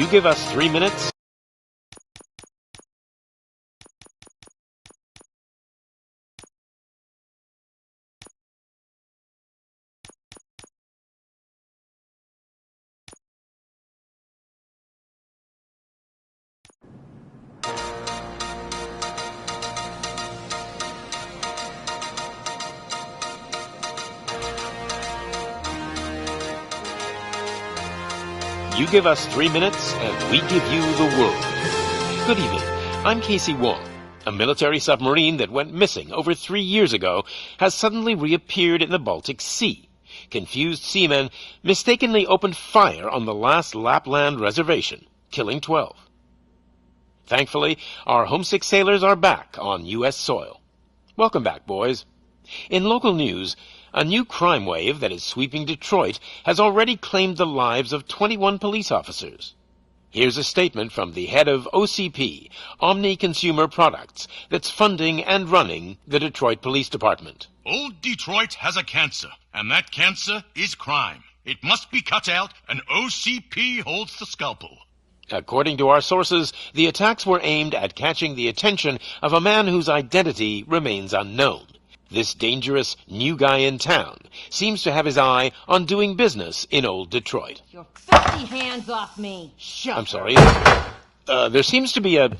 You give us 3 minutes. You give us 3 minutes, and we give you the world. Good evening. I'm Casey Wong. A military submarine that went missing over 3 years ago has suddenly reappeared in the Baltic Sea. Confused seamen mistakenly opened fire on the last Lapland reservation, killing 12. Thankfully, our homesick sailors are back on U.S. soil. Welcome back, boys. In local news, a new crime wave that is sweeping Detroit has already claimed the lives of 21 police officers. Here's a statement from the head of OCP, Omni Consumer Products, that's funding and running the Detroit Police Department. Old Detroit has a cancer, and that cancer is crime. It must be cut out, and OCP holds the scalpel. According to our sources, the attacks were aimed at catching the attention of a man whose identity remains unknown. This dangerous new guy in town seems to have his eye on doing business in old Detroit. Your filthy hands off me! Shut I'm sorry. There seems to be a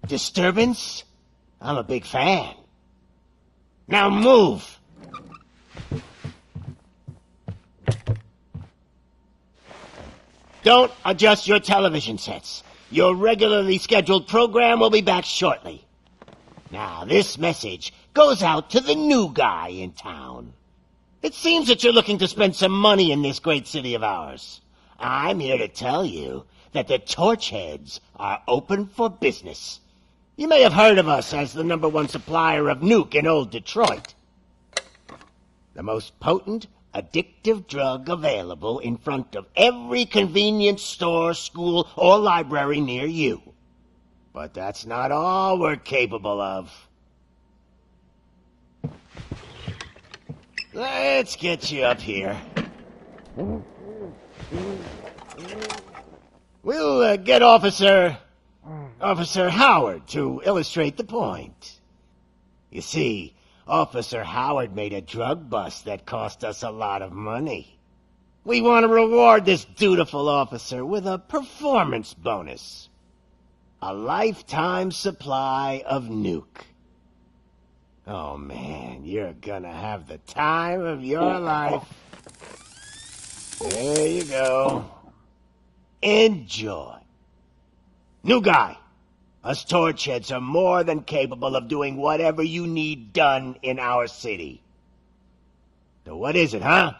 disturbance? I'm a big fan. Now move! Don't adjust your television sets. Your regularly scheduled program will be back shortly. Now, this message goes out to the new guy in town. It seems that you're looking to spend some money in this great city of ours. I'm here to tell you that the Torchheads are open for business. You may have heard of us as the #1 supplier of nuke in old Detroit. The most potent, addictive drug available in front of every convenience store, school, or library near you. But that's not all we're capable of. Let's get you up here. We'll get Officer Howard to illustrate the point. You see, Officer Howard made a drug bust that cost us a lot of money. We want to reward this dutiful officer with a performance bonus. A lifetime supply of nuke. Oh man, you're gonna have the time of your life. There you go. Enjoy. New guy, us Torchheads are more than capable of doing whatever you need done in our city. So what is it, huh?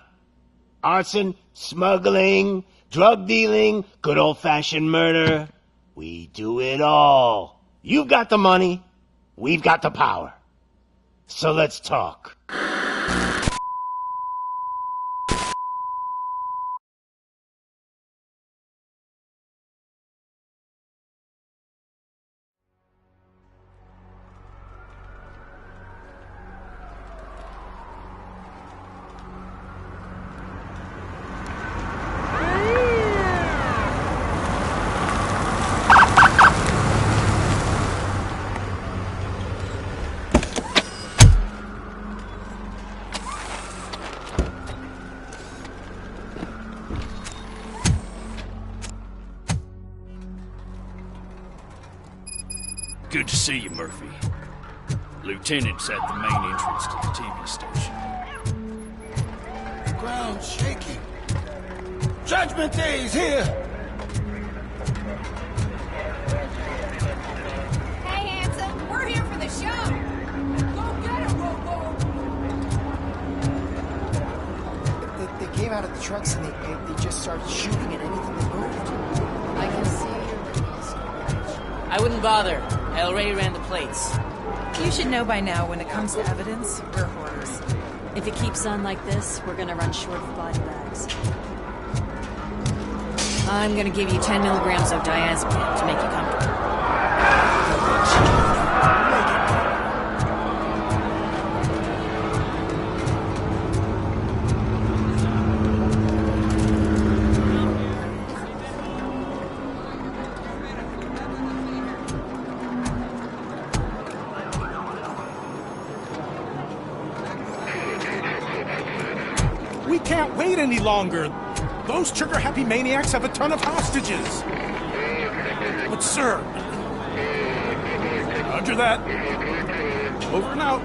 Arson, smuggling, drug dealing, good old-fashioned murder? We do it all. You've got the money, we've got the power. So let's talk. Good to see you, Murphy. Lieutenant's at the main entrance to the TV station. The ground's shaking. Judgment Day is here! Hey, handsome, we're here for the show! Go get it, Robo! They came out of the trucks and they just started shooting at anything that moved. I can see you. I wouldn't bother. I already ran the plates. You should know by now when it comes to evidence, we're hoarders. If it keeps on like this, we're gonna run short of body bags. I'm gonna give you 10 milligrams of diazepam to make you comfortable. We can't wait any longer. Those trigger-happy maniacs have a ton of hostages. But, sir... Roger that. Over and out.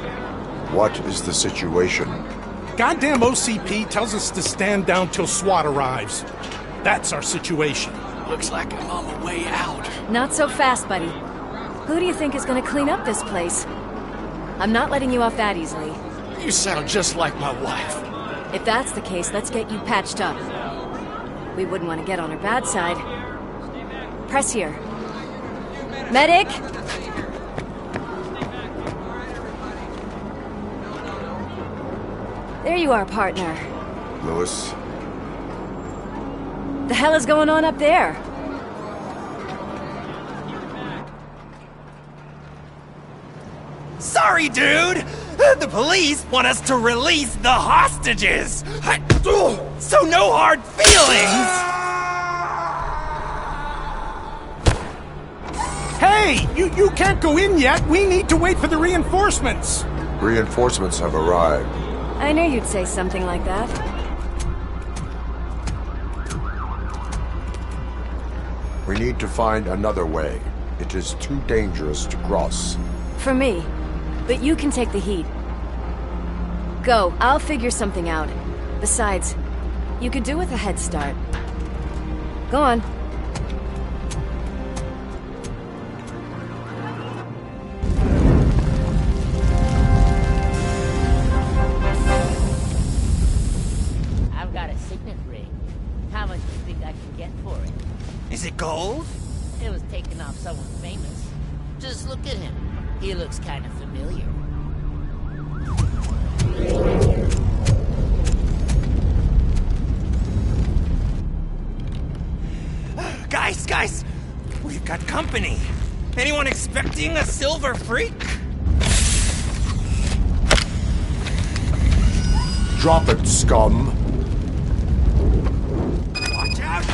What is the situation? Goddamn OCP tells us to stand down till SWAT arrives. That's our situation. Looks like I'm on the way out. Not so fast, buddy. Who do you think is gonna clean up this place? I'm not letting you off that easily. You sound just like my wife. If that's the case, let's get you patched up. We wouldn't want to get on her bad side. Press here. Medic! There you are, partner. Lewis? The hell is going on up there? Sorry, dude! The police want us to release the hostages! So no hard feelings! Hey! You can't go in yet! We need to wait for the reinforcements! Reinforcements have arrived. I knew you'd say something like that. We need to find another way. It is too dangerous to cross. For me. But you can take the heat. Go, I'll figure something out. Besides, you could do with a head start. Go on. I've got a signet ring. How much do you think I can get for it? Is it gold? It was taken off someone famous. Just look at him. He looks kind of familiar. Guys! We've got company. Anyone expecting a silver freak? Drop it, scum! Watch out!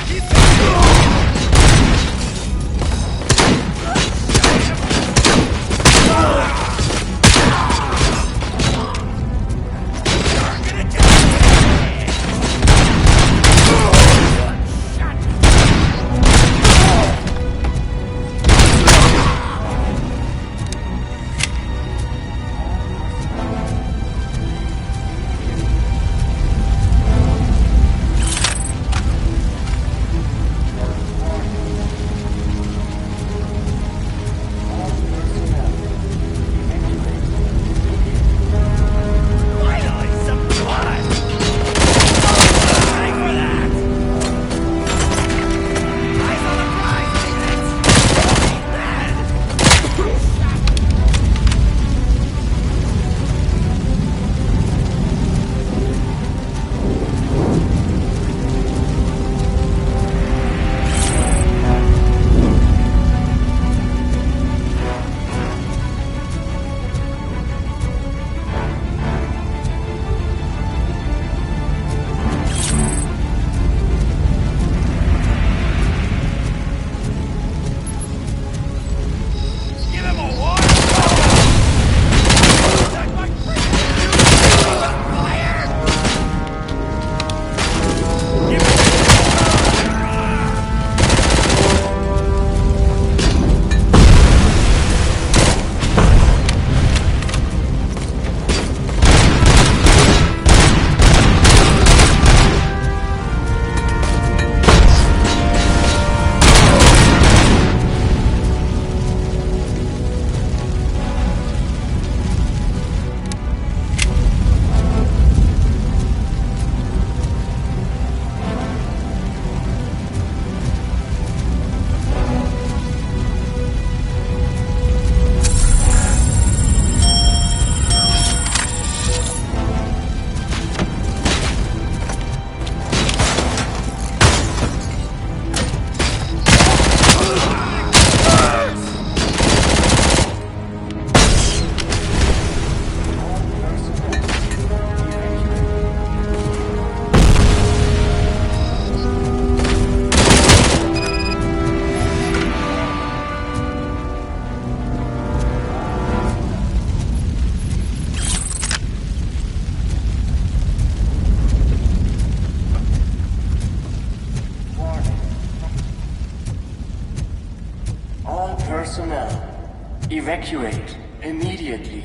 Evacuate immediately.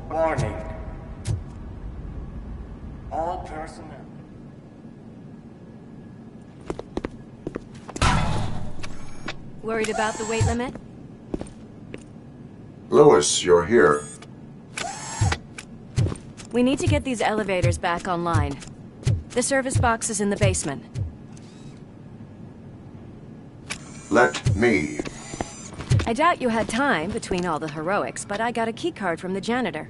Warning. All personnel. Worried about the weight limit? Lewis, you're here. We need to get these elevators back online. The service box is in the basement. Let me. I doubt you had time between all the heroics, but I got a keycard from the janitor.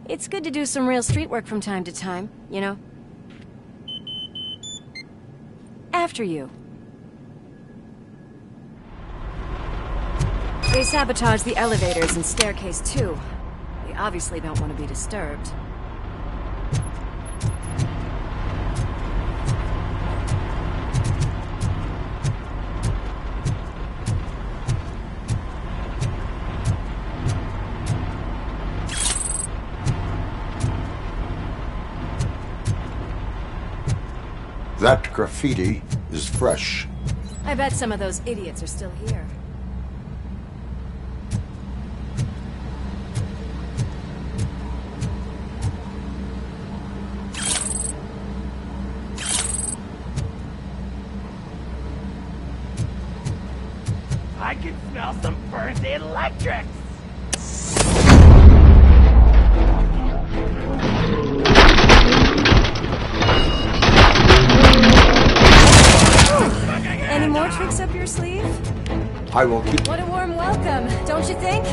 It's good to do some real street work from time to time, you know? After you. They sabotaged the elevators and staircase too. They obviously don't want to be disturbed. That graffiti is fresh. I bet some of those idiots are still here. I can smell some burnt electrics! Any more tricks up your sleeve? I will keep... What a warm welcome, don't you think?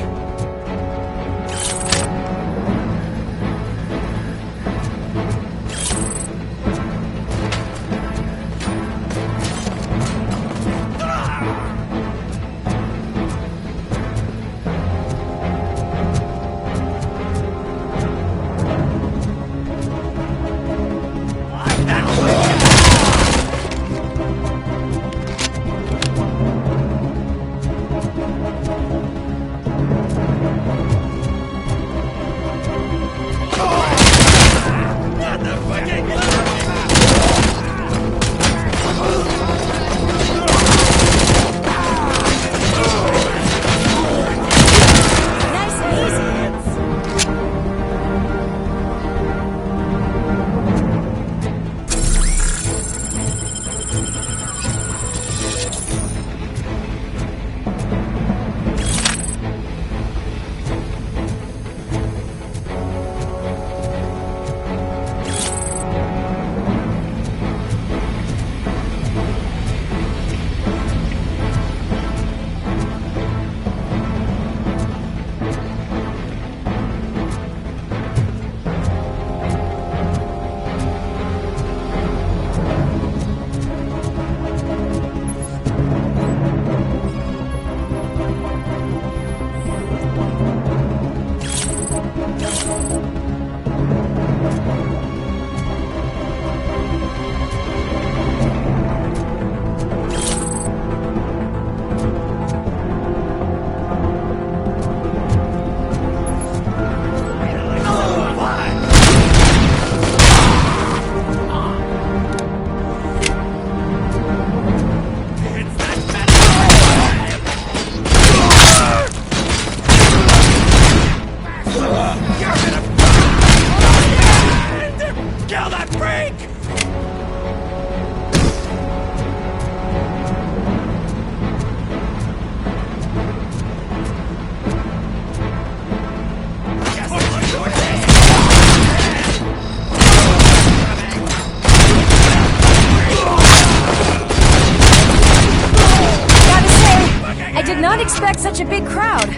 Expect such a big crowd.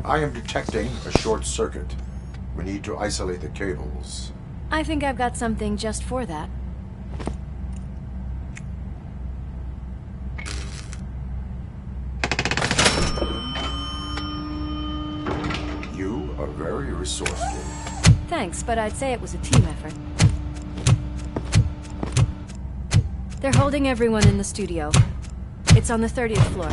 I am detecting a short circuit. We need to isolate the cables. I think I've got something just for that. You are very resourceful. Thanks, but I'd say it was a team effort. They're holding everyone in the studio. It's on the 30th floor.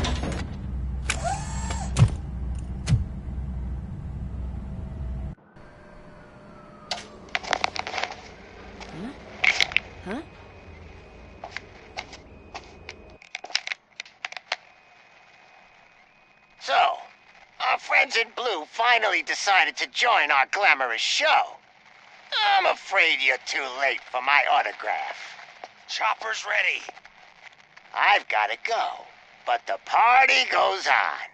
Huh? So, our friends in blue finally decided to join our glamorous show. I'm afraid you're too late for my autograph. Chopper's ready. I've got to go, but the party goes on.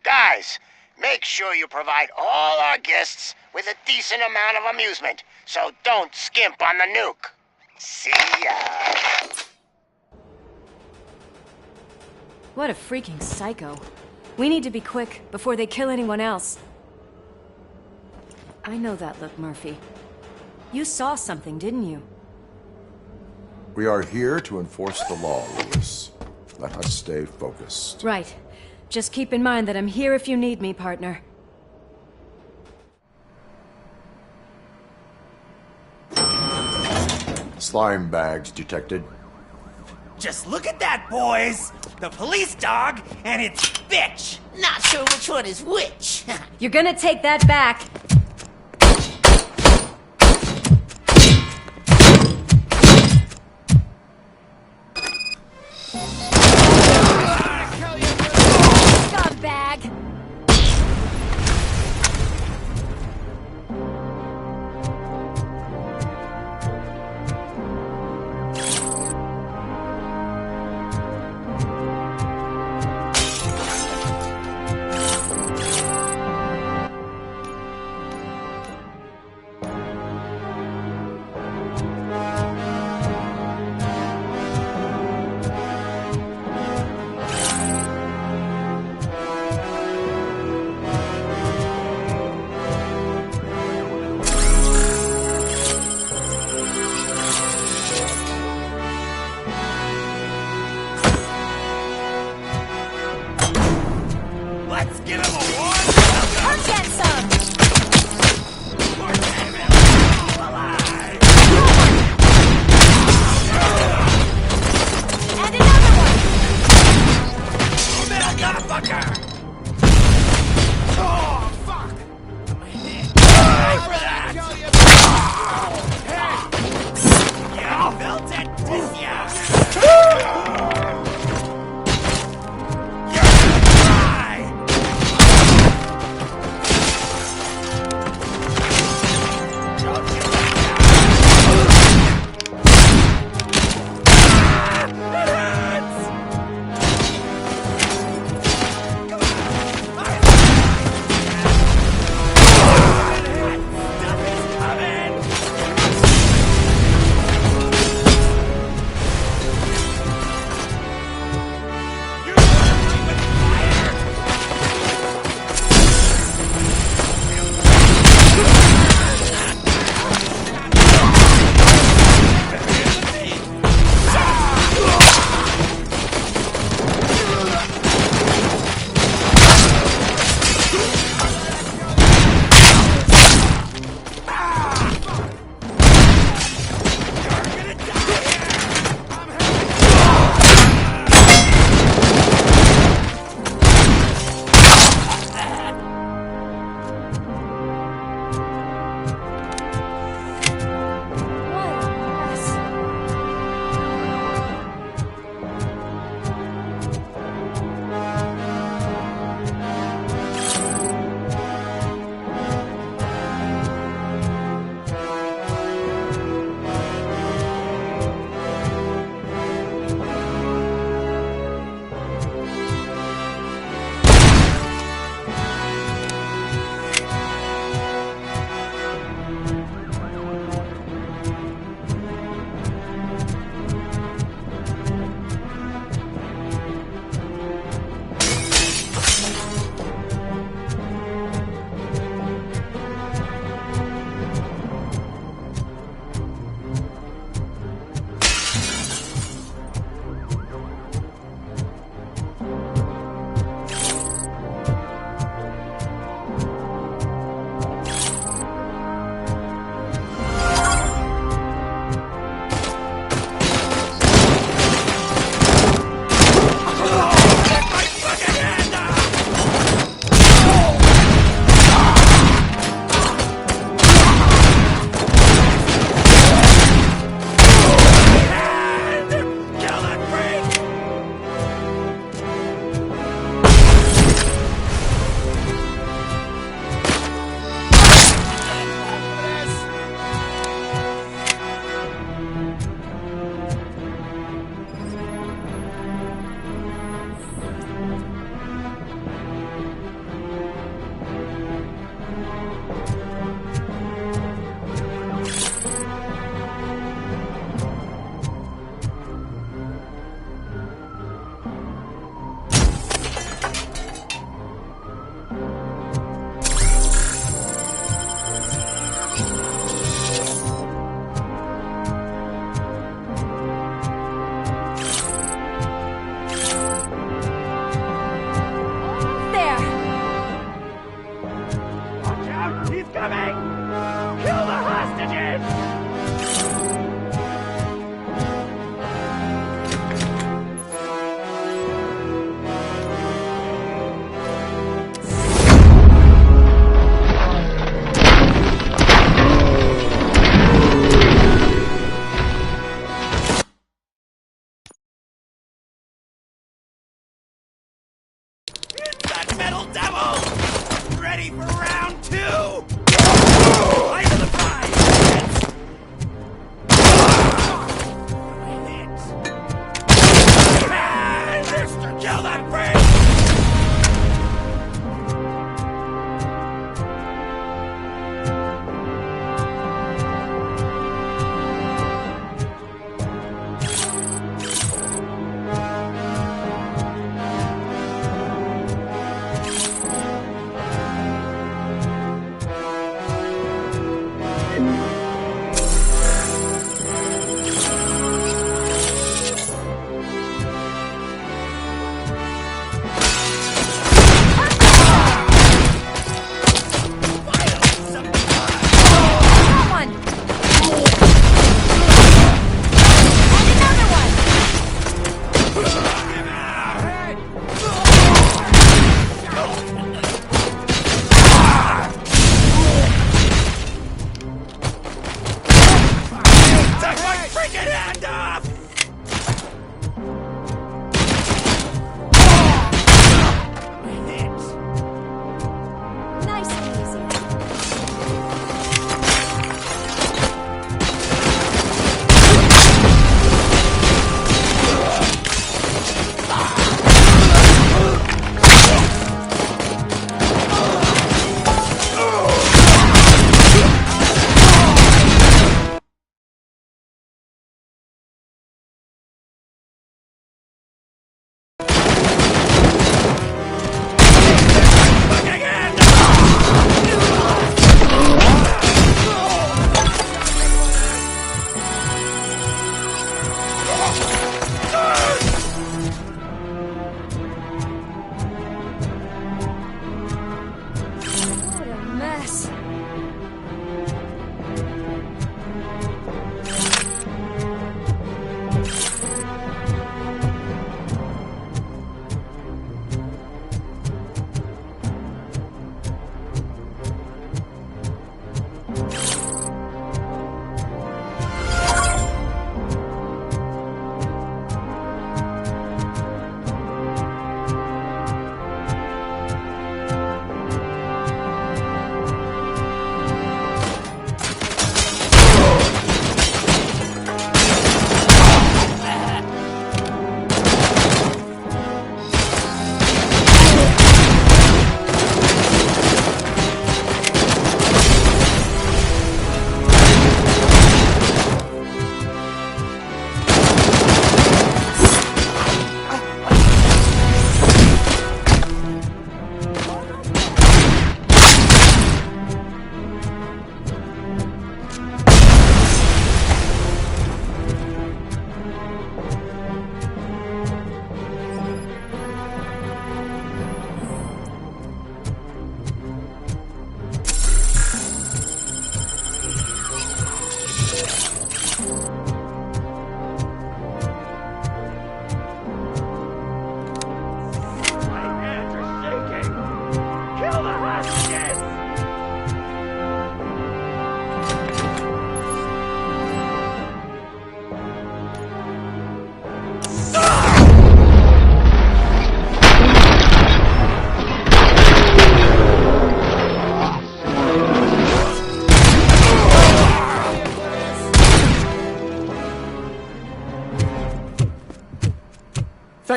Guys, make sure you provide all our guests with a decent amount of amusement, so don't skimp on the nuke. See ya. What a freaking psycho. We need to be quick before they kill anyone else. I know that look, Murphy. You saw something, didn't you? We are here to enforce the law, Lewis. Let us stay focused. Right. Just keep in mind that I'm here if you need me, partner. Slime bags detected. Just look at that, boys! The police dog and its bitch! Not sure which one is which. You're gonna take that back. Scumbag!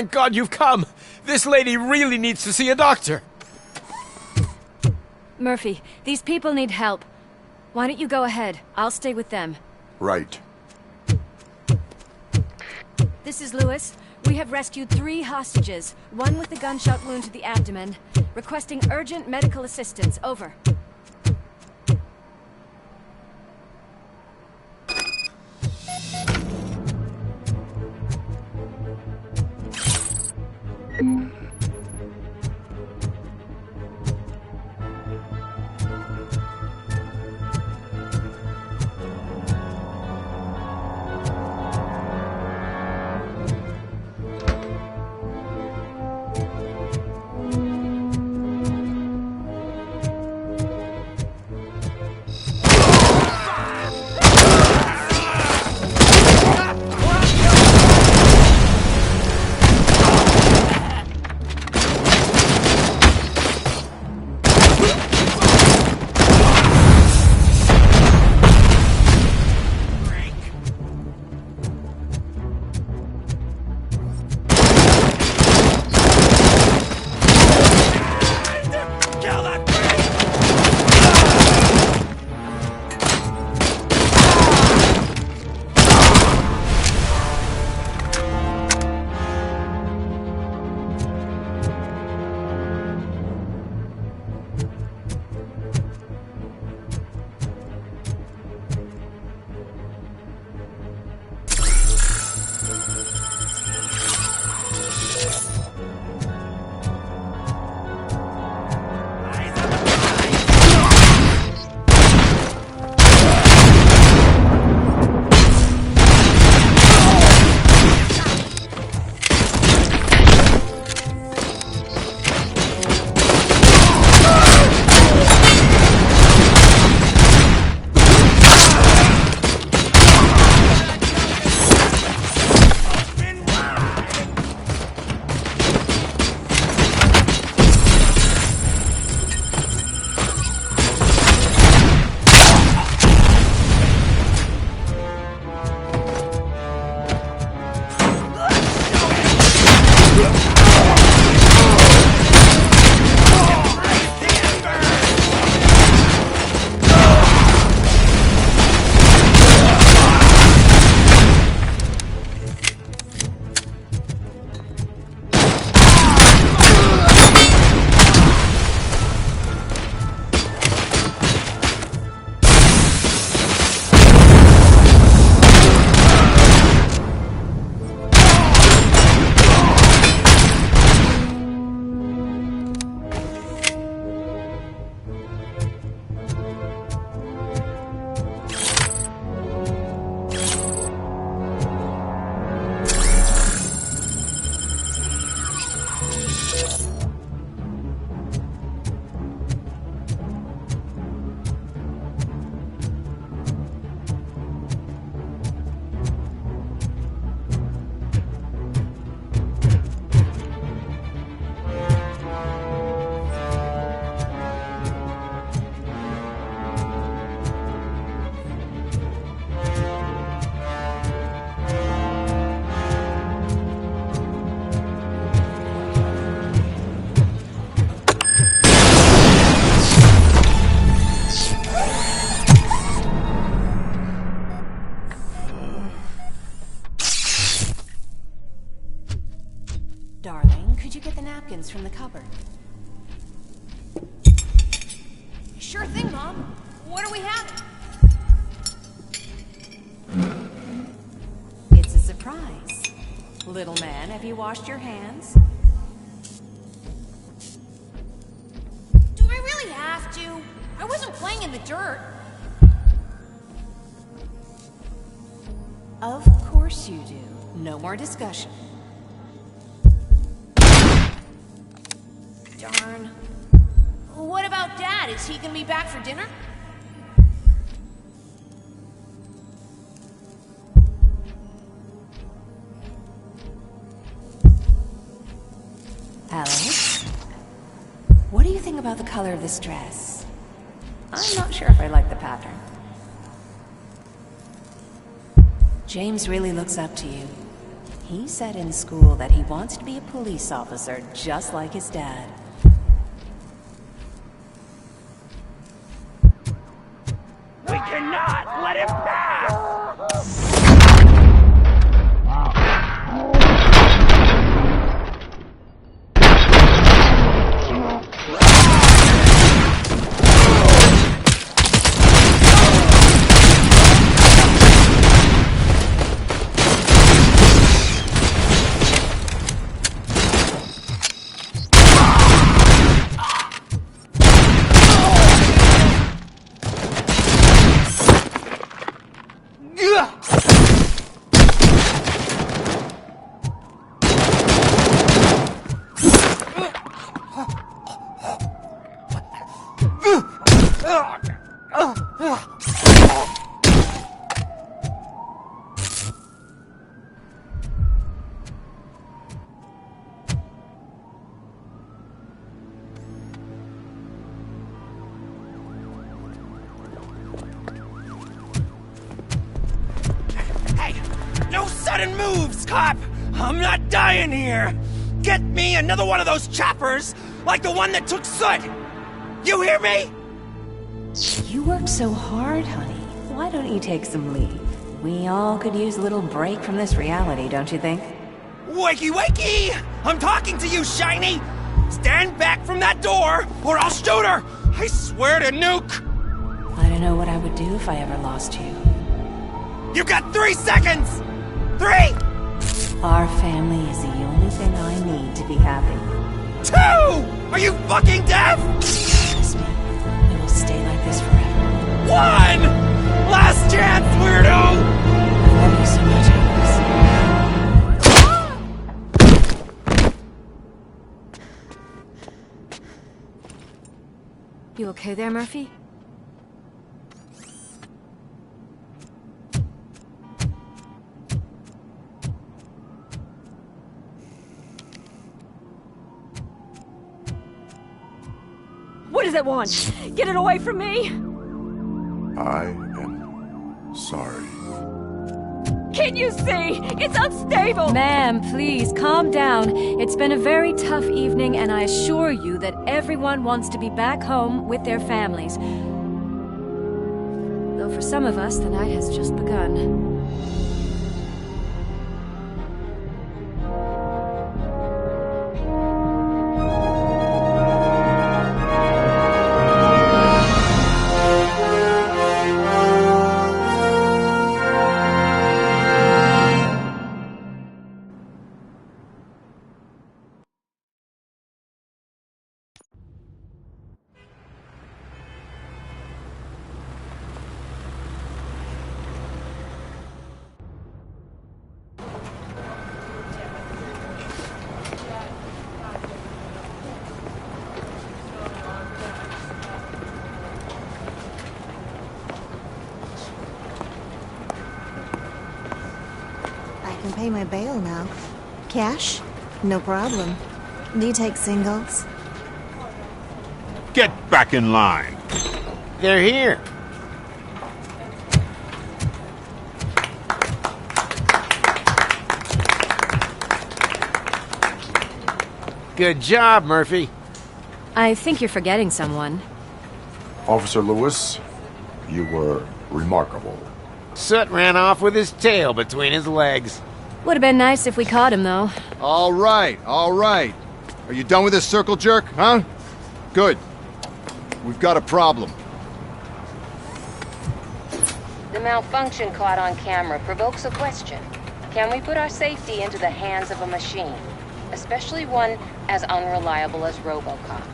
Thank God you've come! This lady really needs to see a doctor! Murphy, these people need help. Why don't you go ahead? I'll stay with them. Right. This is Lewis. We have rescued 3 hostages, one with a gunshot wound to the abdomen. Requesting urgent medical assistance. Over. napkins from the cupboard. Sure thing, Mom. What are we having? It's a surprise. Little man, have you washed your hands? Do I really have to? I wasn't playing in the dirt. Of course you do. No more discussion. Darn. What about Dad? Is he gonna be back for dinner? Alice? What do you think about the color of this dress? I'm not sure if I like the pattern. James really looks up to you. He said in school that he wants to be a police officer just like his dad. We cannot let him pass! No sudden moves, cop! I'm not dying here! Get me another one of those choppers, like the one that took Soot! You hear me? You work so hard, honey. Why don't you take some leave? We all could use a little break from this reality, don't you think? Wakey wakey! I'm talking to you, Shiny! Stand back from that door, or I'll shoot her! I swear to nuke! I don't know what I would do if I ever lost you. You got 3 seconds! 3! Our family is the only thing I need to be happy. 2! Are you fucking deaf? Trust me, it will stay like this forever. 1! Last chance, weirdo! I love you so much, Alice. You okay there, Murphy? What does it want? Get it away from me! I am sorry. Can't you see? It's unstable! Ma'am, please, calm down. It's been a very tough evening, and I assure you that everyone wants to be back home with their families. Though for some of us, the night has just begun. I can pay my bail now. Cash? No problem. Do you take singles? Get back in line. They're here. Good job, Murphy. I think you're forgetting someone. Officer Lewis, you were remarkable. Soot ran off with his tail between his legs. Would have been nice if we caught him, though. All right, all right. Are you done with this circle jerk, huh? Good. We've got a problem. The malfunction caught on camera provokes a question. Can we put our safety into the hands of a machine? Especially one as unreliable as Robocop.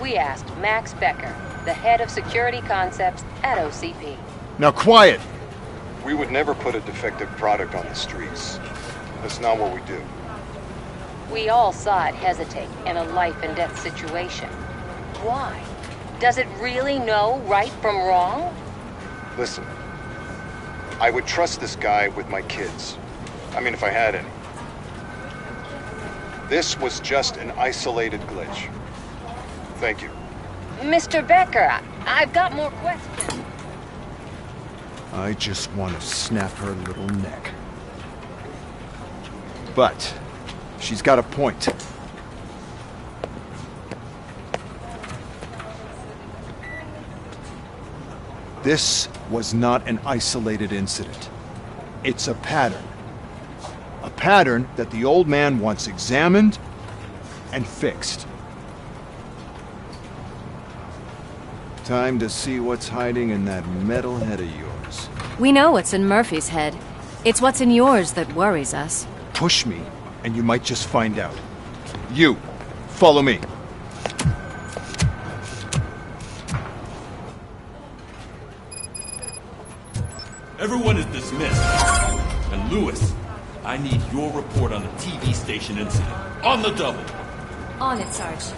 We asked Max Becker, the head of security concepts at OCP. Now quiet! We would never put a defective product on the streets. That's not what we do. We all saw it hesitate in a life-and-death situation. Why? Does it really know right from wrong? Listen, I would trust this guy with my kids. I mean, if I had any. This was just an isolated glitch. Thank you. Mr. Becker, I've got more questions. I just want to snap her little neck. But she's got a point. This was not an isolated incident. It's a pattern. A pattern that the old man wants examined and fixed. Time to see what's hiding in that metal head of yours. We know what's in Murphy's head. It's what's in yours that worries us. Push me, and you might just find out. You, follow me. Everyone is dismissed. And Lewis, I need your report on the TV station incident. On the double. On it, Sarge.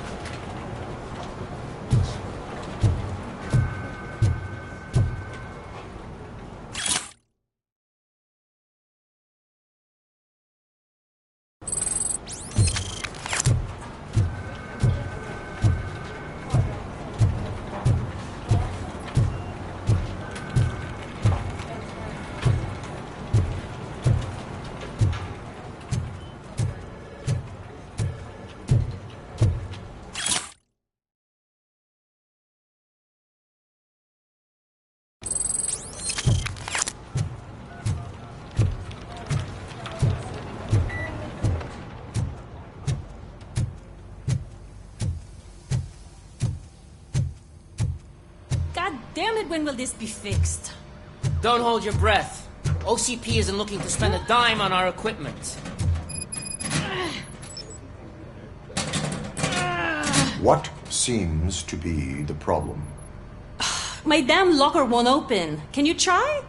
Damn it, when will this be fixed? Don't hold your breath. OCP isn't looking to spend a dime on our equipment. What seems to be the problem? My damn locker won't open. Can you try?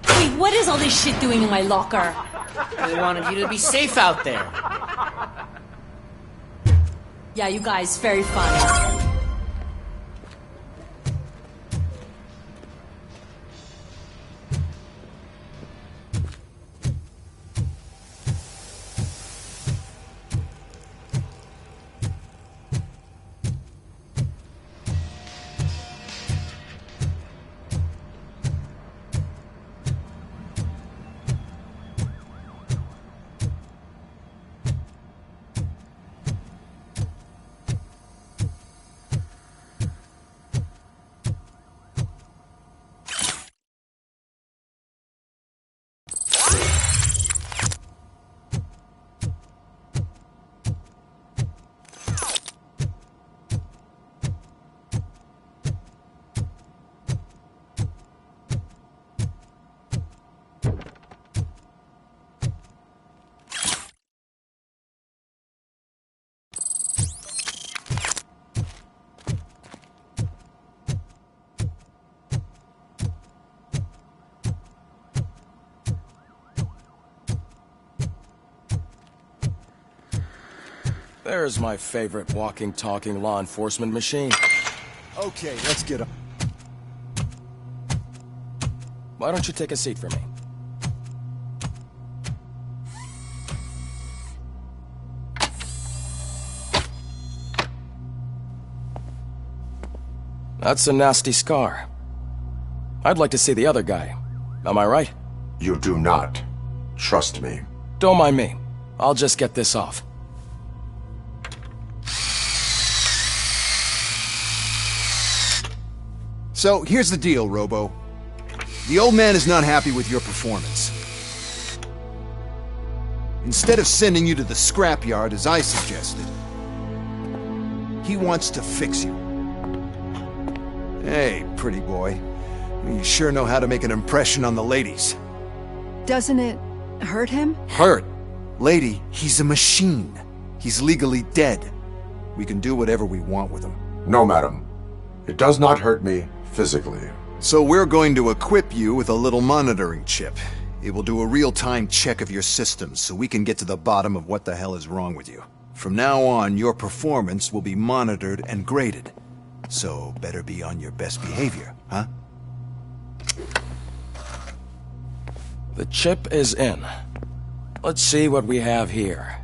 Wait, what is all this shit doing in my locker? We wanted you to be safe out there. Yeah, you guys, very funny. There's my favorite walking, talking law enforcement machine. Okay, let's get up. Why don't you take a seat for me? That's a nasty scar. I'd like to see the other guy. Am I right? You do not. Trust me. Don't mind me. I'll just get this off. So, here's the deal, Robo. The old man is not happy with your performance. Instead of sending you to the scrapyard as I suggested, he wants to fix you. Hey, pretty boy. You sure know how to make an impression on the ladies. Doesn't it hurt him? Hurt? Lady, he's a machine. He's legally dead. We can do whatever we want with him. No, madam. It does not hurt me physically. So we're going to equip you with a little monitoring chip. It will do a real-time check of your systems so we can get to the bottom of what the hell is wrong with you. From now on, your performance will be monitored and graded. So better be on your best behavior, huh? The chip is in. Let's see what we have here.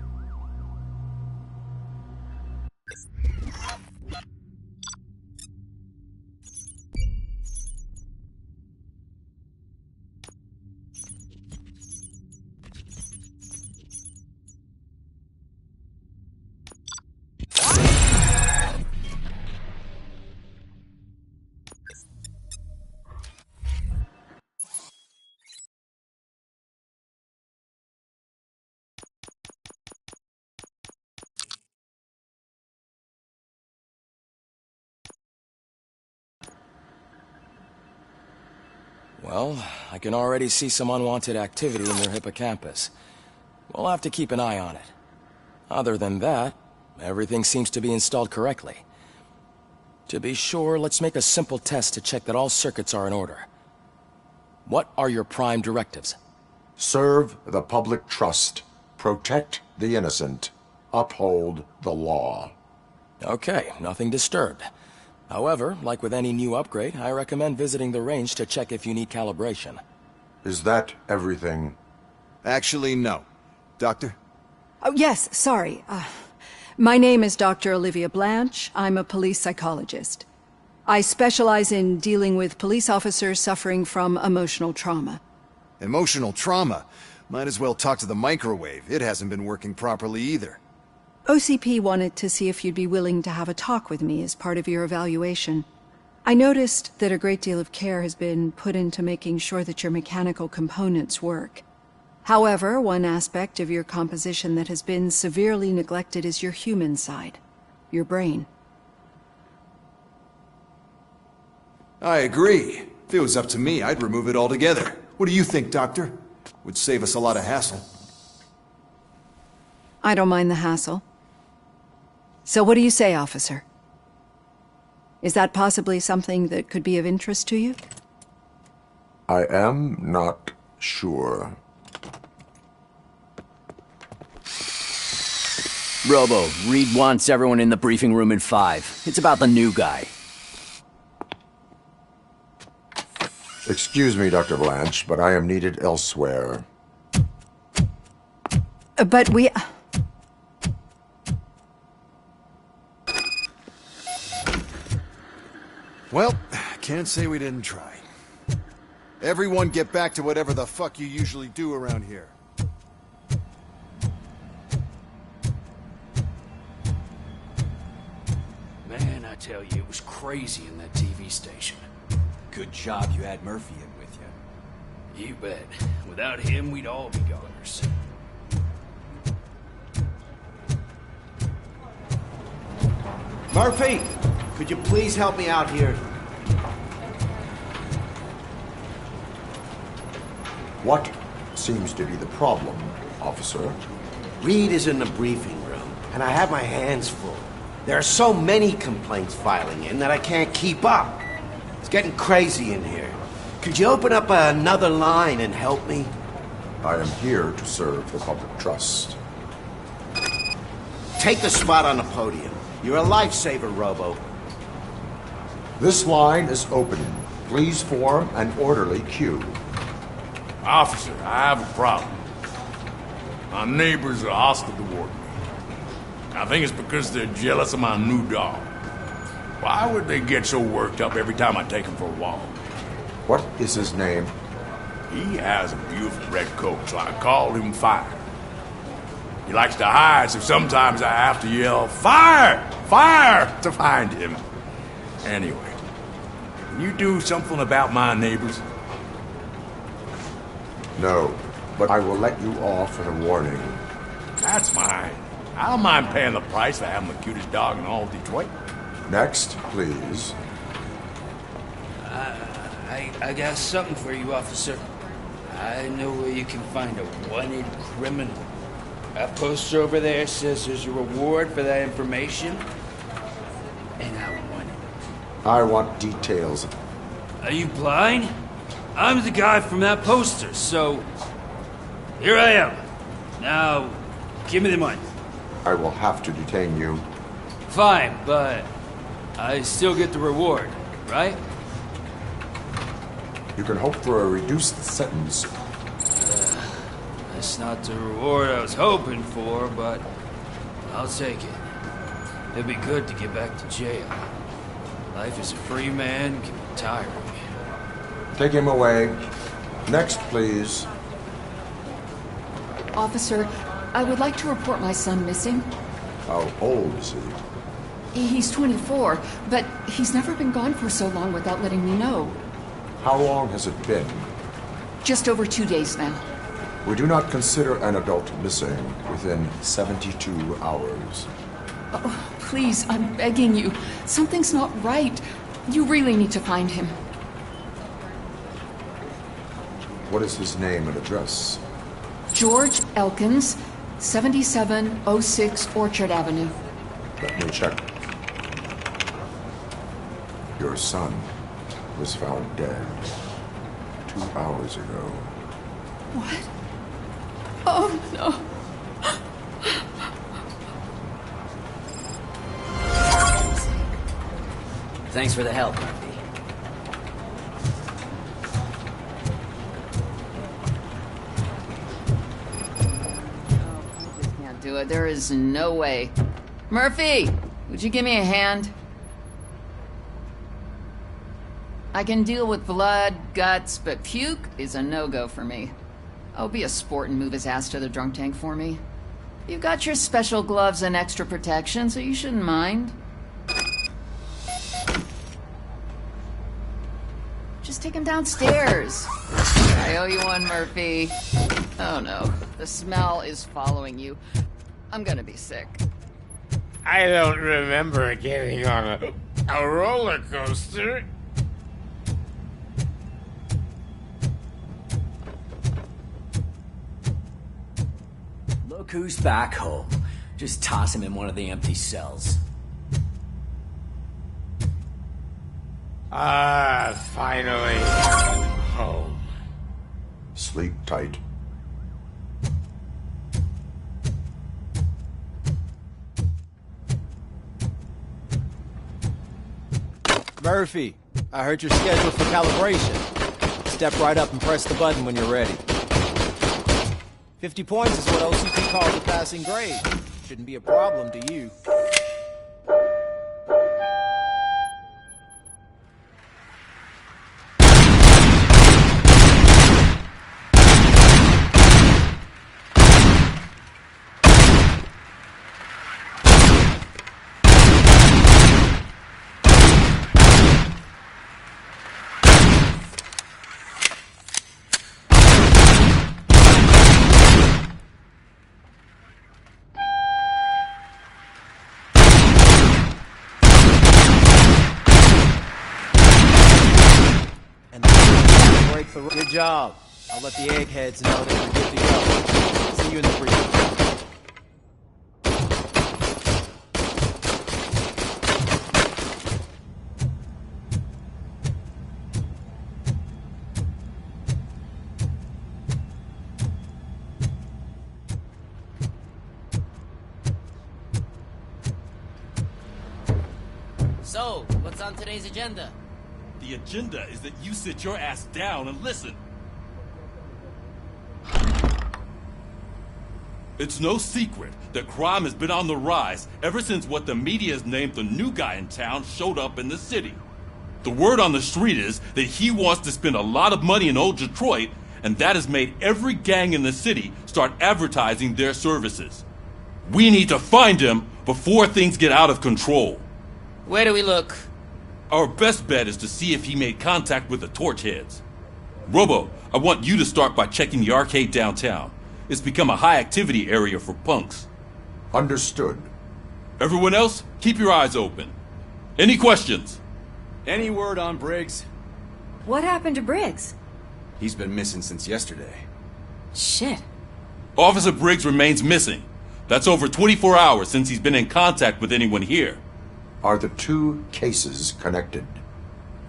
Well, I can already see some unwanted activity in your hippocampus. We'll have to keep an eye on it. Other than that, everything seems to be installed correctly. To be sure, let's make a simple test to check that all circuits are in order. What are your prime directives? Serve the public trust. Protect the innocent. Uphold the law. Okay, nothing disturbed. However, like with any new upgrade, I recommend visiting the range to check if you need calibration. Is that everything? Actually, no. Doctor? Oh, yes, sorry. My name is Dr. Olivia Blanche. I'm a police psychologist. I specialize in dealing with police officers suffering from emotional trauma. Emotional trauma? Might as well talk to the microwave. It hasn't been working properly either. OCP wanted to see if you'd be willing to have a talk with me as part of your evaluation. I noticed that a great deal of care has been put into making sure that your mechanical components work. However, one aspect of your composition that has been severely neglected is your human side, your brain. I agree. If it was up to me, I'd remove it altogether. What do you think, Doctor? Would save us a lot of hassle. I don't mind the hassle. So what do you say, officer? Is that possibly something that could be of interest to you? I am not sure. Robo, Reed wants everyone in the briefing room in 5. It's about the new guy. Excuse me, Dr. Blanche, but I am needed elsewhere. But we... Well, can't say we didn't try. Everyone get back to whatever the fuck you usually do around here. Man, I tell you, it was crazy in that TV station. Good job you had Murphy in with you. You bet. Without him, we'd all be goners. Murphy, could you please help me out here? What seems to be the problem, officer? Reed is in the briefing room, and I have my hands full. There are so many complaints filing in that I can't keep up. It's getting crazy in here. Could you open up another line and help me? I am here to serve the public trust. Take the spot on the podium. You're a lifesaver, Robo. This line is open. Please form an orderly queue. Officer, I have a problem. My neighbors are hostile toward me. I think it's because they're jealous of my new dog. Why would they get so worked up every time I take him for a walk? What is his name? He has a beautiful red coat, so I call him Fire. He likes to hide, so sometimes I have to yell, "Fire! Fire!" to find him. Anyway, can you do something about my neighbors? No, but I will let you off with a warning. That's mine. I don't mind paying the price for having the cutest dog in all of Detroit. Next, please. I got something for you, officer. I know where you can find a wanted criminal. That poster over there says there's a reward for that information, and I want it. I want details. Are you blind? I'm the guy from that poster, so here I am. Now, give me the money. I will have to detain you. Fine, but I still get the reward, right? You can hope for a reduced sentence. That's not the reward I was hoping for, but I'll take it. It'd be good to get back to jail. Life as a free man can be tiring. Take him away. Next, please. Officer, I would like to report my son missing. How old is he? He's 24, but he's never been gone for so long without letting me know. How long has it been? Just over 2 days now. We do not consider an adult missing within 72 hours. Oh, please, I'm begging you. Something's not right. You really need to find him. What is his name and address? George Elkins, 7706 Orchard Avenue. Let me check. Your son was found dead 2 hours ago. What? Oh, no. Thanks for the help, Murphy. Can't do it. There is no way. Murphy, would you give me a hand? I can deal with blood, guts, but puke is a no-go for me. Oh, be a sport and move his ass to the drunk tank for me. You've got your special gloves and extra protection, so you shouldn't mind. Just take him downstairs. I owe you one, Murphy. Oh no, the smell is following you. I'm gonna be sick. I don't remember getting on a roller coaster. Look who's back home. Just toss him in one of the empty cells. Finally home. Sleep tight. Murphy, I heard you're scheduled for calibration. Step right up and press the button when you're ready. 50 points is what OCP calls a passing grade. Shouldn't be a problem to you. Good job. I'll let the eggheads know that you're good to go. See you in the briefing. So, what's on today's agenda? The agenda is that you sit your ass down and listen. It's no secret that crime has been on the rise ever since what the media has named the new guy in town showed up in the city. The word on the street is that he wants to spend a lot of money in old Detroit, and that has made every gang in the city start advertising their services. We need to find him before things get out of control. Where do we look? Our best bet is to see if he made contact with the torch heads. Robo, I want you to start by checking the arcade downtown. It's become a high-activity area for punks. Understood. Everyone else, keep your eyes open. Any questions? Any word on Briggs? What happened to Briggs? He's been missing since yesterday. Shit. Officer Briggs remains missing. That's over 24 hours since he's been in contact with anyone here. Are the two cases connected?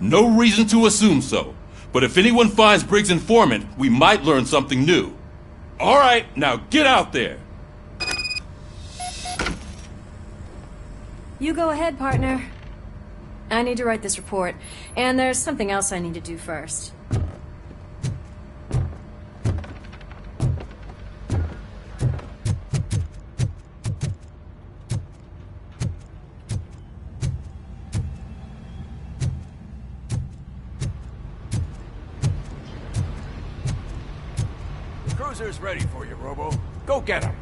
No reason to assume so. But if anyone finds Briggs' informant, we might learn something new. All right, now get out there. You go ahead, partner. I need to write this report, and there's something else I need to do first. The cruiser's ready for you, Robo. Go get him.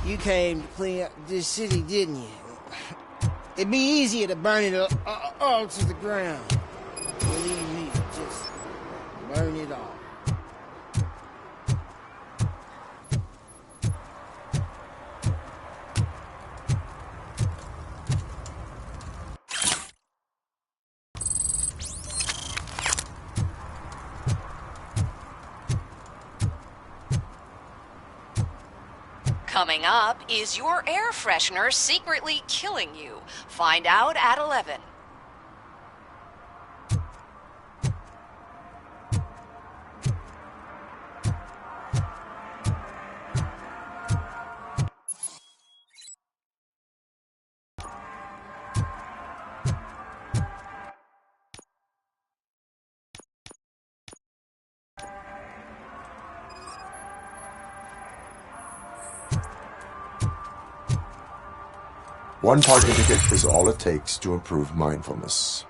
You came to clean up this city, didn't you? It'd be easier to burn it all to the ground. Believe me, just burn it all. Coming up, is your air freshener secretly killing you? Find out at 11. One parking ticket is all it takes to improve mindfulness.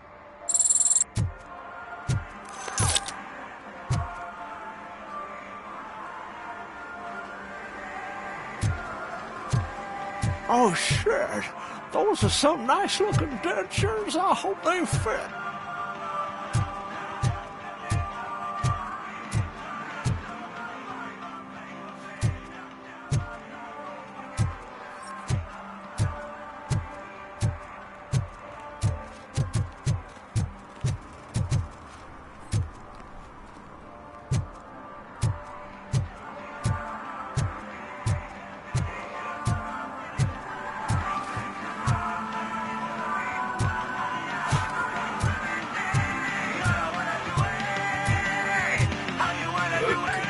Oh, shit. Those are some nice-looking dentures. I hope they fit.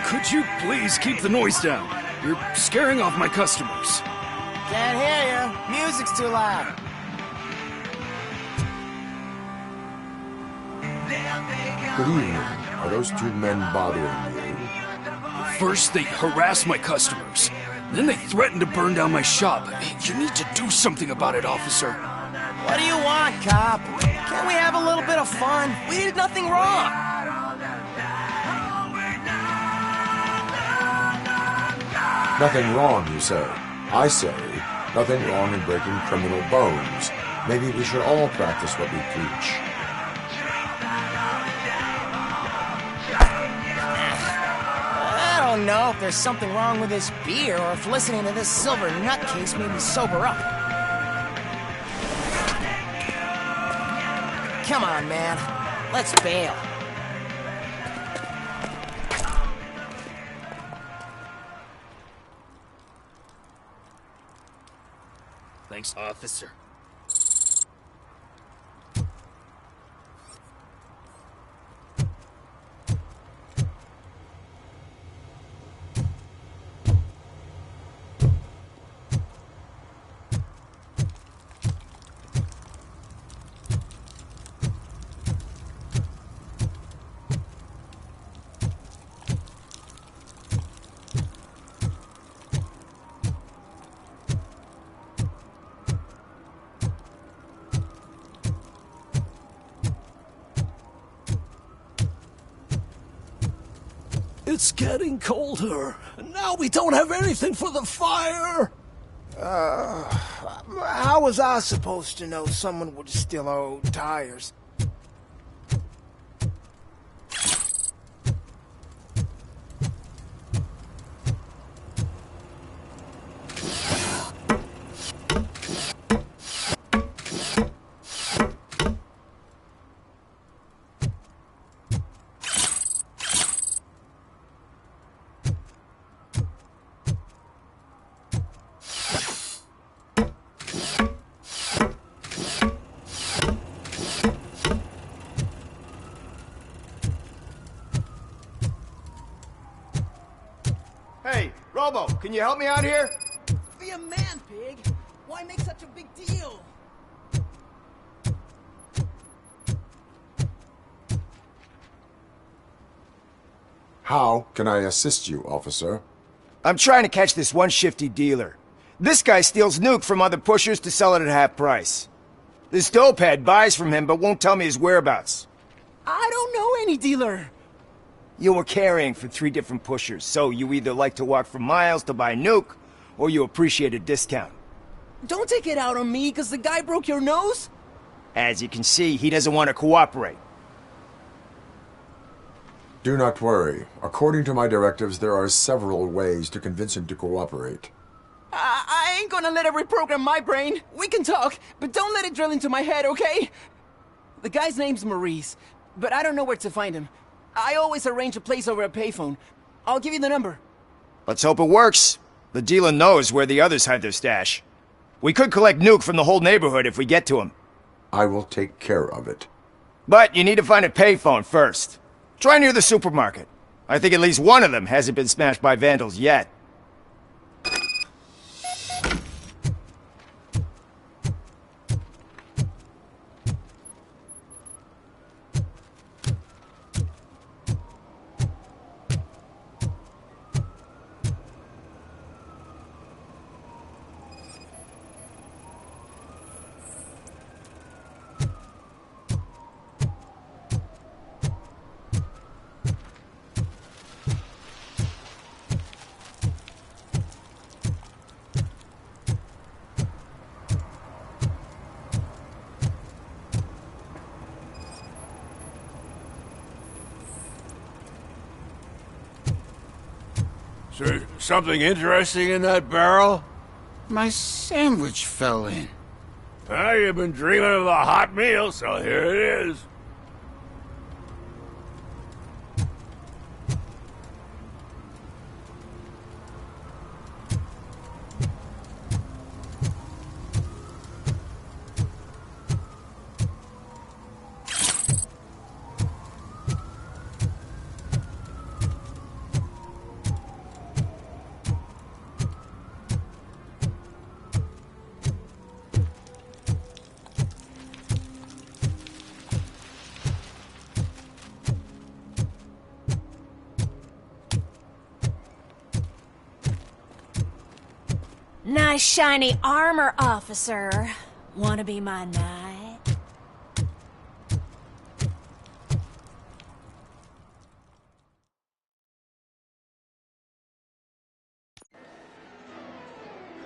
Could you please keep the noise down? You're scaring off my customers. Can't hear you. Music's too loud. Good evening. Are those two men bothering you? First, they harass my customers. Then they threaten to burn down my shop. You need to do something about it, officer. What do you want, cop? Can't we have a little bit of fun? We did nothing wrong. Nothing wrong, you say. I say, nothing wrong in breaking criminal bones. Maybe we should all practice what we preach. I don't know if there's something wrong with this beer or if listening to this silver nutcase made me sober up. Come on, man. Let's bail. Thanks, officer. It's getting colder, and now we don't have anything for the fire! How was I supposed to know someone would steal our old tires? Hey, Robo, can you help me out here? Be a man, Pig! Why make such a big deal? How can I assist you, officer? I'm trying to catch this one shifty dealer. This guy steals nuke from other pushers to sell it at half price. This dopehead buys from him but won't tell me his whereabouts. I don't know any dealer. You were carrying for 3 different pushers, so you either like to walk for miles to buy nuke, or you appreciate a discount. Don't take it out on me, because the guy broke your nose? As you can see, he doesn't want to cooperate. Do not worry. According to my directives, there are several ways to convince him to cooperate. I ain't gonna let it reprogram my brain. We can talk, but don't let it drill into my head, okay? The guy's name's Maurice, but I don't know where to find him. I always arrange a place over a payphone. I'll give you the number. Let's hope it works. The dealer knows where the others hide their stash. We could collect nuke from the whole neighborhood if we get to him. I will take care of it. But you need to find a payphone first. Try near the supermarket. I think at least one of them hasn't been smashed by vandals yet. So, something interesting in that barrel? My sandwich fell in. Well, you've been dreaming of a hot meal, so here it is. Nice shiny armor, officer. Wanna be my knight?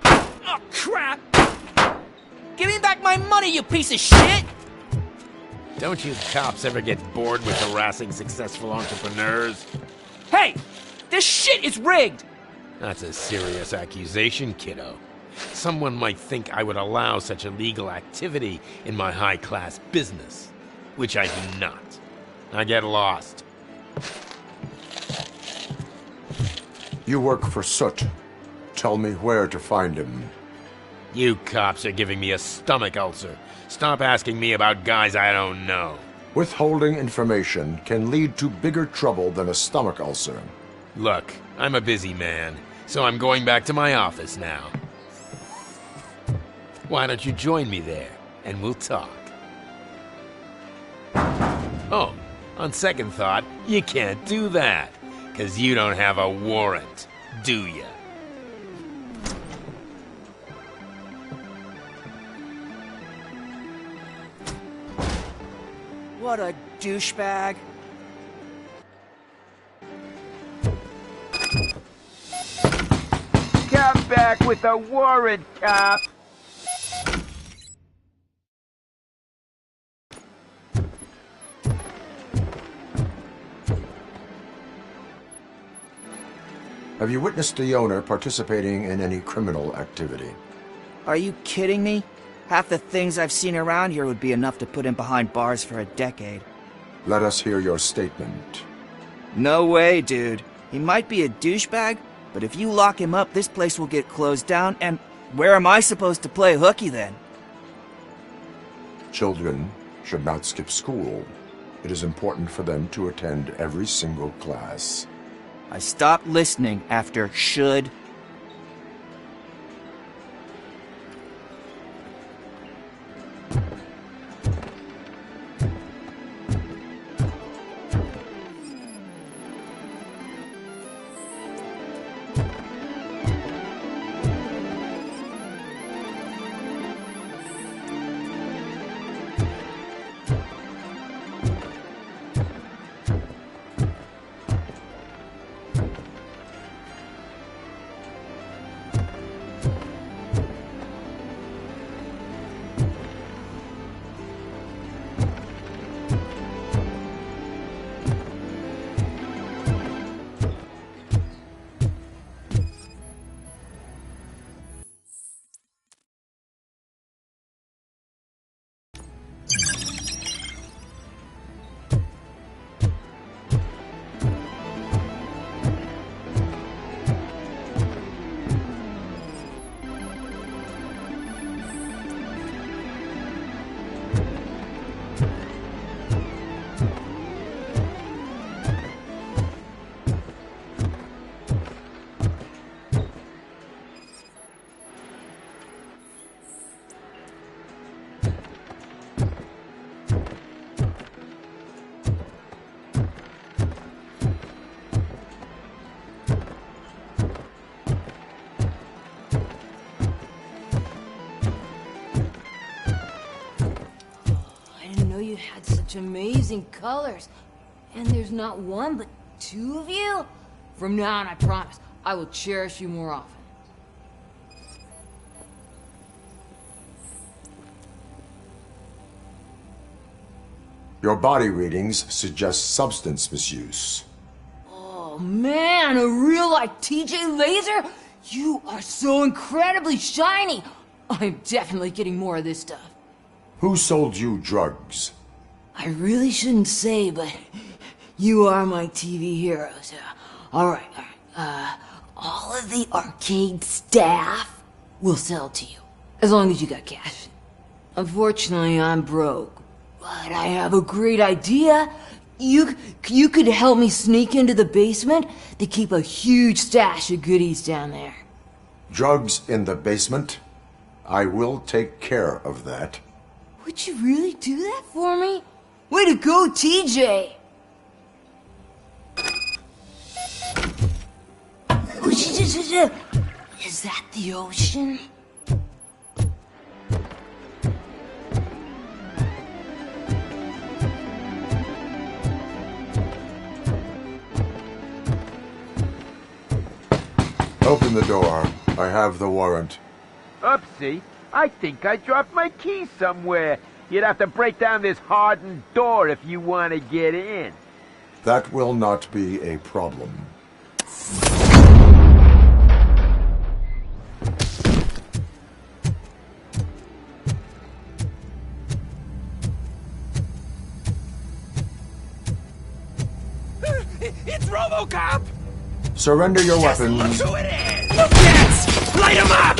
Oh, crap! Give me back my money, you piece of shit! Don't you cops ever get bored with harassing successful entrepreneurs? Hey! This shit is rigged! That's a serious accusation, kiddo. Someone might think I would allow such illegal activity in my high-class business, which I do not. I get lost. You work for Soot. Tell me where to find him. You cops are giving me a stomach ulcer. Stop asking me about guys I don't know. Withholding information can lead to bigger trouble than a stomach ulcer. Look, I'm a busy man, so I'm going back to my office now. Why don't you join me there, and we'll talk. Oh, on second thought, you can't do that, 'cause you don't have a warrant, do ya? What a douchebag. back with a warrant, cop. Have you witnessed the owner participating in any criminal activity? Are you kidding me? Half the things I've seen around here would be enough to put him behind bars for a decade. Let us hear your statement. No way, dude. He might be a douchebag, but if you lock him up, this place will get closed down, and where am I supposed to play hooky then? Children should not skip school. It is important for them to attend every single class. I stopped listening after should. Had such amazing colors. And there's not one, but two of you? From now on, I promise, I will cherish you more often. Your body readings suggest substance misuse. Oh man, a real life TJ Laser? You are so incredibly shiny. I'm definitely getting more of this stuff. Who sold you drugs? I really shouldn't say, but you are my TV heroes. All right. All of the arcade staff will sell to you, as long as you got cash. Unfortunately, I'm broke, but I have a great idea. You could help me sneak into the basement to keep a huge stash of goodies down there. Drugs in the basement? I will take care of that. Would you really do that for me? Way to go, TJ! Is that the ocean? Open the door. I have the warrant. Oopsie. I think I dropped my keys somewhere. You'd have to break down this hardened door if you want to get in. That will not be a problem. It's Robocop! Surrender your weapons. Look who it is! Yes! Light him up!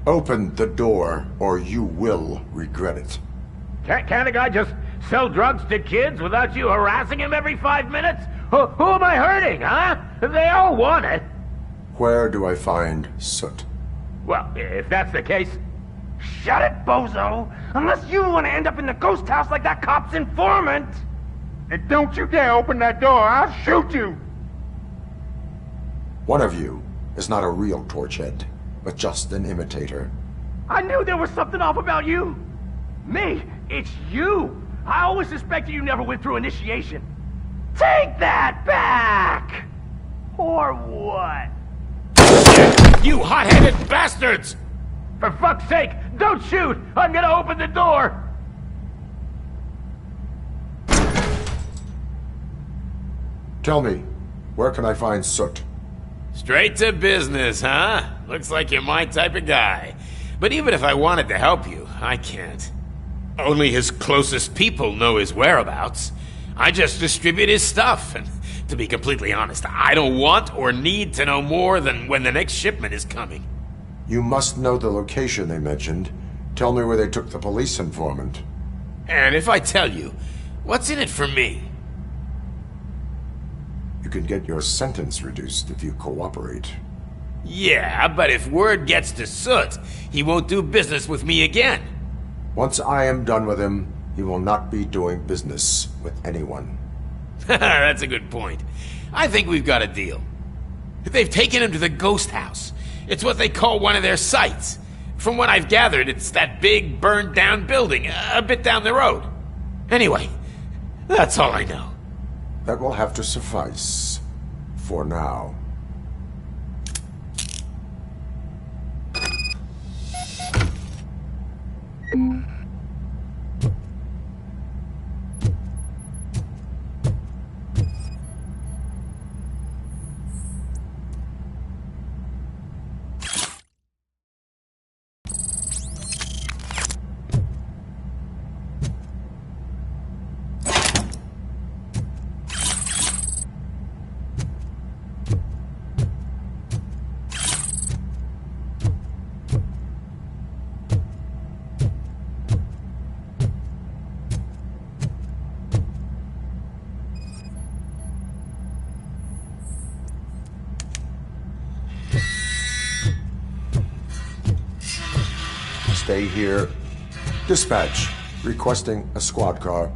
Open the door, or you will regret it. Can't a guy just sell drugs to kids without you harassing him every 5 minutes? Who am I hurting, huh? They all want it. Where do I find Soot? Well, if that's the case, shut it, bozo! Unless you want to end up in the ghost house like that cop's informant! And don't you dare open that door, I'll shoot you! One of you is not a real Torchhead, but just an imitator. I knew there was something off about you! Me? It's you! I always suspected you never went through initiation. Take that back! Or what? You hot-headed bastards! For fuck's sake, don't shoot! I'm gonna open the door! Tell me, where can I find Soot? Straight to business, huh? Looks like you're my type of guy. But even if I wanted to help you, I can't. Only his closest people know his whereabouts. I just distribute his stuff, and to be completely honest, I don't want or need to know more than when the next shipment is coming. You must know the location they mentioned. Tell me where they took the police informant. And if I tell you, what's in it for me? You can get your sentence reduced if you cooperate. Yeah, but if word gets to Soot, he won't do business with me again. Once I am done with him, he will not be doing business with anyone. That's a good point. I think we've got a deal. They've taken him to the ghost house. It's what they call one of their sites. From what I've gathered, it's that big, burned-down building a bit down the road. Anyway, that's all I know. That will have to suffice. For now. Stay here. Dispatch. Requesting a squad car.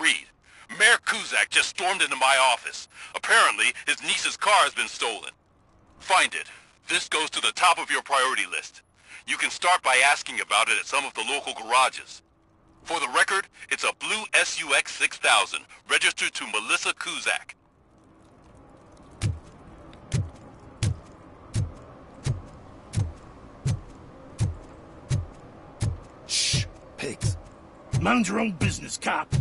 Reed. Mayor Kuzak just stormed into my office. Apparently, his niece's car has been stolen. Find it. This goes to the top of your priority list. You can start by asking about it at some of the local garages. For the record, it's a blue SUX 6000, registered to Melissa Kuzak. Shh, pigs. Mind your own business, cop.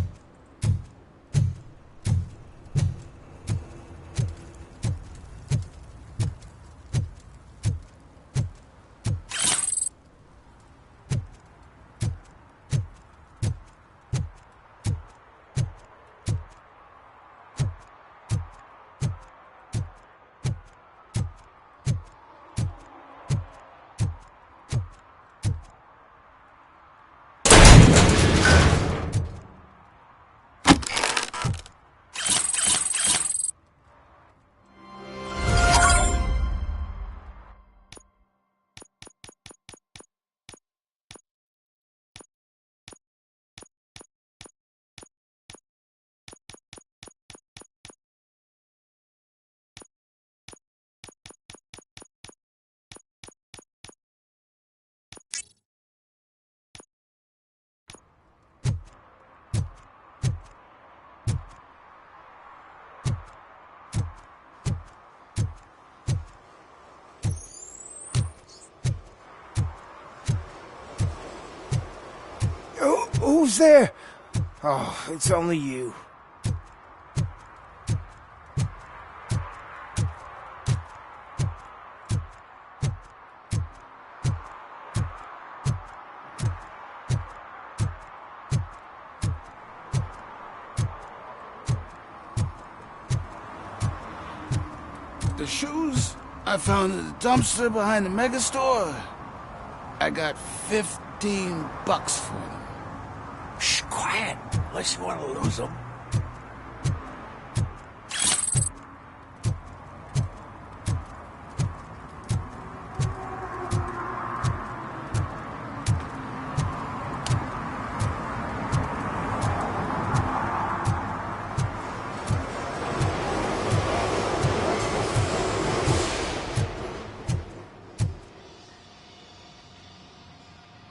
Who's there? Oh, it's only you. The shoes I found in the dumpster behind the mega store. I got $15 for them. Shh, quiet, unless you want to lose them.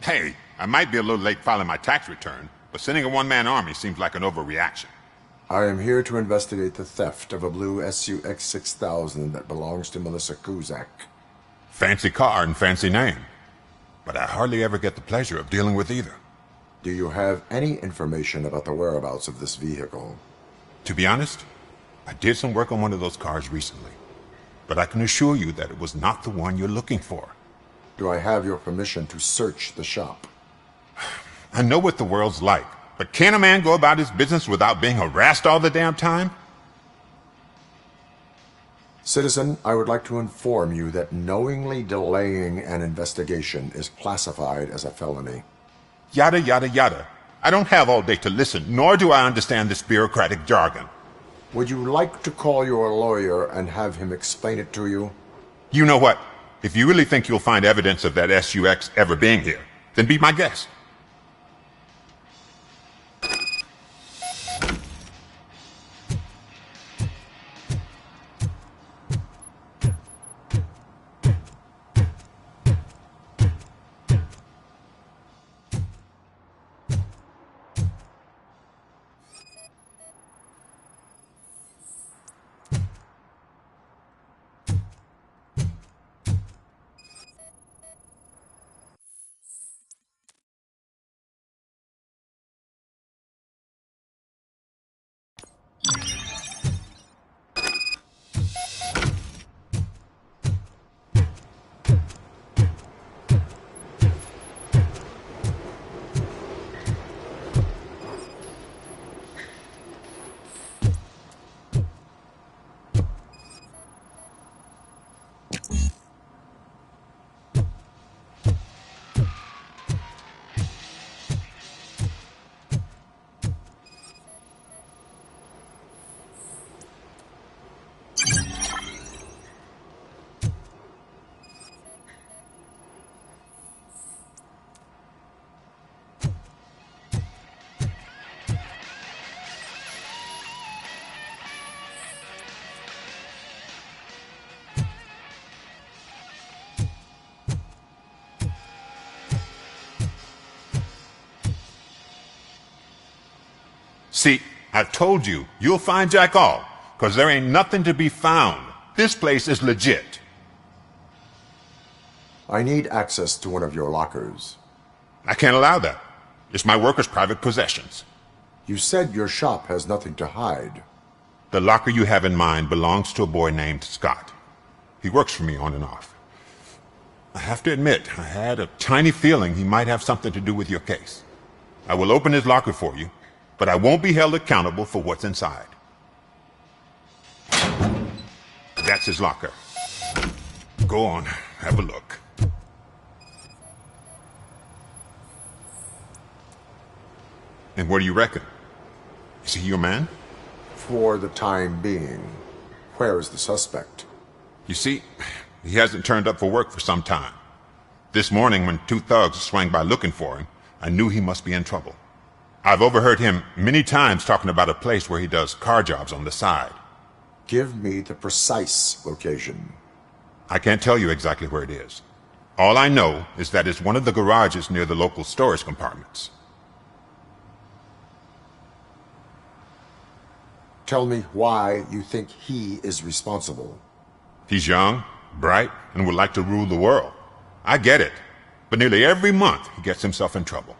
Hey, I might be a little late filing my tax return, but sending a one-man army seems like an overreaction. I am here to investigate the theft of a blue SUX 6000 that belongs to Melissa Kuzak. Fancy car and fancy name, but I hardly ever get the pleasure of dealing with either. Do you have any information about the whereabouts of this vehicle? To be honest, I did some work on one of those cars recently, but I can assure you that it was not the one you're looking for. Do I have your permission to search the shop? I know what the world's like, but can a man go about his business without being harassed all the damn time? Citizen, I would like to inform you that knowingly delaying an investigation is classified as a felony. Yada, yada, yada. I don't have all day to listen, nor do I understand this bureaucratic jargon. Would you like to call your lawyer and have him explain it to you? You know what? If you really think you'll find evidence of that SUX ever being here, then be my guest. See, I told you, you'll find Jack all, because there ain't nothing to be found. This place is legit. I need access to one of your lockers. I can't allow that. It's my workers' private possessions. You said your shop has nothing to hide. The locker you have in mind belongs to a boy named Scott. He works for me on and off. I have to admit, I had a tiny feeling he might have something to do with your case. I will open his locker for you, but I won't be held accountable for what's inside. That's his locker. Go on, have a look. And what do you reckon? Is he your man? For the time being. Where is the suspect? You see, he hasn't turned up for work for some time. This morning, when 2 thugs swang by looking for him, I knew he must be in trouble. I've overheard him many times talking about a place where he does car jobs on the side. Give me the precise location. I can't tell you exactly where it is. All I know is that it's one of the garages near the local storage compartments. Tell me why you think he is responsible. He's young, bright, and would like to rule the world. I get it. But nearly every month, he gets himself in trouble.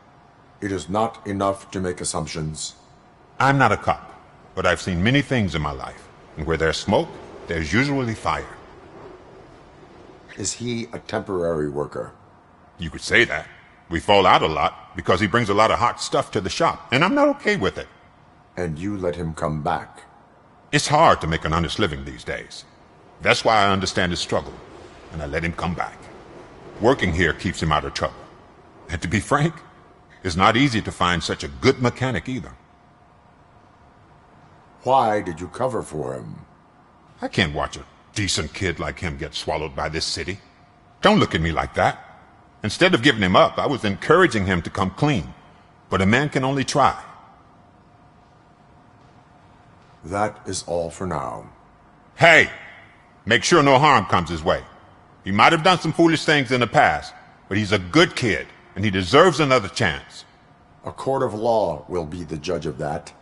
It is not enough to make assumptions. I'm not a cop, but I've seen many things in my life. And where there's smoke, there's usually fire. Is he a temporary worker? You could say that. We fall out a lot because he brings a lot of hot stuff to the shop, and I'm not okay with it. And you let him come back? It's hard to make an honest living these days. That's why I understand his struggle, and I let him come back. Working here keeps him out of trouble. And to be frank, it's not easy to find such a good mechanic either. Why did you cover for him? I can't watch a decent kid like him get swallowed by this city. Don't look at me like that. Instead of giving him up, I was encouraging him to come clean. But a man can only try. That is all for now. Hey! Make sure no harm comes his way. He might have done some foolish things in the past, but he's a good kid, and he deserves another chance. A court of law will be the judge of that.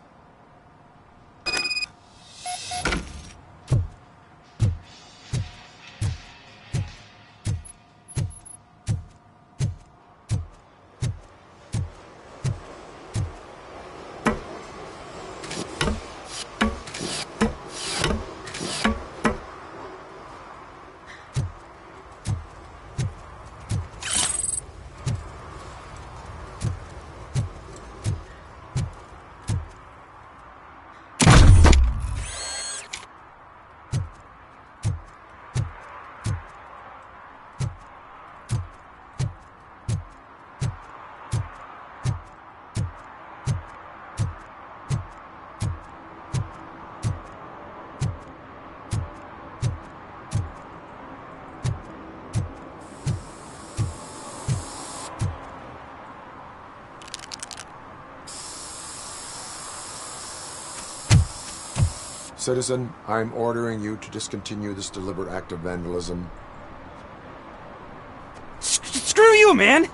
Citizen, I'm ordering you to discontinue this deliberate act of vandalism. Screw you, man!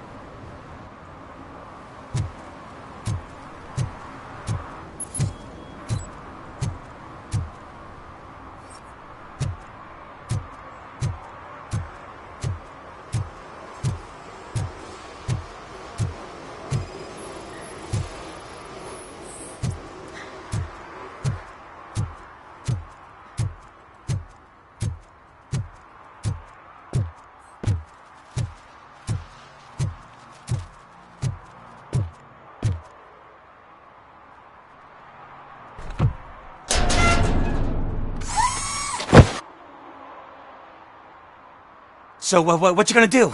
So, what you gonna do?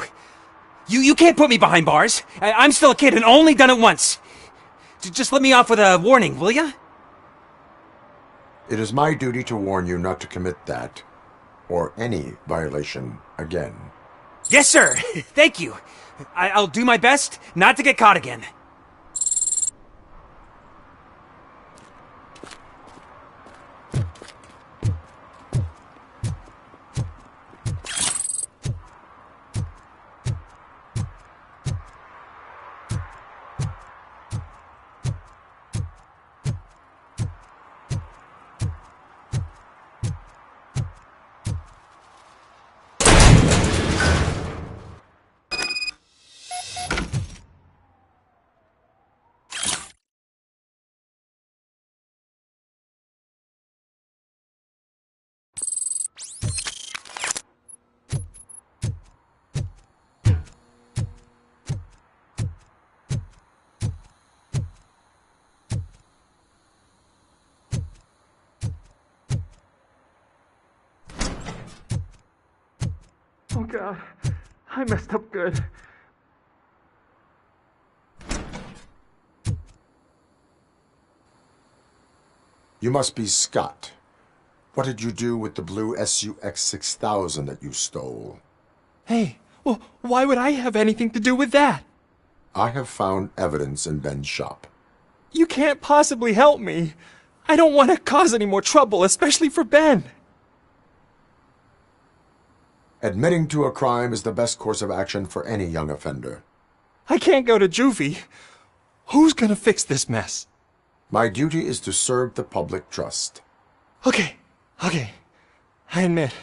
You can't put me behind bars. I'm still a kid and only done it once. Just let me off with a warning, will ya? It is my duty to warn you not to commit that, or any violation, again. Yes, sir. Thank you. I'll do my best not to get caught again. God. I messed up good. You must be Scott. What did you do with the blue SUX 6000 that you stole? Hey, well, why would I have anything to do with that? I have found evidence in Ben's shop. You can't possibly help me. I don't want to cause any more trouble, especially for Ben. Admitting to a crime is the best course of action for any young offender. I can't go to juvie. Who's gonna fix this mess? My duty is to serve the public trust. Okay. I admit.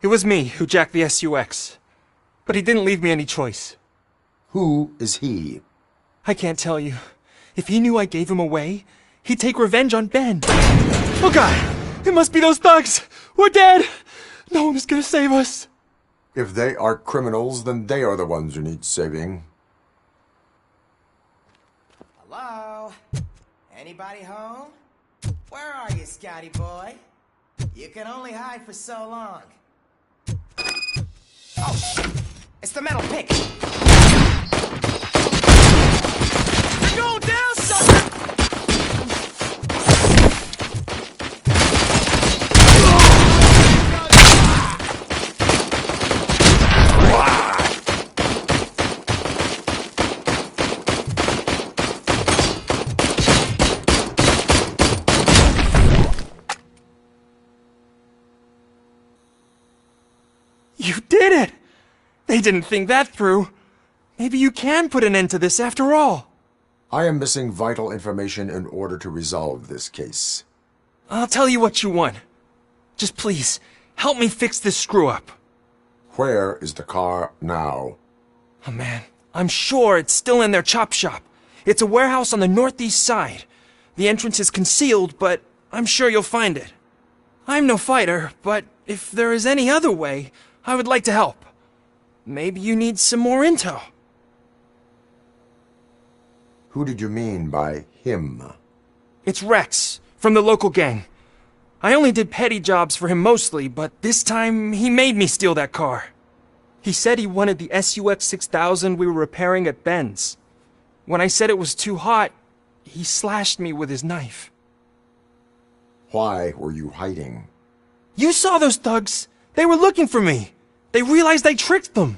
It was me who jacked the SUX. But he didn't leave me any choice. Who is he? I can't tell you. If he knew I gave him away, he'd take revenge on Ben. Oh God! It must be those thugs! We're dead! No one is gonna save us. If they are criminals, then they are the ones who need saving. Hello? Anybody home? Where are you, Scotty boy? You can only hide for so long. Oh, shit! It's the metal pick! You're going down, sucker! You did it! They didn't think that through. Maybe you can put an end to this after all. I am missing vital information in order to resolve this case. I'll tell you what you want. Just please, help me fix this screw-up. Where is the car now? Oh man, I'm sure it's still in their chop shop. It's a warehouse on the northeast side. The entrance is concealed, but I'm sure you'll find it. I'm no fighter, but if there is any other way, I would like to help. Maybe you need some more intel. Who did you mean by him? It's Rex, from the local gang. I only did petty jobs for him mostly, but this time he made me steal that car. He said he wanted the SUX 6000 we were repairing at Ben's. When I said it was too hot, he slashed me with his knife. Why were you hiding? You saw those thugs! They were looking for me! They realized I tricked them!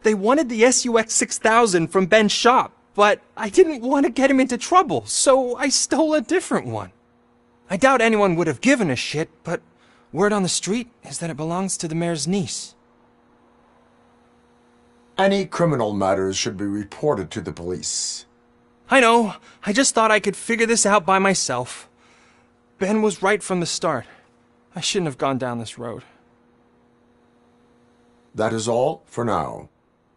They wanted the SUX 6000 from Ben's shop, but I didn't want to get him into trouble, so I stole a different one. I doubt anyone would have given a shit, but word on the street is that it belongs to the mayor's niece. Any criminal matters should be reported to the police. I know. I just thought I could figure this out by myself. Ben was right from the start. I shouldn't have gone down this road. That is all for now.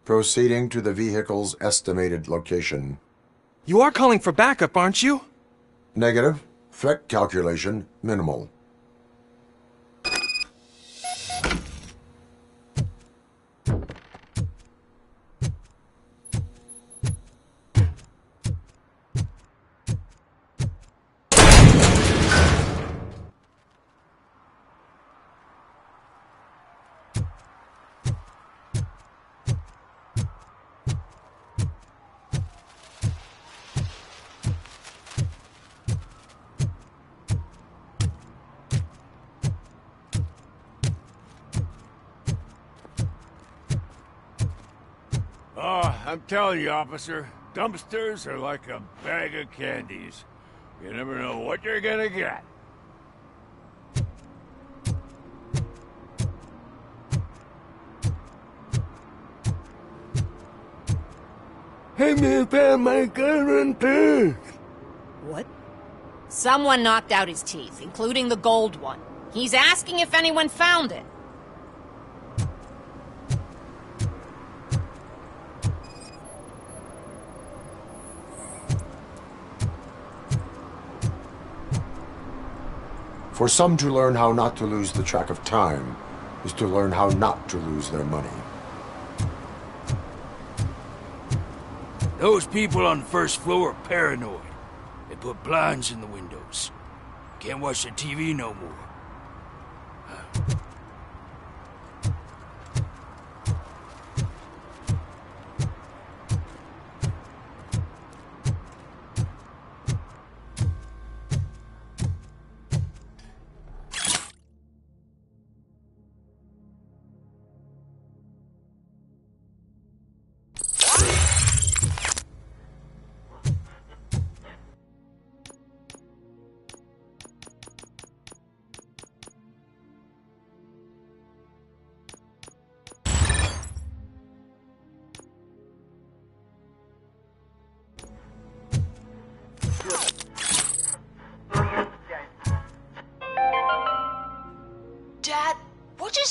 Proceeding to the vehicle's estimated location. You are calling for backup, aren't you? Negative. Threat calculation minimal. Oh, I'm telling you, officer, dumpsters are like a bag of candies. You never know what you're gonna get. Hey man, found my gun too. What? Someone knocked out his teeth, including the gold one. He's asking if anyone found it. For some to learn how not to lose the track of time is to learn how not to lose their money. Those people on the first floor are paranoid. They put blinds in the windows. Can't watch the TV no more.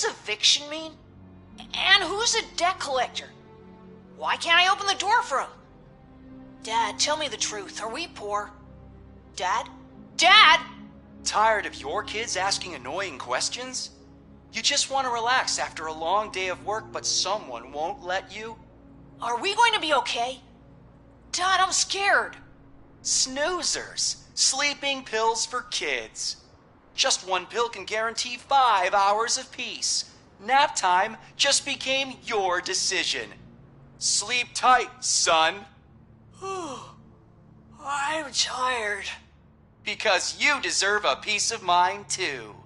does eviction mean? And who's a debt collector? Why can't I open the door for him? Dad, tell me the truth. Are we poor? Dad? Dad! Tired of your kids asking annoying questions? You just want to relax after a long day of work, but someone won't let you? Are we going to be okay? Dad, I'm scared. Snoozers. Sleeping pills for kids. Just one pill can guarantee 5 hours of peace. Nap time just became your decision. Sleep tight, son. I'm tired. Because you deserve a peace of mind, too.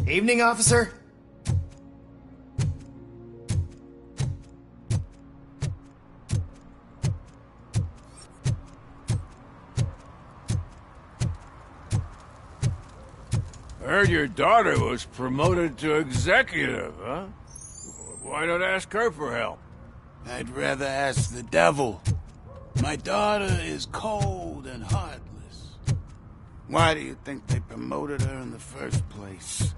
Evening, officer. Heard your daughter was promoted to executive, huh? Why not ask her for help? I'd rather ask the devil. My daughter is cold and heartless. Why do you think they promoted her in the first place?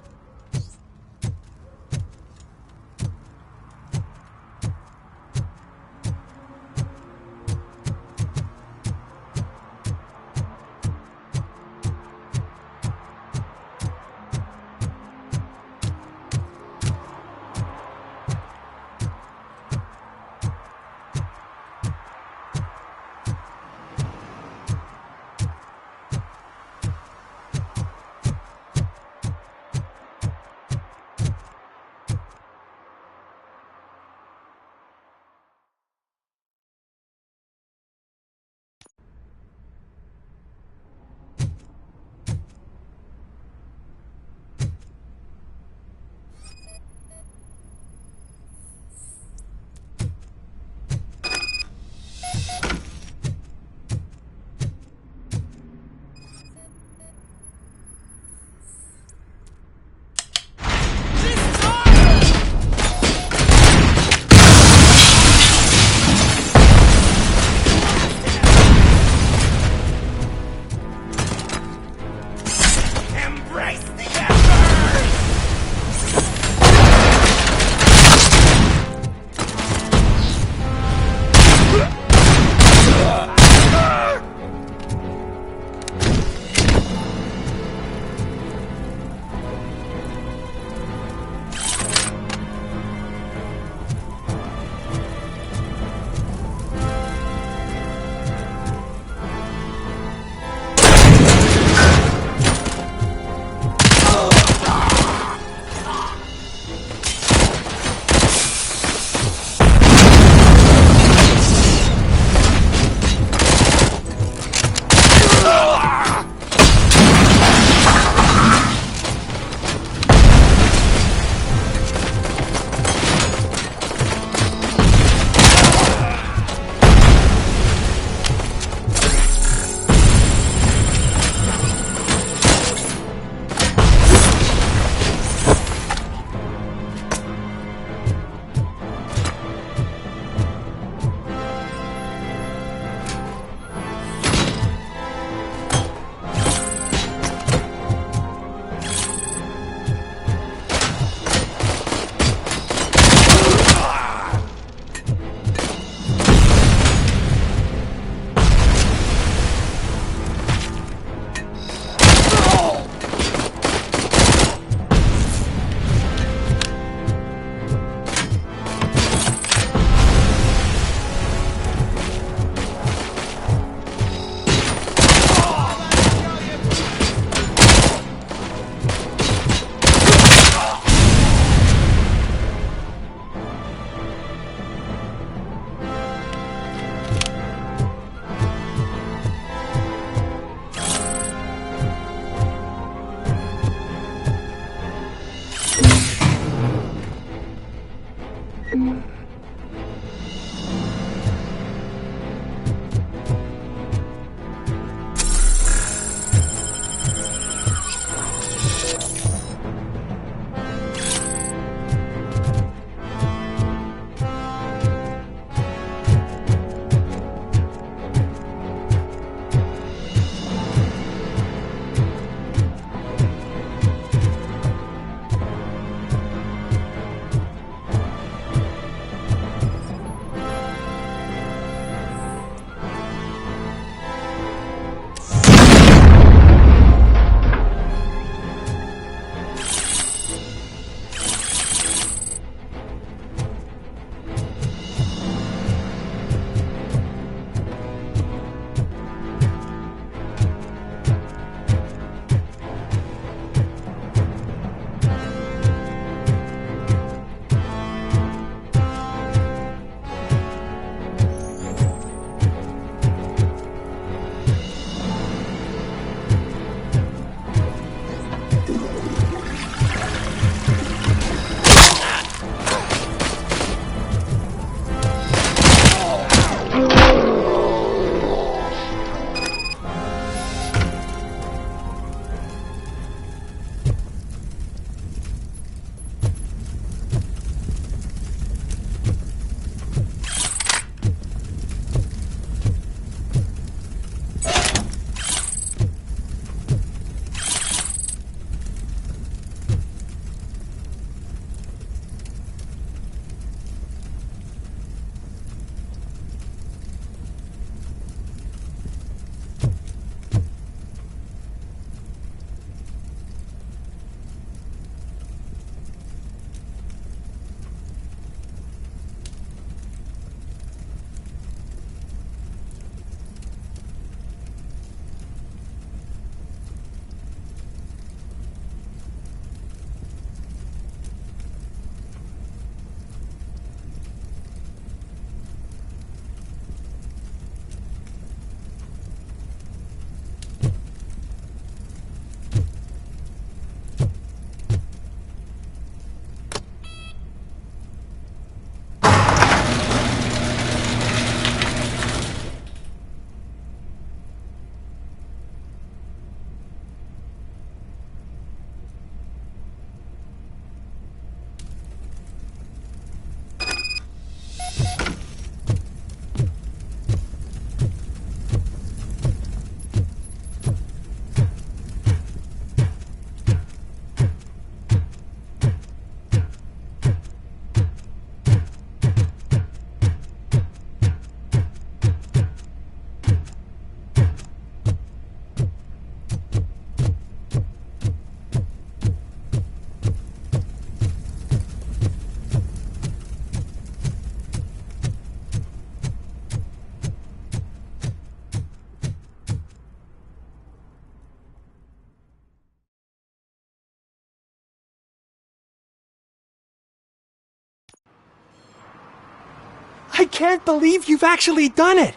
I can't believe you've actually done it!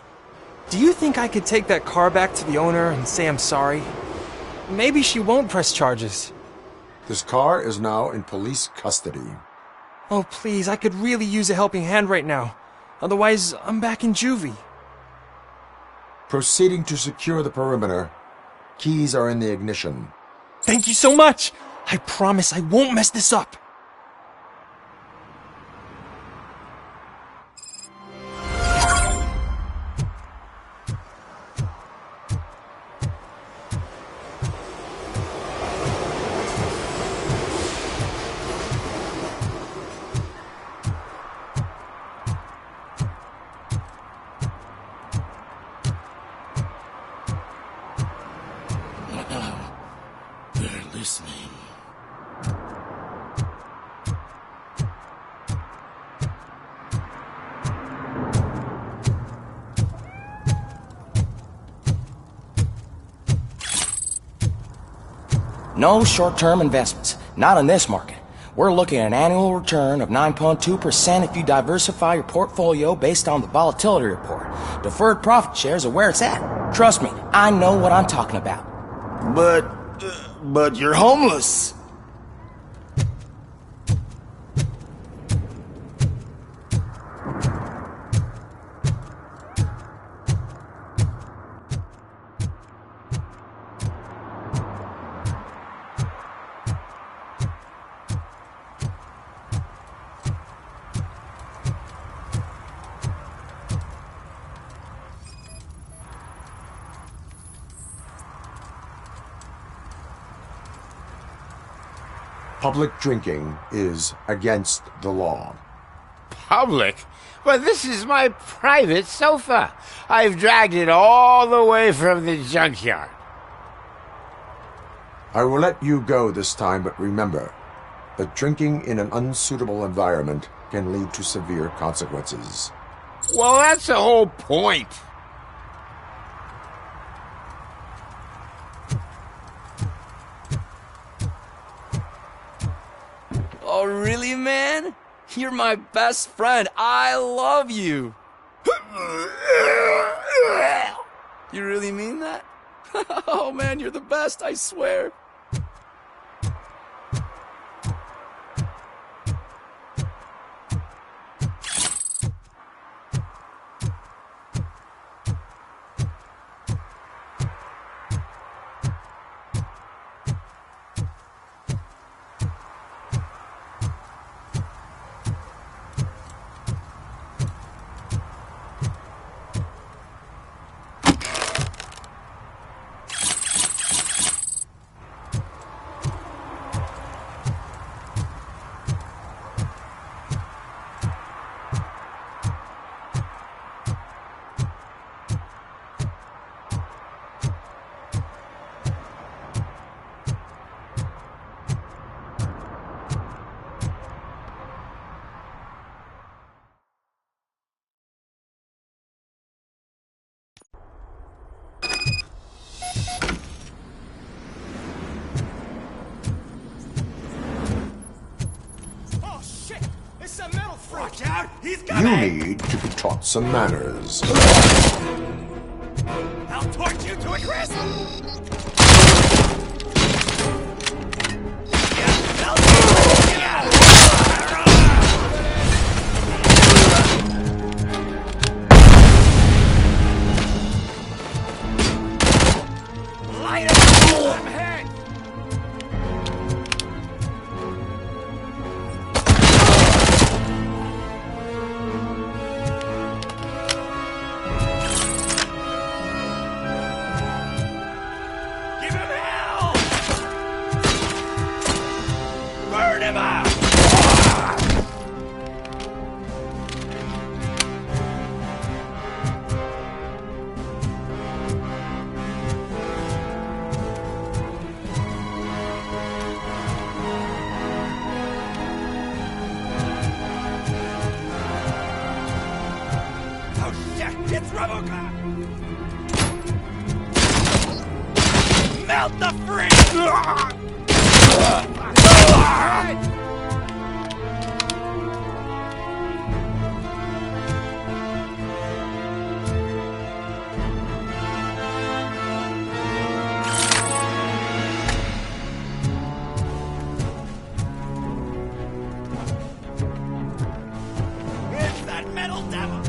Do you think I could take that car back to the owner and say I'm sorry? Maybe she won't press charges. This car is now in police custody. Oh, please, I could really use a helping hand right now. Otherwise, I'm back in juvie. Proceeding to secure the perimeter. Keys are in the ignition. Thank you so much! I promise I won't mess this up. No short-term investments, not in this market. We're looking at an annual return of 9.2% if you diversify your portfolio based on the volatility report. Deferred profit shares are where it's at. Trust me, I know what I'm talking about. But you're homeless. Public drinking is against the law. Public? But this is my private sofa. I've dragged it all the way from the junkyard. I will let you go this time, but remember that drinking in an unsuitable environment can lead to severe consequences. Well, that's the whole point. Oh, really, man? You're my best friend. I love you. You really mean that? Oh, man, you're the best, I swear. Watch out! He's You coming! need to be taught some manners. I'll torch you to a crisp! Light up! I'm hit! Give him hell! Burn him out! Oh shit! It's Robocop! Melt the freak! It's that metal devil!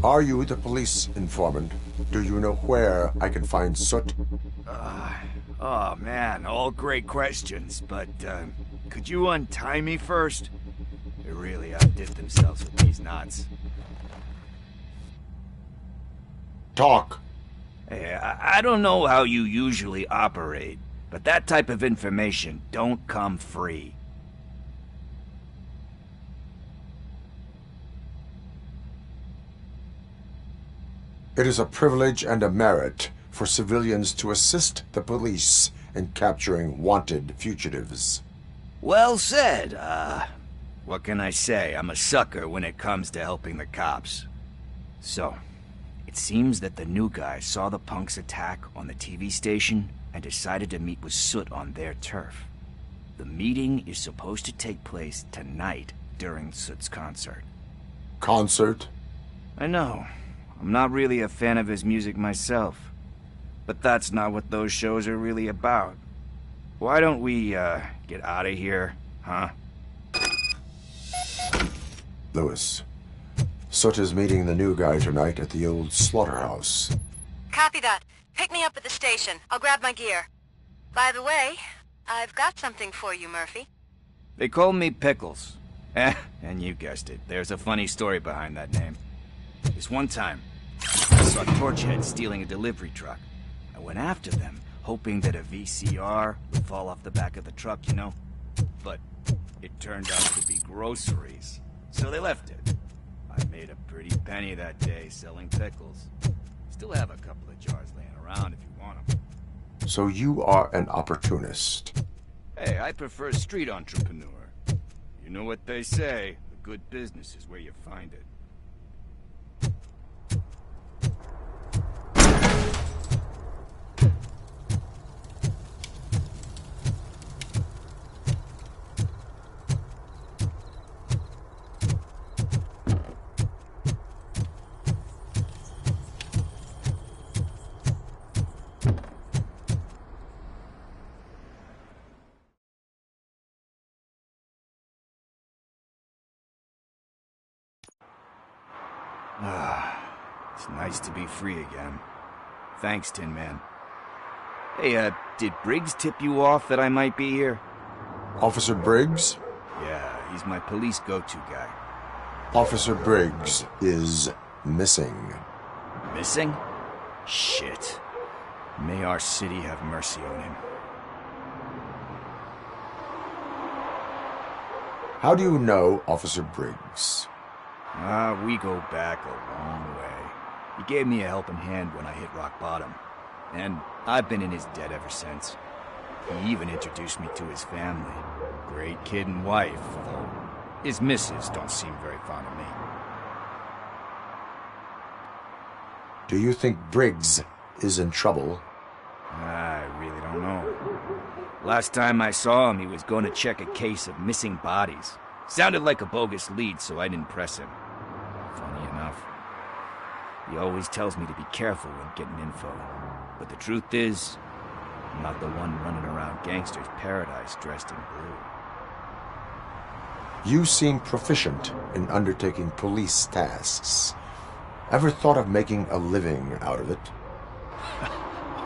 Are you the police informant? Do you know where I can find Soot? Oh man, all great questions, but could you untie me first? They really outdid themselves with these knots. Talk. Hey, I don't know how you usually operate, but that type of information don't come free. It is a privilege and a merit for civilians to assist the police in capturing wanted fugitives. Well said. What can I say? I'm a sucker when it comes to helping the cops. So, it seems that the new guy saw the punks' attack on the TV station and decided to meet with Soot on their turf. The meeting is supposed to take place tonight during Soot's concert. Concert? I know. I'm not really a fan of his music myself. But that's not what those shows are really about. Why don't we, get out of here, huh? Lewis, Soot is meeting the new guy tonight at the old slaughterhouse. Copy that. Pick me up at the station. I'll grab my gear. By the way, I've got something for you, Murphy. They call me Pickles. And you guessed it. There's a funny story behind that name. This one time, I saw Torchhead stealing a delivery truck. I went after them, hoping that a VCR would fall off the back of the truck, you know? But it turned out to be groceries, so they left it. I made a pretty penny that day selling pickles. Still have a couple of jars laying around if you want them. So you are an opportunist. Hey, I prefer street entrepreneur. You know what they say, a good business is where you find it. It's nice to be free again. Thanks, Tin Man. Hey, did Briggs tip you off that I might be here? Officer Briggs? Yeah, he's my police go-to guy. Officer Briggs is missing. Missing? Shit. May our city have mercy on him. How do you know Officer Briggs? We go back a long way. He gave me a helping hand when I hit rock bottom. And I've been in his debt ever since. He even introduced me to his family. Great kid and wife, though his missus don't seem very fond of me. Do you think Briggs is in trouble? I really don't know. Last time I saw him, he was going to check a case of missing bodies. Sounded like a bogus lead, so I didn't press him. Funny enough. He always tells me to be careful when getting info. But the truth is, I'm not the one running around Gangster's Paradise dressed in blue. You seem proficient in undertaking police tasks. Ever thought of making a living out of it?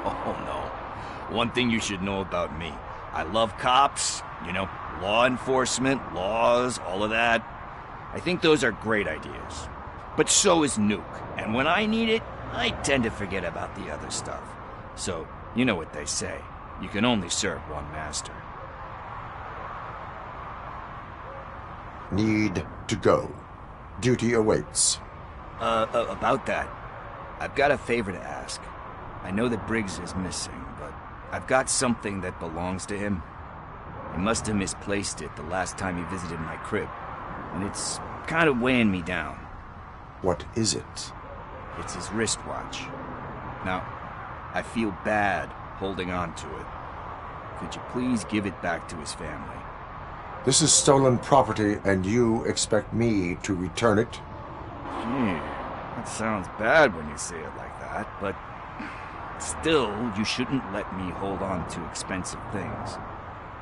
Oh, no. One thing you should know about me. I love cops, you know, law enforcement, laws, all of that. I think those are great ideas. But so is Nuke. And when I need it, I tend to forget about the other stuff. So, you know what they say. You can only serve one master. Need to go. Duty awaits. About that, I've got a favor to ask. I know that Briggs is missing, but I've got something that belongs to him. He must have misplaced it the last time he visited my crib, and it's kind of weighing me down. What is it? It's his wristwatch. Now, I feel bad holding on to it. Could you please give it back to his family? This is stolen property, and you expect me to return it? Gee, that sounds bad when you say it like that, but still, you shouldn't let me hold on to expensive things.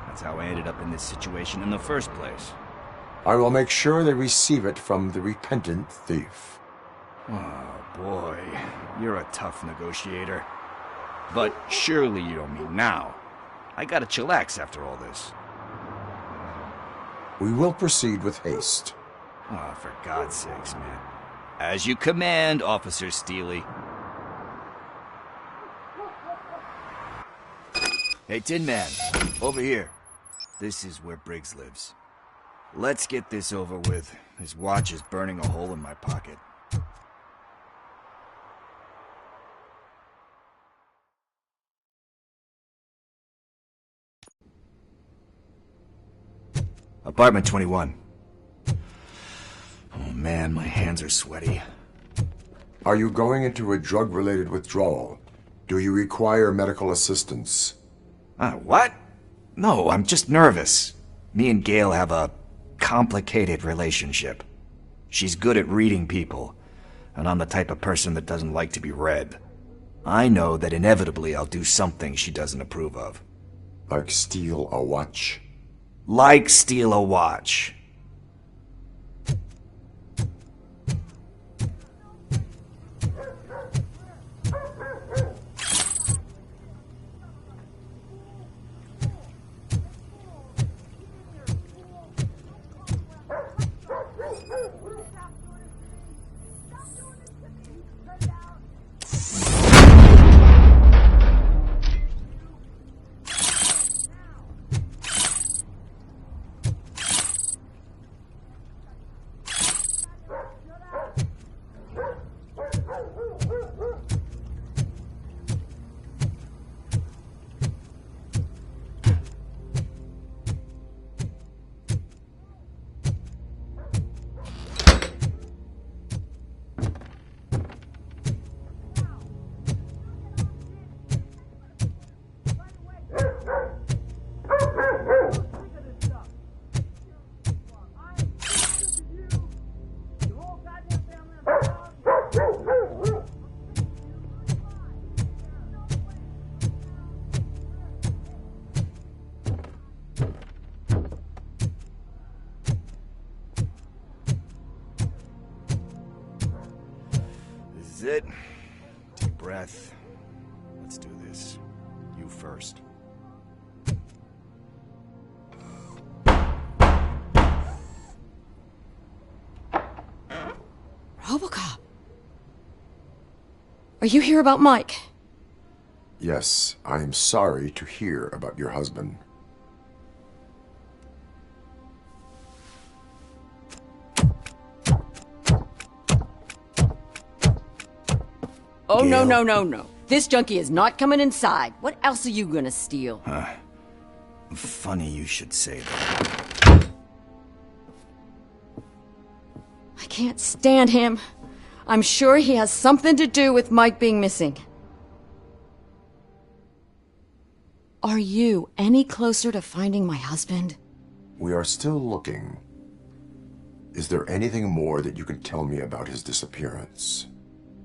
That's how I ended up in this situation in the first place. I will make sure they receive it from the repentant thief. Oh, boy. You're a tough negotiator. But surely you don't mean now. I gotta chillax after all this. We will proceed with haste. Oh, for God's sakes, man. As you command, Officer Steely. Hey, Tin Man, over here. This is where Briggs lives. Let's get this over with. His watch is burning a hole in my pocket. Apartment 21. Oh man, my hands are sweaty. Are you going into a drug-related withdrawal? Do you require medical assistance? What? No, I'm just nervous. Me and Gail have a complicated relationship. She's good at reading people, and I'm the type of person that doesn't like to be read. I know that inevitably I'll do something she doesn't approve of. Like steal a watch? Like steal a watch. This is it. Deep breath. Let's do this. You first. Robocop. Are you here about Mike? Yes, I am sorry to hear about your husband. Oh, no. This junkie is not coming inside. What else are you gonna steal? Funny you should say that. I can't stand him. I'm sure he has something to do with Mike being missing. Are you any closer to finding my husband? We are still looking. Is there anything more that you can tell me about his disappearance?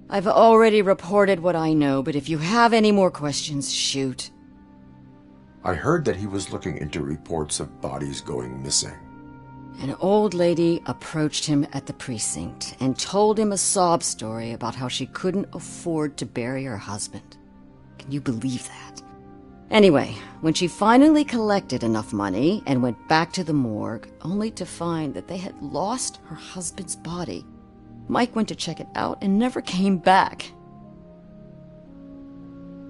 I've already reported what I know, but if you have any more questions, shoot. I heard that he was looking into reports of bodies going missing. An old lady approached him at the precinct and told him a sob story about how she couldn't afford to bury her husband. Can you believe that? Anyway, when she finally collected enough money and went back to the morgue, only to find that they had lost her husband's body, Mike went to check it out and never came back.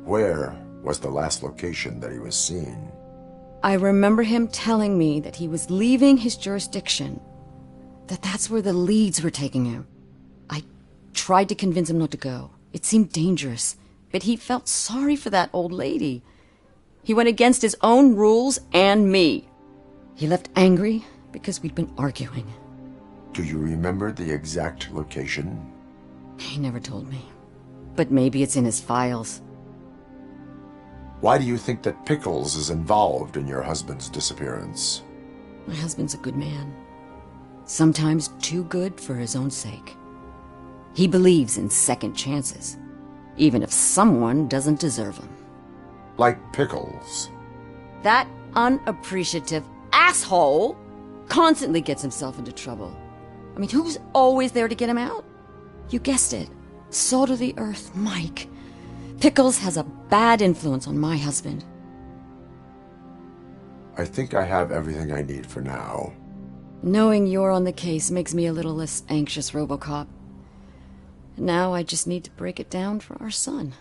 Where was the last location that he was seen? I remember him telling me that he was leaving his jurisdiction, that that's where the leads were taking him. I tried to convince him not to go. It seemed dangerous, but he felt sorry for that old lady. He went against his own rules and me. He left angry because we'd been arguing. Do you remember the exact location? He never told me, but maybe it's in his files. Why do you think that Pickles is involved in your husband's disappearance? My husband's a good man. Sometimes too good for his own sake. He believes in second chances, even if someone doesn't deserve them. Like Pickles. That unappreciative asshole constantly gets himself into trouble. I mean, who's always there to get him out? You guessed it. Salt of the earth, Mike. Pickles has a bad influence on my husband. I think I have everything I need for now. Knowing you're on the case makes me a little less anxious, Robocop. Now I just need to break it down for our son.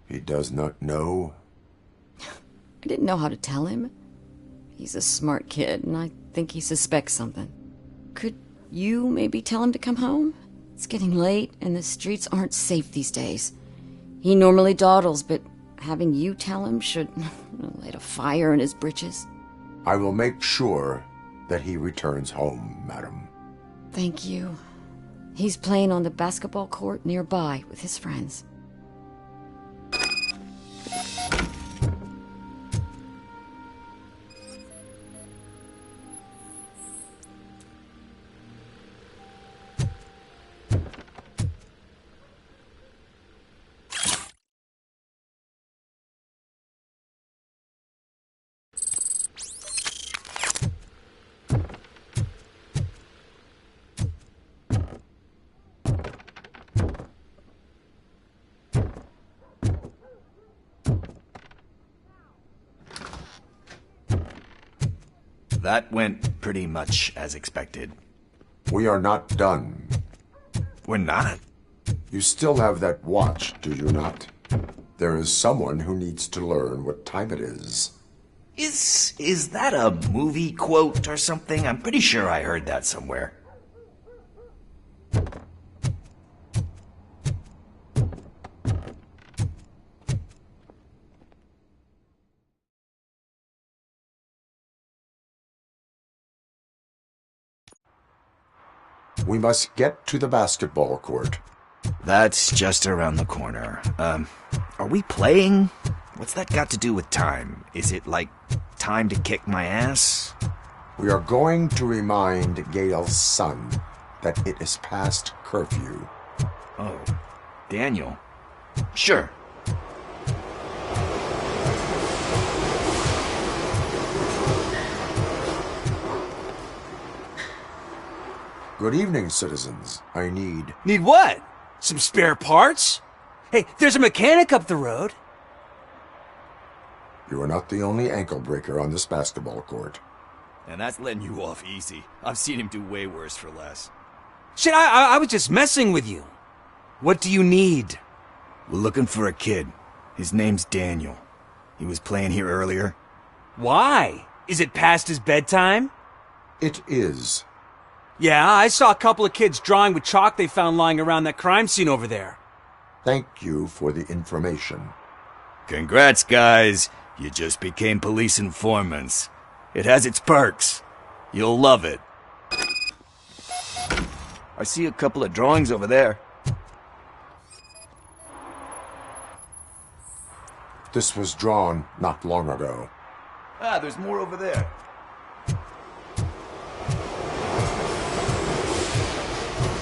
He does not know? I didn't know how to tell him. He's a smart kid, and I think he suspects something. Could you maybe tell him to come home? It's getting late, and the streets aren't safe these days. He normally dawdles, but having you tell him should light a fire in his britches. I will make sure that he returns home, madam. Thank you. He's playing on the basketball court nearby with his friends. That went pretty much as expected. We are not done. We're not? You still have that watch, do you not? There is someone who needs to learn what time it is. Is that a movie quote or something? I'm pretty sure I heard that somewhere. We must get to the basketball court. That's just around the corner. Are we playing? What's that got to do with time? Is it like time to kick my ass? We are going to remind Gail's son that it is past curfew. Oh, Daniel. Sure. Good evening, citizens. I need... Need what? Some spare parts? Hey, there's a mechanic up the road. You are not the only ankle breaker on this basketball court. And that's letting you off easy. I've seen him do way worse for less. Shit, I was just messing with you. What do you need? We're looking for a kid. His name's Daniel. He was playing here earlier. Why? Is it past his bedtime? It is. Yeah, I saw a couple of kids drawing with chalk they found lying around that crime scene over there. Thank you for the information. Congrats, guys. You just became police informants. It has its perks. You'll love it. I see a couple of drawings over there. This was drawn not long ago. Ah, there's more over there.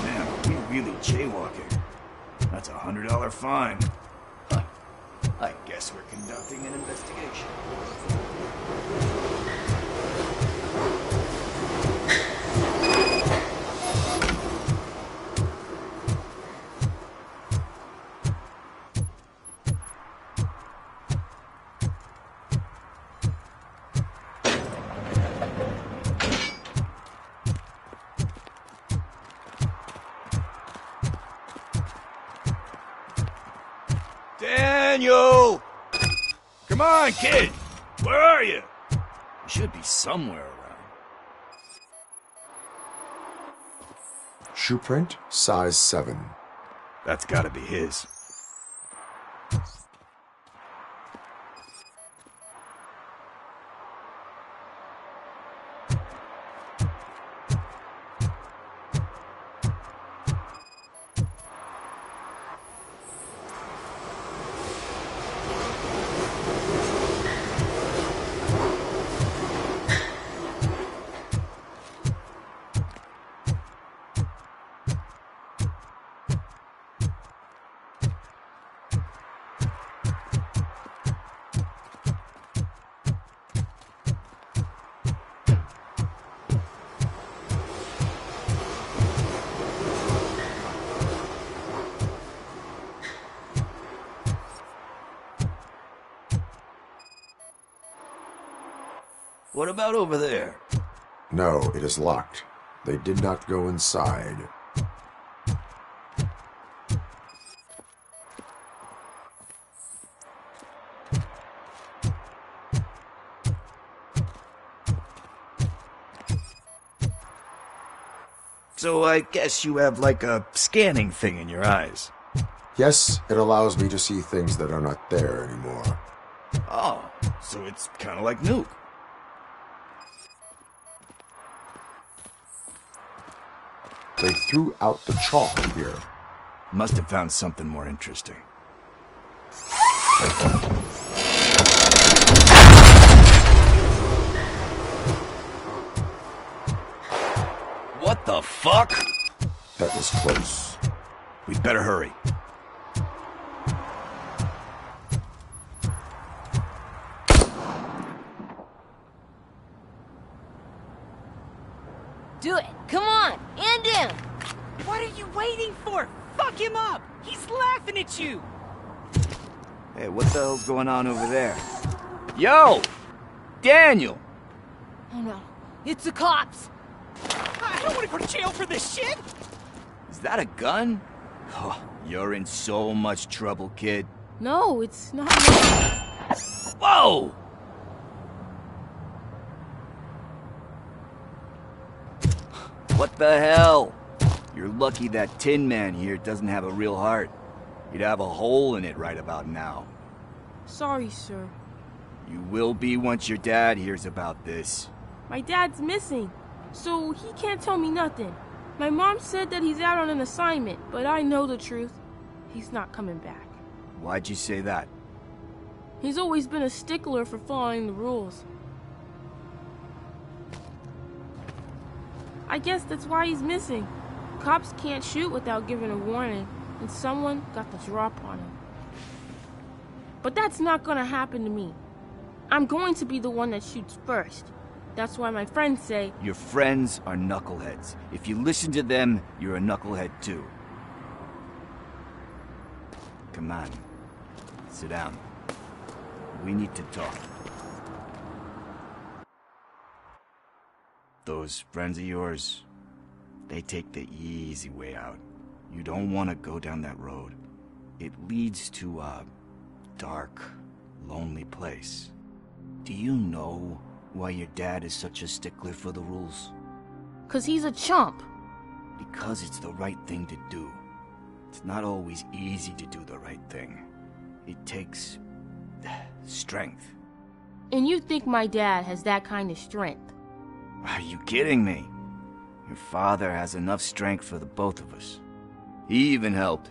Man, are we really jaywalking? That's a $100 fine. Huh. I guess we're conducting an investigation. Daniel! Come on, kid! Where are you? You should be somewhere around. Shoe print, size 7. That's gotta be his. What about over there? No, it is locked. They did not go inside. So I guess you have like a scanning thing in your eyes. Yes, it allows me to see things that are not there anymore. Oh, so it's kind of like Nuke. They threw out the chalk here. Must have found something more interesting. What the fuck? That was close. We'd better hurry. Do it! Come on! End him! What are you waiting for? Fuck him up! He's laughing at you! Hey, what the hell's going on over there? Yo! Daniel! Oh no, it's the cops! I don't want to go to jail for this shit! Is that a gun? Oh, you're in so much trouble, kid. No, it's not. Whoa! What the hell? You're lucky that Tin Man here doesn't have a real heart. He'd have a hole in it right about now. Sorry, sir. You will be once your dad hears about this. My dad's missing, so he can't tell me nothing. My mom said that he's out on an assignment, but I know the truth. He's not coming back. Why'd you say that? He's always been a stickler for following the rules. I guess that's why he's missing. Cops can't shoot without giving a warning, and someone got the drop on him. But that's not gonna happen to me. I'm going to be the one that shoots first. That's why my friends say... Your friends are knuckleheads. If you listen to them, you're a knucklehead too. Come on. Sit down. We need to talk. Those friends of yours, they take the easy way out. You don't want to go down that road. It leads to a dark, lonely place. Do you know why your dad is such a stickler for the rules? 'Cause he's a chump. Because it's the right thing to do. It's not always easy to do the right thing. It takes strength. And you think my dad has that kind of strength? Are you kidding me? Your father has enough strength for the both of us. He even helped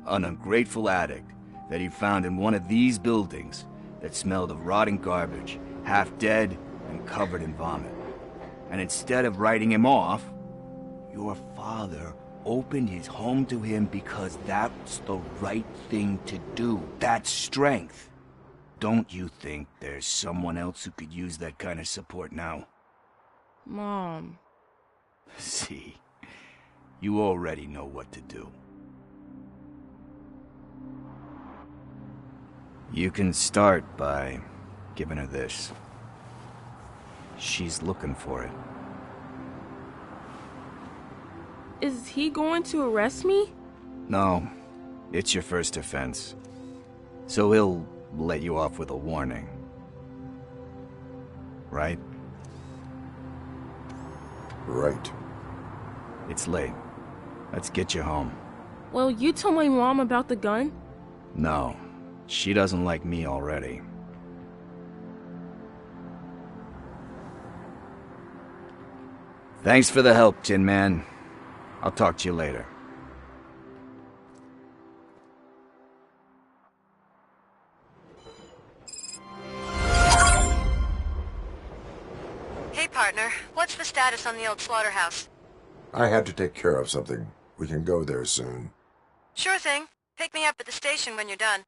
an ungrateful addict that he found in one of these buildings that smelled of rotting garbage, half dead and covered in vomit. And instead of writing him off, your father opened his home to him because that's the right thing to do. That's strength. Don't you think there's someone else who could use that kind of support now? Mom. See, you already know what to do. You can start by giving her this. She's looking for it. Is he going to arrest me? No, it's your first offense. So he'll let you off with a warning. Right? Right. It's late. Let's get you home. Well, you told my mom about the gun? No, she doesn't like me already. Thanks for the help, Tin Man. I'll talk to you later. Hey, partner. What's the status on the old slaughterhouse? I had to take care of something. We can go there soon. Sure thing. Pick me up at the station when you're done.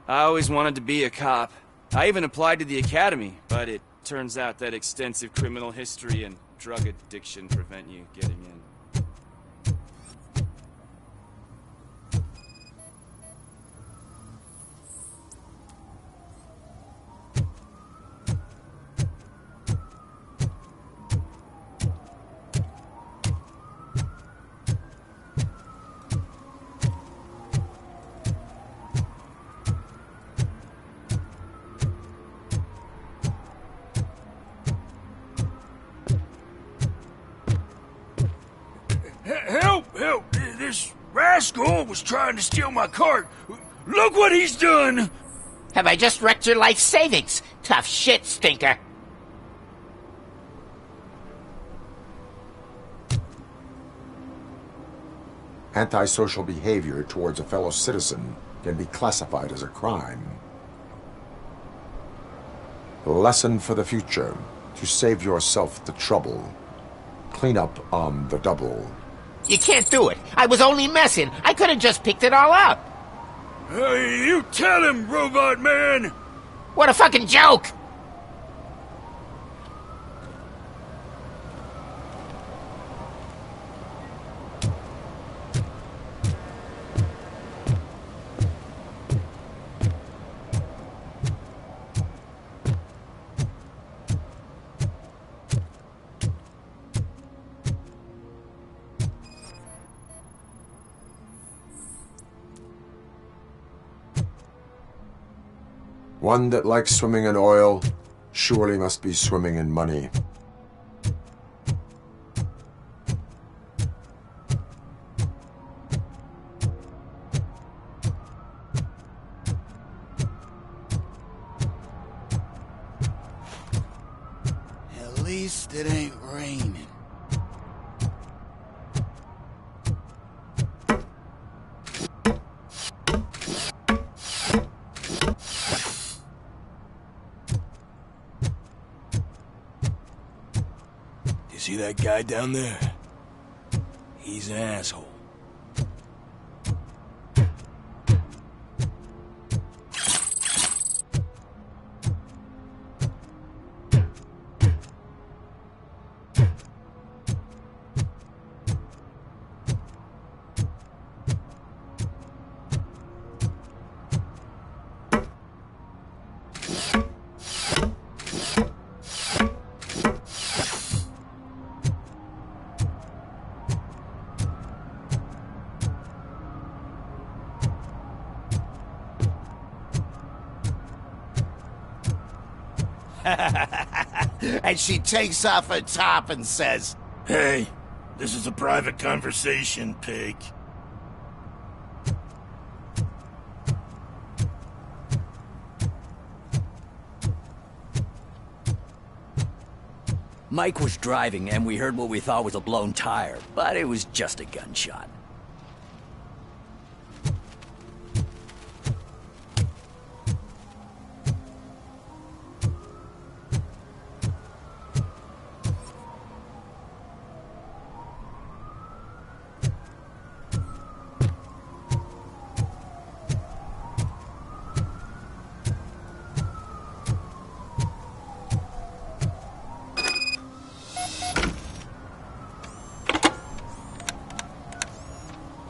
I always wanted to be a cop. I even applied to the academy, but it turns out that extensive criminal history and drug addiction prevent you getting in. Help! Help! This rascal was trying to steal my cart. Look what he's done! Have I just wrecked your life savings? Tough shit, stinker. Antisocial behavior towards a fellow citizen can be classified as a crime. Lesson for the future: to save yourself the trouble. Clean up on the double. You can't do it. I was only messing. I could have just picked it all up. You tell him, Robot Man! What a fucking joke! One that likes swimming in oil surely must be swimming in money. At least it ain't raining. See that guy down there? He's an asshole. And she takes off her top and says, Hey, this is a private conversation, pig. Mike was driving and we heard what we thought was a blown tire, but it was just a gunshot.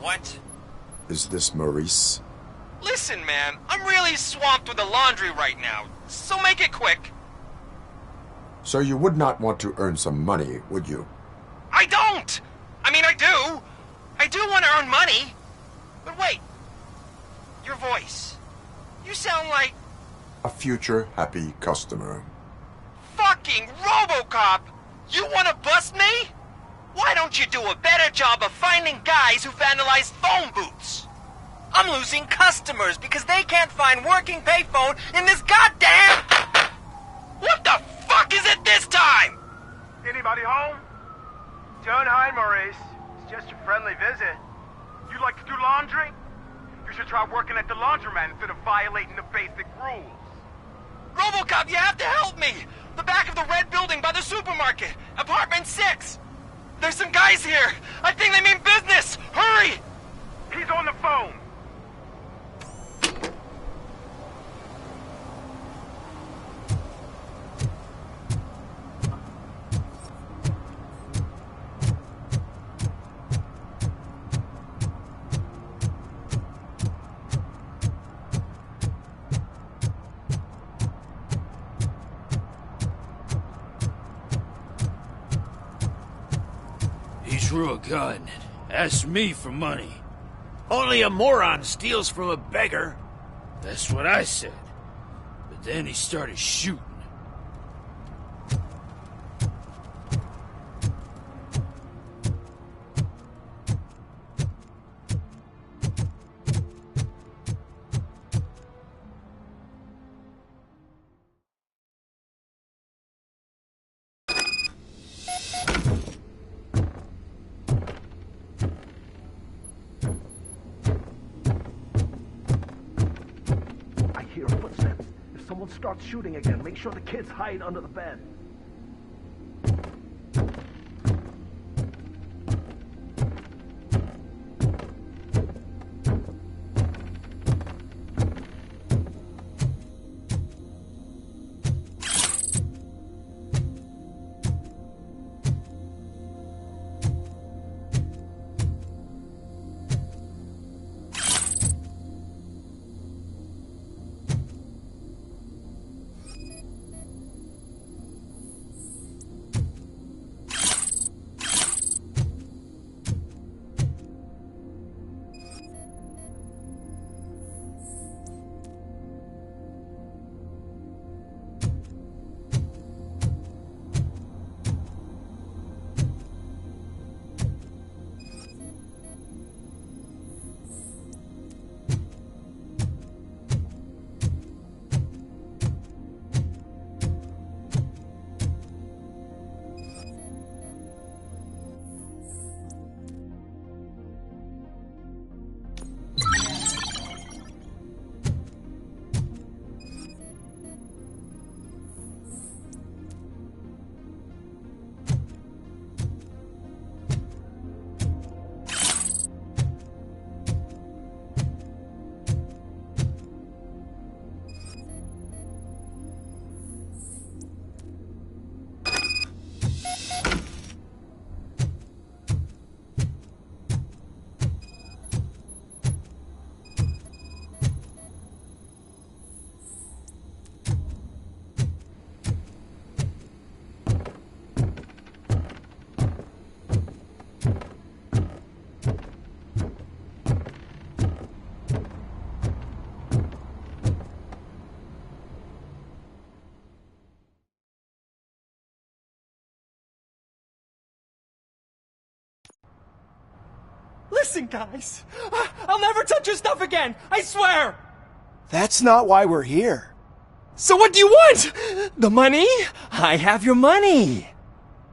What? Is this Maurice? Listen, man, I'm really swamped with the laundry right now, so make it quick. So you would not want to earn some money, would you? I don't! I mean, I do. I do want to earn money. But wait. Your voice. You sound like... A future happy customer. Fucking Robocop! You want to bust me? Why don't you do a better job of finding guys who vandalize phone booths? I'm losing customers because they can't find working payphone in this goddamn... What the fuck is it this time? Anybody home? Don't hide, Maurice. It's just a friendly visit. You like to do laundry? You should try working at the laundromat instead of violating the basic rules. Robocop, you have to help me! The back of the red building by the supermarket. Apartment 6. There's some guys here. I think they mean business. Hurry! He's on the phone. drew a gun and asked me for money. Only a moron steals from a beggar. That's what I said. But then he started shooting. Starts shooting again. Make sure the kids hide under the bed. Listen, guys. I'll never touch your stuff again. I swear. That's not why we're here. So what do you want? The money? I have your money.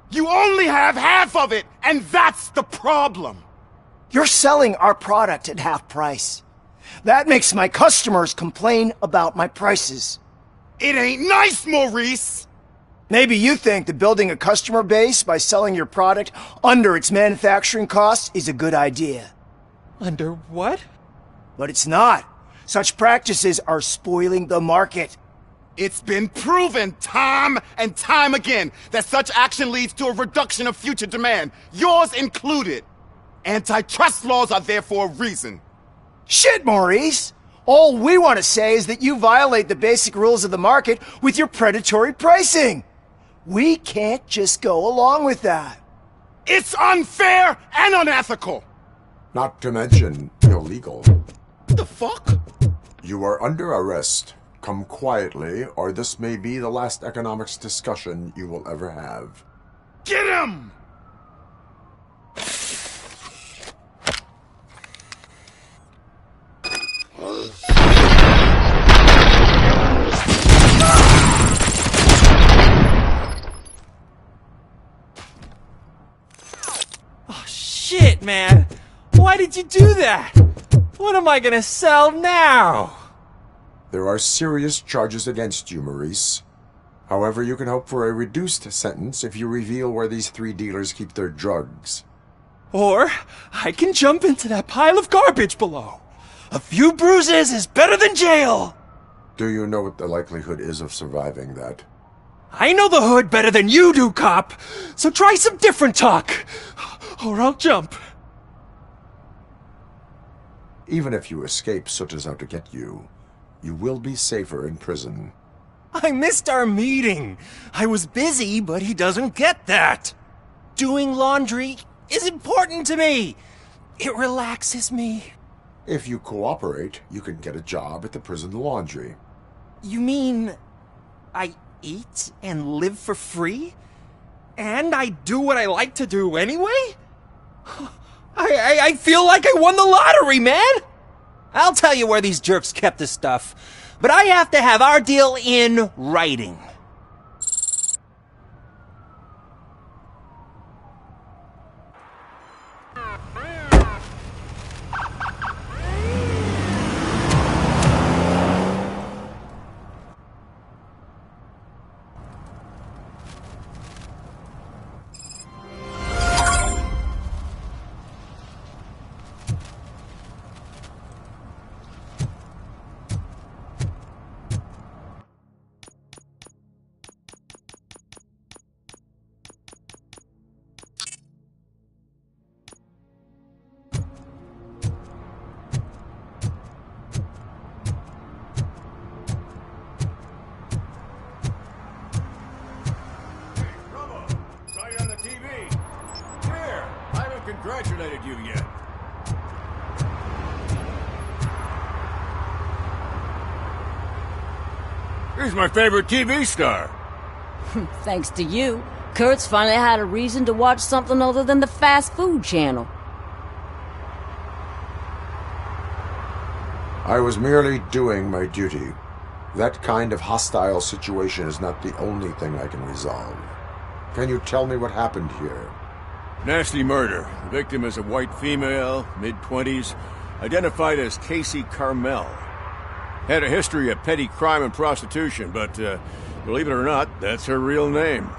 You only have half of it, and that's the problem. You're selling our product at half price. That makes my customers complain about my prices. It ain't nice, Maurice! Maybe you think that building a customer base by selling your product under its manufacturing costs is a good idea. Under what? But it's not. Such practices are spoiling the market. It's been proven time and time again that such action leads to a reduction of future demand, yours included. Antitrust laws are there for a reason. Shit, Maurice! All we want to say is that you violate the basic rules of the market with your predatory pricing. We can't just go along with that. It's unfair and unethical! Not to mention illegal. The fuck? You are under arrest. Come quietly, or this may be the last economics discussion you will ever have. Get him! Oh, shit, man. Why did you do that? What am I gonna sell now? There are serious charges against you, Maurice. However, you can hope for a reduced sentence if you reveal where these 3 dealers keep their drugs. Or I can jump into that pile of garbage below. A few bruises is better than jail. Do you know what the likelihood is of surviving that? I know the hood better than you do, cop. So try some different talk, or I'll jump. Even if you escape Soot is out to get you, you will be safer in prison. I missed our meeting. I was busy, but he doesn't get that. Doing laundry is important to me. It relaxes me. If you cooperate, you can get a job at the prison laundry. You mean I eat and live for free? And I do what I like to do anyway? I feel like I won the lottery, man! I'll tell you where these jerks kept the stuff, but I have to have our deal in writing. Congratulated you yet. He's my favorite TV star. Thanks to you, Kurt's finally had a reason to watch something other than the fast food channel. I was merely doing my duty. That kind of hostile situation is not the only thing I can resolve. Can you tell me what happened here? Nasty murder. The victim is a white female, mid-20s, identified as Casey Carmel. Had a history of petty crime and prostitution, but believe it or not, that's her real name.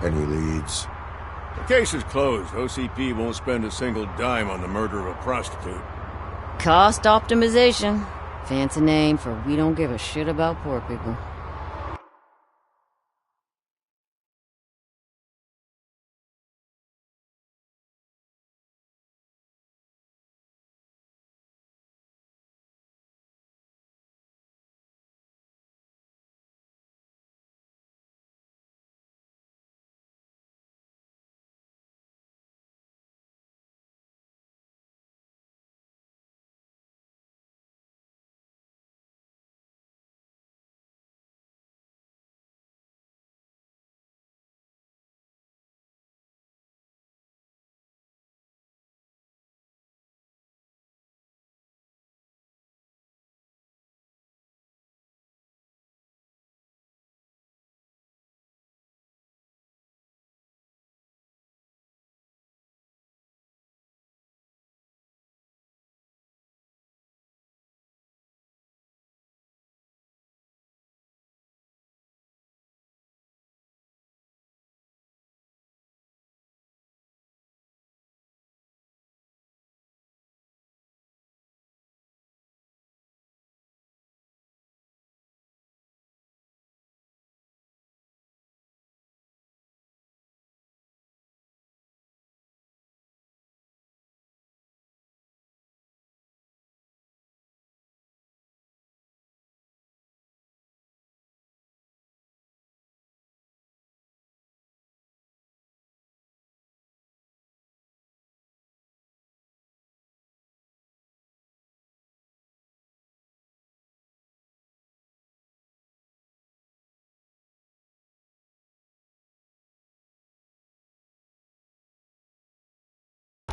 Any leads? The case is closed. OCP won't spend a single dime on the murder of a prostitute. Cost optimization. Fancy name for we don't give a shit about poor people.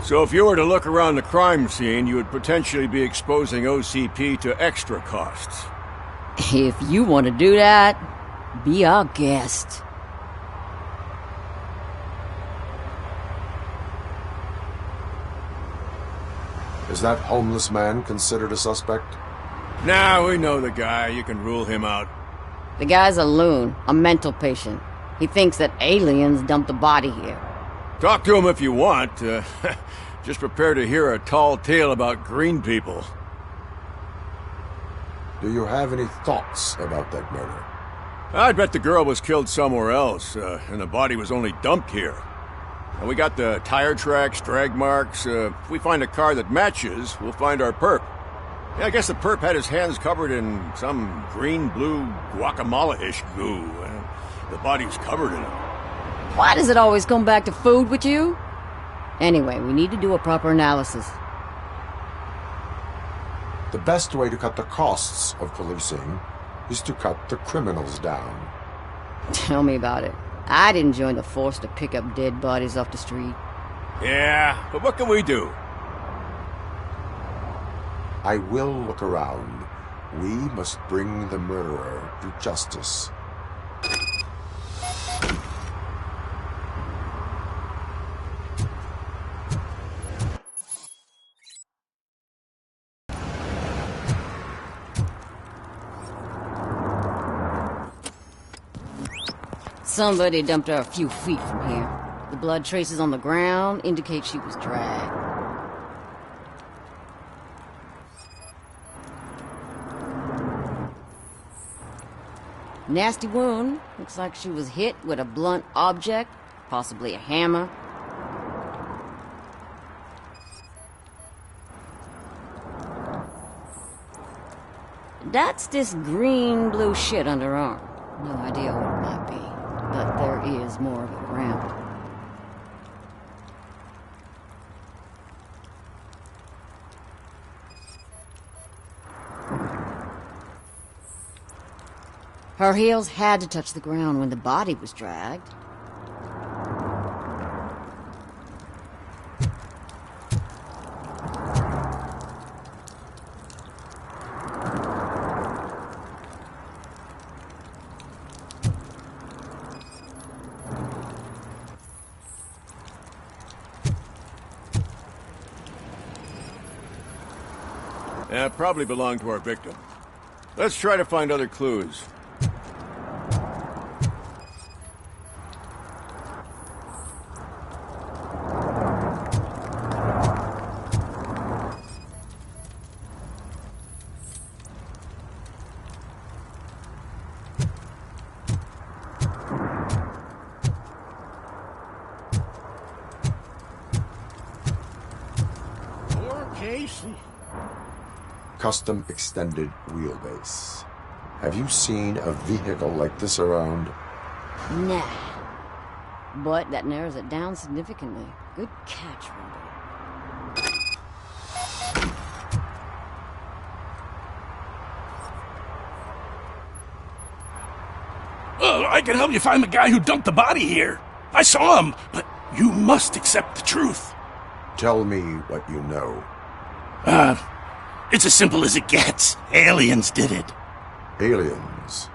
So if you were to look around the crime scene, you would potentially be exposing OCP to extra costs. If you want to do that, be our guest. Is that homeless man considered a suspect? Nah, we know the guy. You can rule him out. The guy's a loon, a mental patient. He thinks that aliens dumped the body here. Talk to him if you want. Just prepare to hear a tall tale about green people. Do you have any thoughts about that murder? I bet the girl was killed somewhere else, and the body was only dumped here. And we got the tire tracks, drag marks. If we find a car that matches, we'll find our perp. Yeah, I guess the perp had his hands covered in some green-blue guacamole-ish goo. The body was covered in it. Why does it always come back to food with you? Anyway, we need to do a proper analysis. The best way to cut the costs of policing is to cut the criminals down. Tell me about it. I didn't join the force to pick up dead bodies off the street. Yeah, but what can we do? I will look around. We must bring the murderer to justice. Somebody dumped her a few feet from here. The blood traces on the ground indicate she was dragged. Nasty wound. Looks like she was hit with a blunt object, possibly a hammer. That's this green-blue shit under her arm. No idea what it might be, but there is more of it around. Her heels had to touch the ground when the body was dragged. Yeah, probably belonged to our victim. Let's try to find other clues. Casey. Custom extended wheelbase. Have you seen a vehicle like this around? Nah. But that narrows it down significantly. Good catch, Rumble. Well, I can help you find the guy who dumped the body here. I saw him, but you must accept the truth. Tell me what you know. It's as simple as it gets. Aliens did it. Aliens?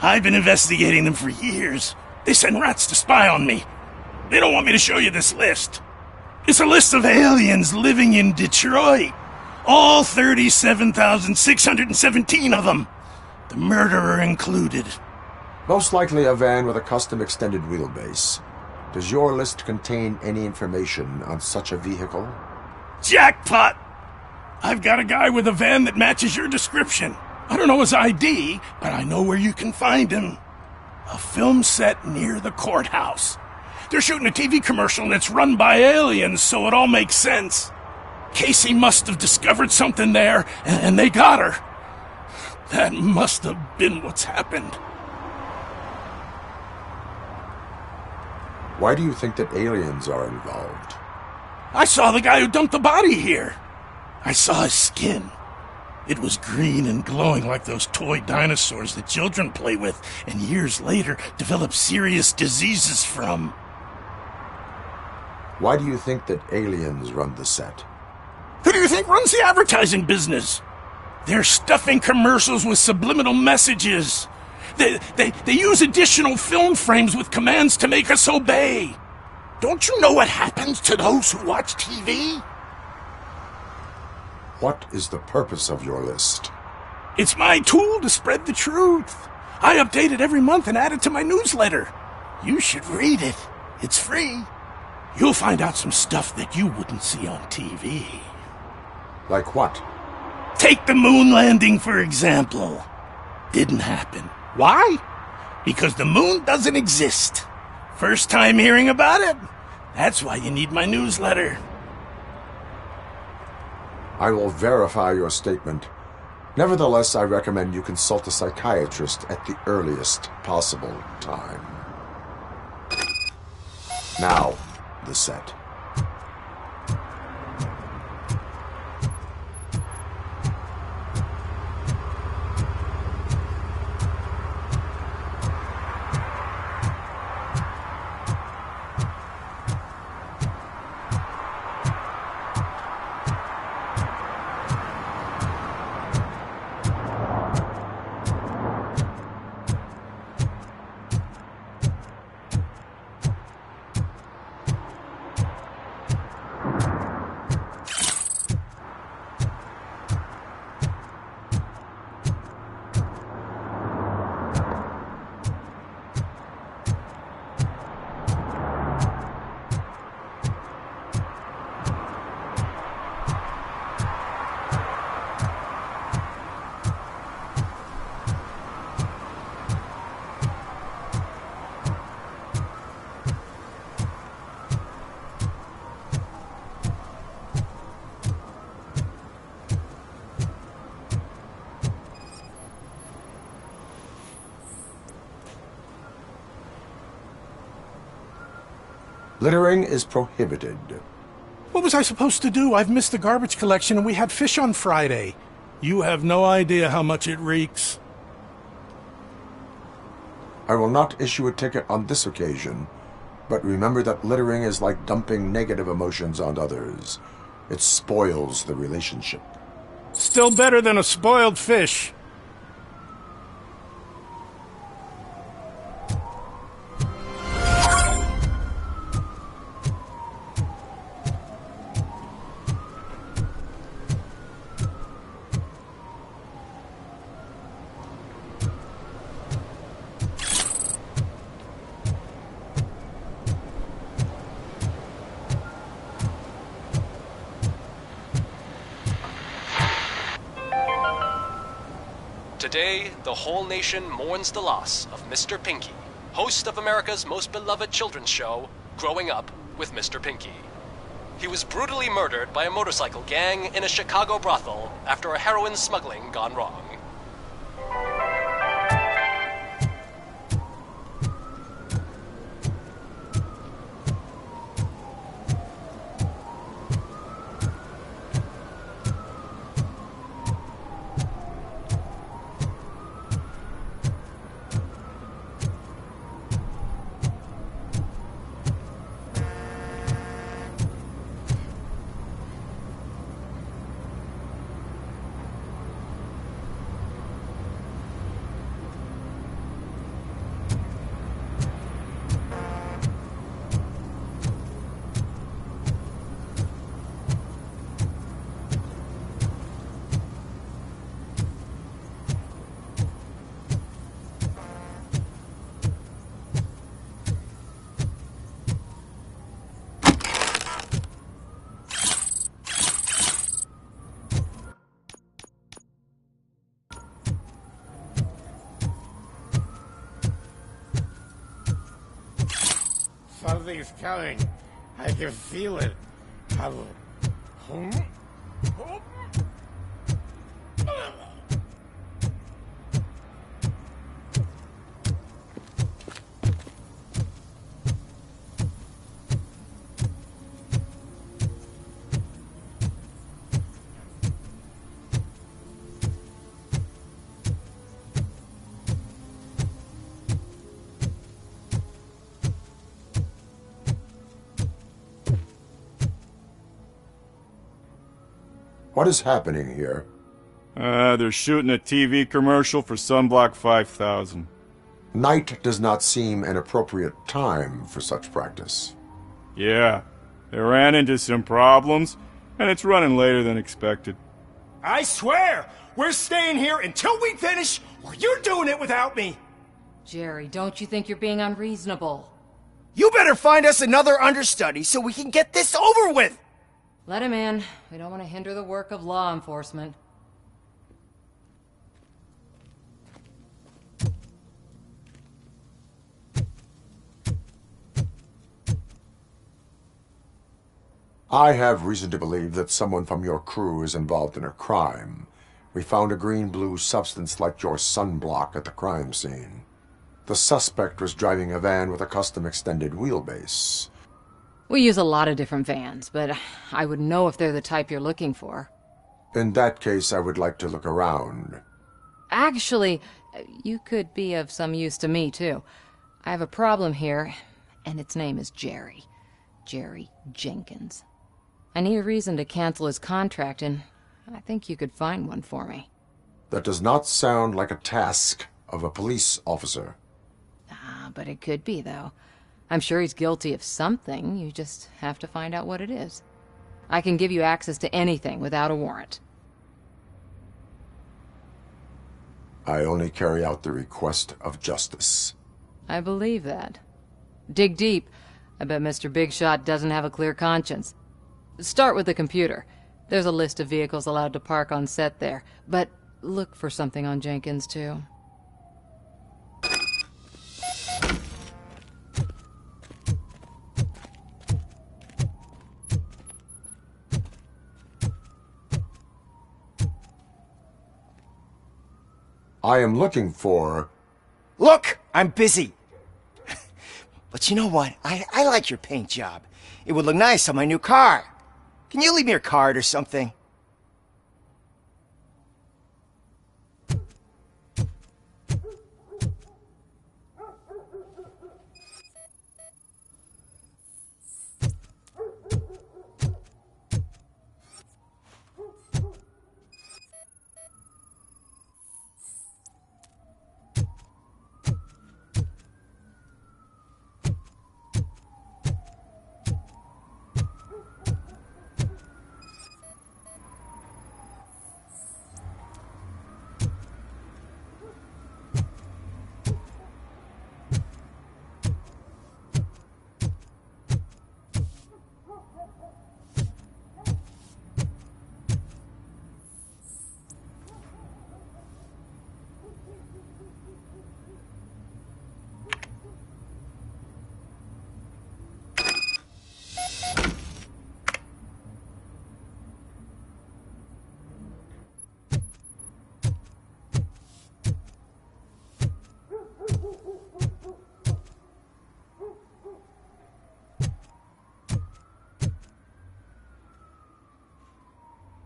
I've been investigating them for years. They send rats to spy on me. They don't want me to show you this list. It's a list of aliens living in Detroit. All 37,617 of them. The murderer included. Most likely a van with a custom extended wheelbase. Does your list contain any information on such a vehicle? Jackpot! I've got a guy with a van that matches your description. I don't know his ID, but I know where you can find him. A film set near the courthouse. They're shooting a TV commercial and it's run by aliens, so it all makes sense. Casey must have discovered something there, and they got her. That must have been what's happened. Why do you think that aliens are involved? I saw the guy who dumped the body here. I saw his skin. It was green and glowing like those toy dinosaurs that children play with and years later develop serious diseases from. Why do you think that aliens run the set? Who do you think runs the advertising business? They're stuffing commercials with subliminal messages. They use additional film frames with commands to make us obey. Don't you know what happens to those who watch TV? What is the purpose of your list? It's my tool to spread the truth. I update it every month and add it to my newsletter. You should read it. It's free. You'll find out some stuff that you wouldn't see on TV. Like what? Take the moon landing, for example. Didn't happen. Why? Because the moon doesn't exist. First time hearing about it? That's why you need my newsletter. I will verify your statement. Nevertheless, I recommend you consult a psychiatrist at the earliest possible time. Now, the set. Littering is prohibited. What was I supposed to do? I've missed the garbage collection and we had fish on Friday. You have no idea how much it reeks. I will not issue a ticket on this occasion, but remember that littering is like dumping negative emotions on others. It spoils the relationship. Still better than a spoiled fish. Today, the whole nation mourns the loss of Mr. Pinky, host of America's most beloved children's show, Growing Up with Mr. Pinky. He was brutally murdered by a motorcycle gang in a Chicago brothel after a heroin smuggling gone wrong. Something's coming. I can feel it. What is happening here? They're shooting a TV commercial for Sunblock 5000. Night does not seem an appropriate time for such practice. Yeah, they ran into some problems, and it's running later than expected. I swear, we're staying here until we finish, or you're doing it without me. Jerry, don't you think you're being unreasonable? You better find us another understudy so we can get this over with. Let him in. We don't want to hinder the work of law enforcement. I have reason to believe that someone from your crew is involved in a crime. We found a green-blue substance like your sunblock at the crime scene. The suspect was driving a van with a custom extended wheelbase. We use a lot of different vans, but I would know if they're the type you're looking for. In that case, I would like to look around. Actually, you could be of some use to me, too. I have a problem here, and its name is Jerry. Jerry Jenkins. I need a reason to cancel his contract, and I think you could find one for me. That does not sound like a task of a police officer. But it could be, though. I'm sure he's guilty of something. You just have to find out what it is. I can give you access to anything without a warrant. I only carry out the request of justice. I believe that. Dig deep. I bet Mr. Big Shot doesn't have a clear conscience. Start with the computer. There's a list of vehicles allowed to park on set there. But look for something on Jenkins, too. I am looking for... Look, I'm busy. But you know what? I like your paint job. It would look nice on my new car. Can you leave me your card or something?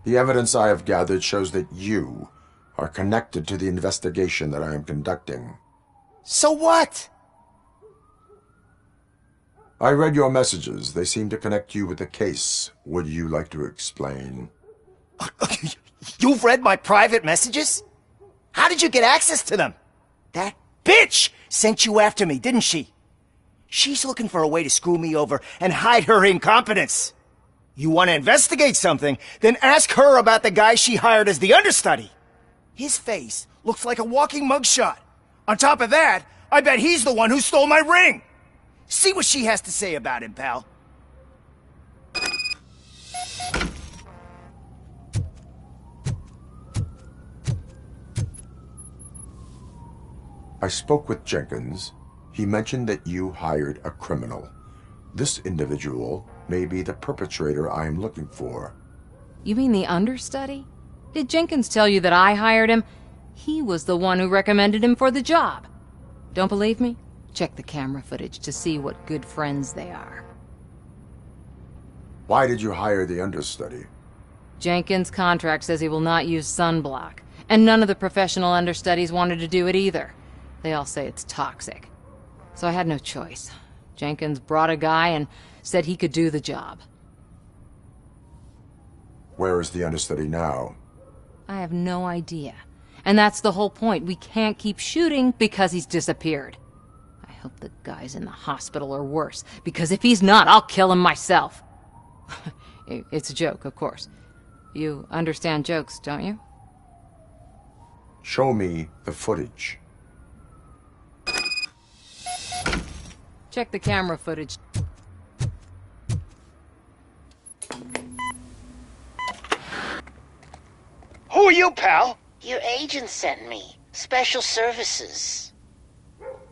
The evidence I have gathered shows that you are connected to the investigation that I am conducting. So what? I read your messages. They seem to connect you with the case. Would you like to explain? You've read my private messages? How did you get access to them? That bitch sent you after me, didn't she? She's looking for a way to screw me over and hide her incompetence. You want to investigate something, then ask her about the guy she hired as the understudy. His face looks like a walking mugshot. On top of that, I bet he's the one who stole my ring. See what she has to say about him, pal. I spoke with Jenkins. He mentioned that you hired a criminal. This individual may be the perpetrator I am looking for. You mean the understudy? Did Jenkins tell you that I hired him? He was the one who recommended him for the job. Don't believe me? Check the camera footage to see what good friends they are. Why did you hire the understudy? Jenkins' contract says he will not use sunblock, and none of the professional understudies wanted to do it either. They all say it's toxic. So I had no choice. Jenkins brought a guy and said he could do the job. Where is the understudy now? I have no idea. And that's the whole point. We can't keep shooting because he's disappeared. I hope the guy's in the hospital or worse, because if he's not, I'll kill him myself. It's a joke, of course. You understand jokes, don't you? Show me the footage. Check the camera footage. Who are you, pal? Your agent sent me. Special services.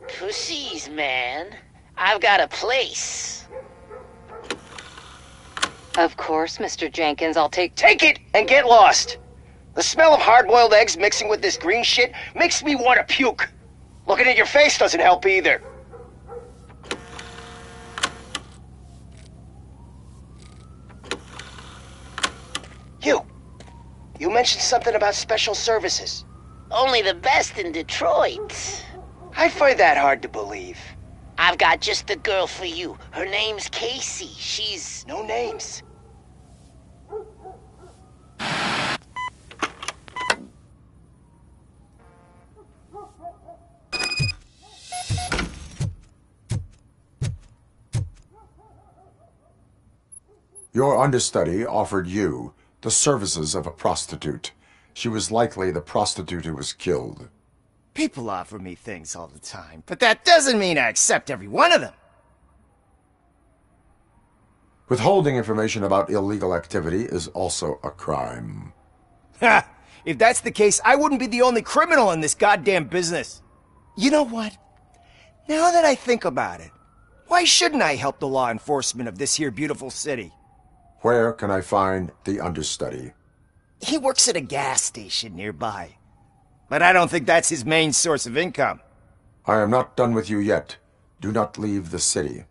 Pussies, man. I've got a place. Of course, Mr. Jenkins, I'll take it and get lost. The smell of hard-boiled eggs mixing with this green shit makes me want to puke. Looking at your face doesn't help either. You mentioned something about special services. Only the best in Detroit. I find that hard to believe. I've got just the girl for you. Her name's Casey. She's... No names. Your understudy offered you the services of a prostitute. She was likely the prostitute who was killed. People offer me things all the time, but that doesn't mean I accept every one of them. Withholding information about illegal activity is also a crime. Ha! If that's the case, I wouldn't be the only criminal in this goddamn business. You know what? Now that I think about it, why shouldn't I help the law enforcement of this here beautiful city? Where can I find the understudy? He works at a gas station nearby. But I don't think that's his main source of income. I am not done with you yet. Do not leave the city.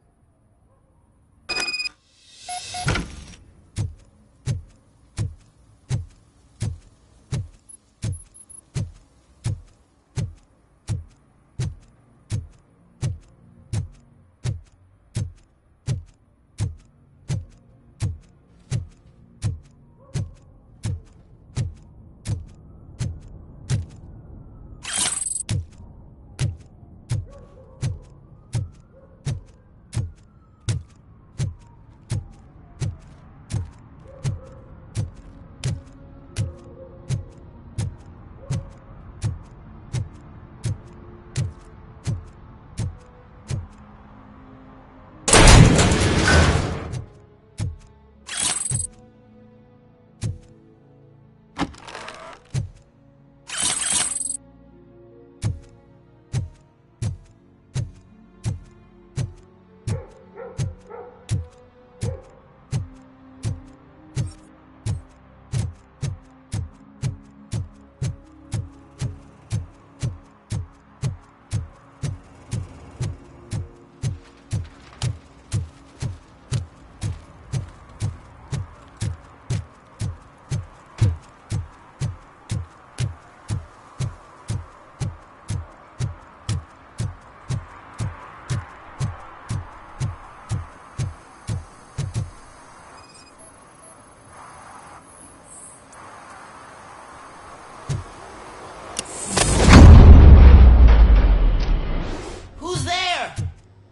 Who's there?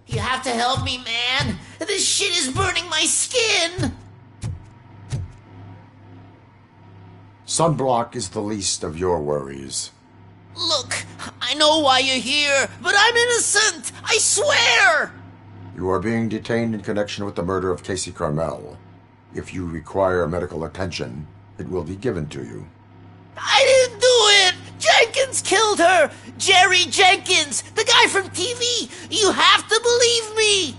You have to help me, man. This shit is burning my skin. Sunblock is the least of your worries. Look, I know why you're here, but I'm innocent. I swear. You are being detained in connection with the murder of Casey Carmel. If you require medical attention, it will be given to you. I didn't do it. Jenkins killed her. Jerry Jenkins, the guy from TV. You have to believe me.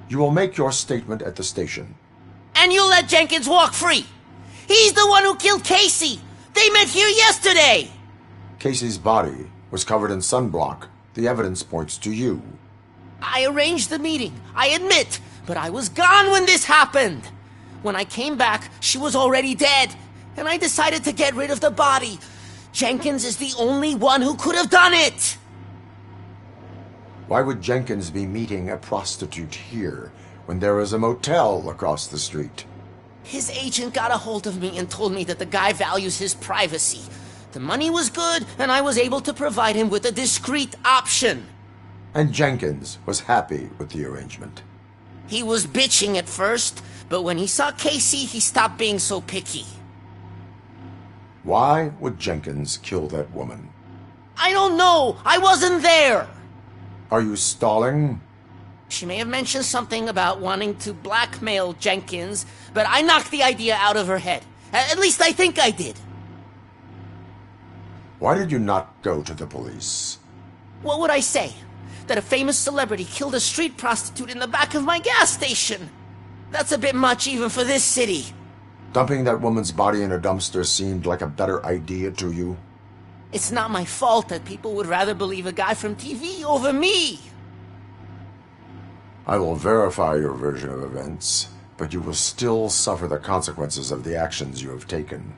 You will make your statement at the station. And you'll let Jenkins walk free. He's the one who killed Casey. They met here yesterday. Casey's body was covered in sunblock. The evidence points to you. I arranged the meeting, I admit, but I was gone when this happened. When I came back, she was already dead, and I decided to get rid of the body. Jenkins is the only one who could have done it. Why would Jenkins be meeting a prostitute here when there is a motel across the street? His agent got a hold of me and told me that the guy values his privacy. The money was good, and I was able to provide him with a discreet option. And Jenkins was happy with the arrangement. He was bitching at first, but when he saw Casey, he stopped being so picky. Why would Jenkins kill that woman? I don't know. I wasn't there. Are you stalling? She may have mentioned something about wanting to blackmail Jenkins, but I knocked the idea out of her head. At least I think I did. Why did you not go to the police? What would I say? That a famous celebrity killed a street prostitute in the back of my gas station? That's a bit much even for this city. Dumping that woman's body in a dumpster seemed like a better idea to you? It's not my fault that people would rather believe a guy from TV over me. I will verify your version of events, but you will still suffer the consequences of the actions you have taken.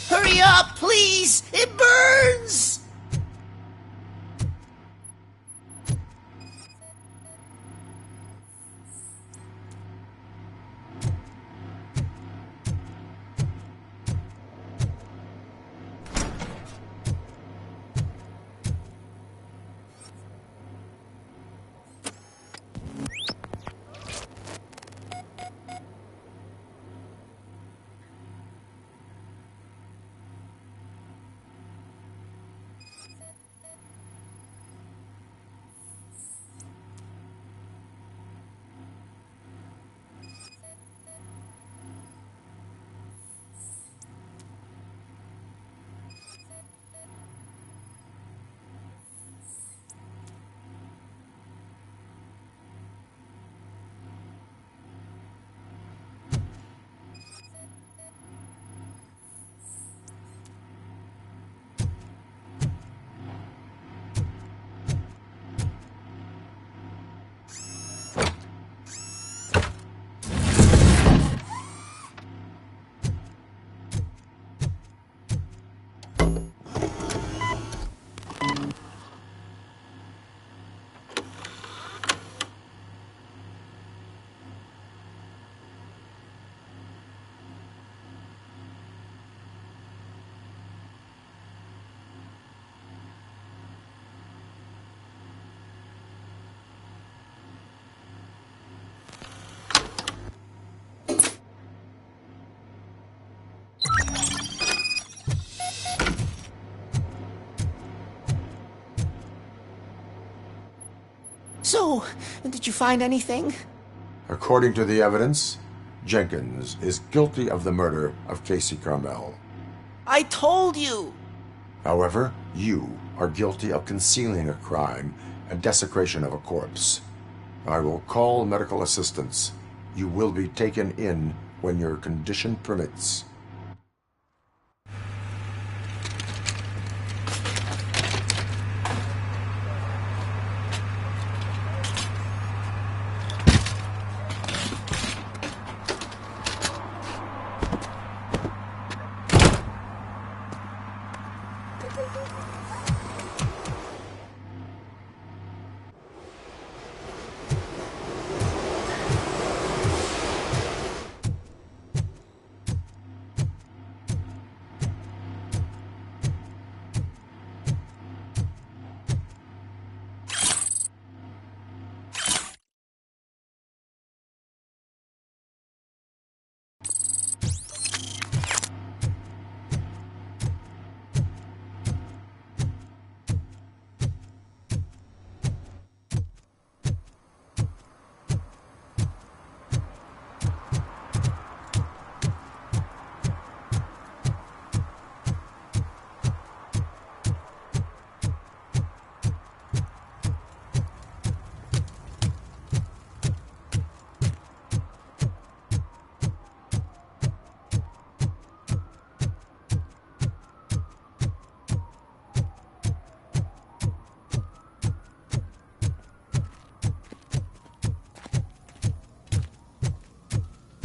Hurry up, please! It burns! So, did you find anything? According to the evidence, Jenkins is guilty of the murder of Casey Carmel. I told you! However, you are guilty of concealing a crime and desecration of a corpse. I will call medical assistance. You will be taken in when your condition permits.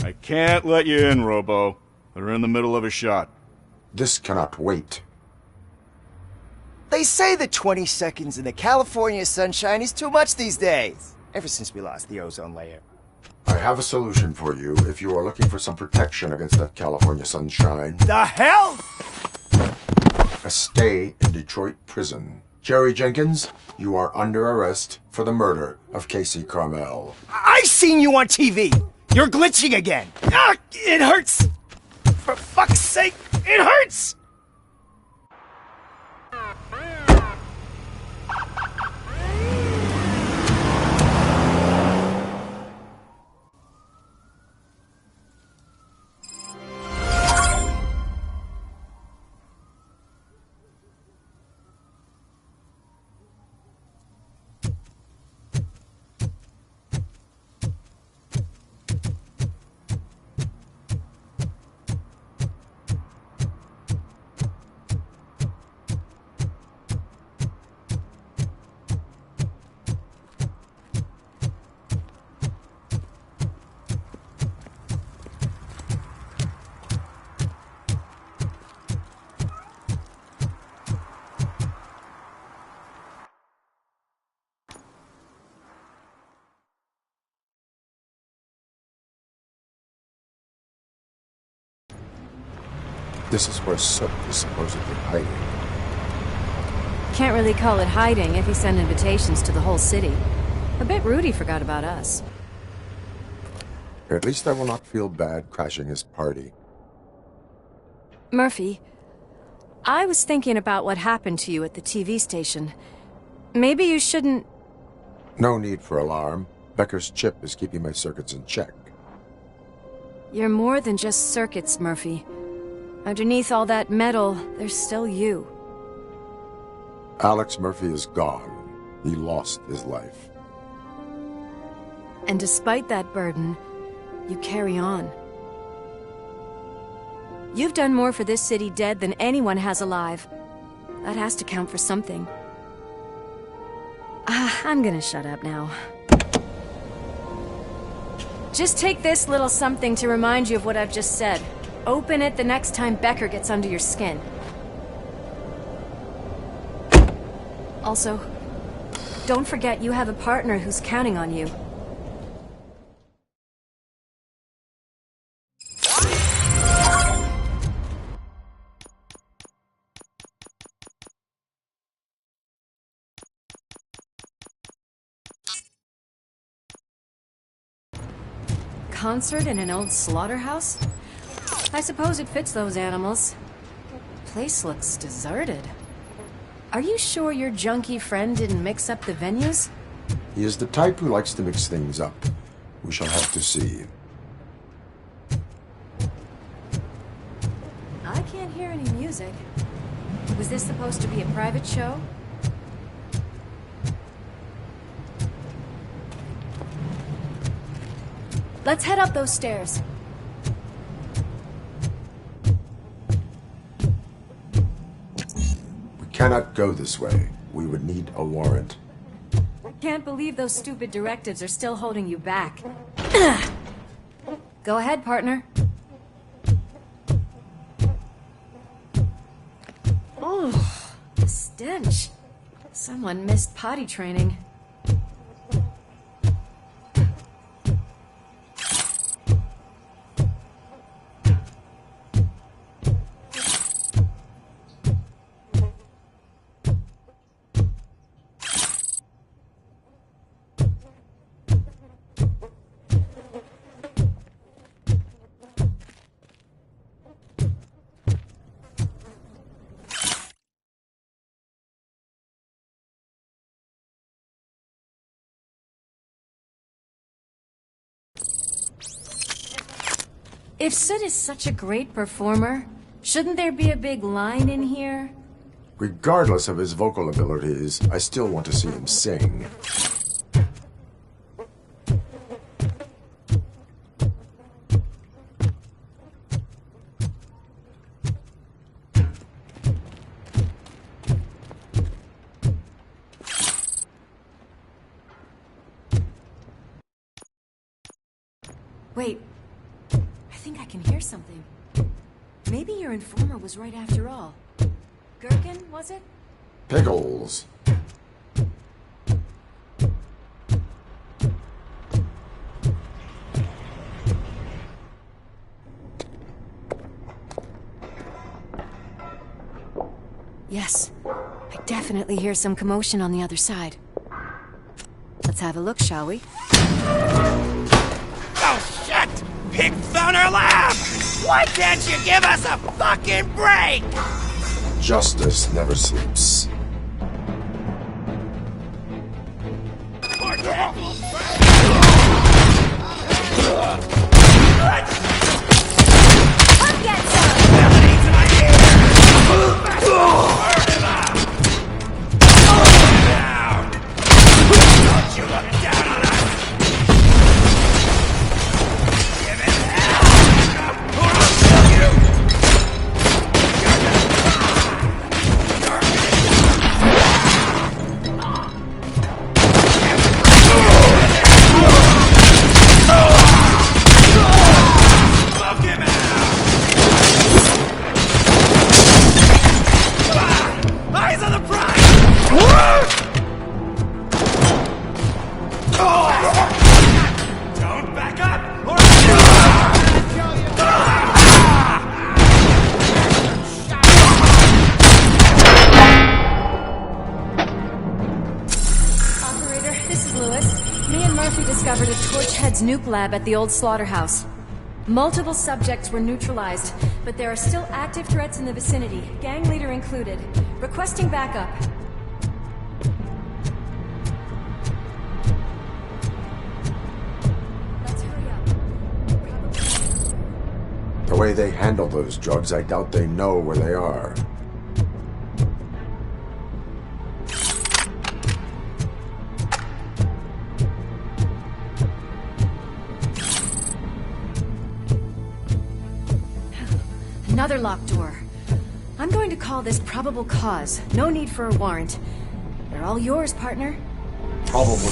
I can't let you in, Robo. They're in the middle of a shot. This cannot wait. They say the 20 seconds in the California sunshine is too much these days. Ever since we lost the ozone layer. I have a solution for you if you are looking for some protection against that California sunshine. The hell? A stay in Detroit prison. Jerry Jenkins, you are under arrest for the murder of Casey Carmel. I seen you on TV. You're glitching again. Ah, it hurts. For fuck's sake, it hurts. This is where Soot is supposedly hiding. Can't really call it hiding if he sent invitations to the whole city. I bet Rudy forgot about us. At least I will not feel bad crashing his party. Murphy, I was thinking about what happened to you at the TV station. Maybe you shouldn't... No need for alarm. Becker's chip is keeping my circuits in check. You're more than just circuits, Murphy. Underneath all that metal, there's still you. Alex Murphy is gone. He lost his life. And despite that burden, you carry on. You've done more for this city dead than anyone has alive. That has to count for something. I'm gonna shut up now. Just take this little something to remind you of what I've just said. Open it the next time Becker gets under your skin. Also, don't forget you have a partner who's counting on you. Concert in an old slaughterhouse? I suppose it fits those animals. Place looks deserted. Are you sure your junkie friend didn't mix up the venues? He is the type who likes to mix things up. We shall have to see. I can't hear any music. Was this supposed to be a private show? Let's head up those stairs. We cannot go this way. We would need a warrant. Can't believe those stupid directives are still holding you back. Go ahead, partner. Oh, the stench. Someone missed potty training. If Sid is such a great performer, shouldn't there be a big line in here? Regardless of his vocal abilities, I still want to see him sing. Wait, I think I can hear something. Maybe your informer was right after all. Gherkin, was it? Pickles. Yes, I definitely hear some commotion on the other side. Let's have a look, shall we? Oh, shit! Pig found our lab! Why can't you give us a fucking break? Justice never sleeps. Discovered a Torchhead's nuke lab at the old slaughterhouse. Multiple subjects were neutralized, but there are still active threats in the vicinity, gang leader included. Requesting backup. Let's hurry up. The way they handle those drugs, I doubt they know where they are. Another locked door. I'm going to call this probable cause. No need for a warrant. They're all yours, partner. Probable.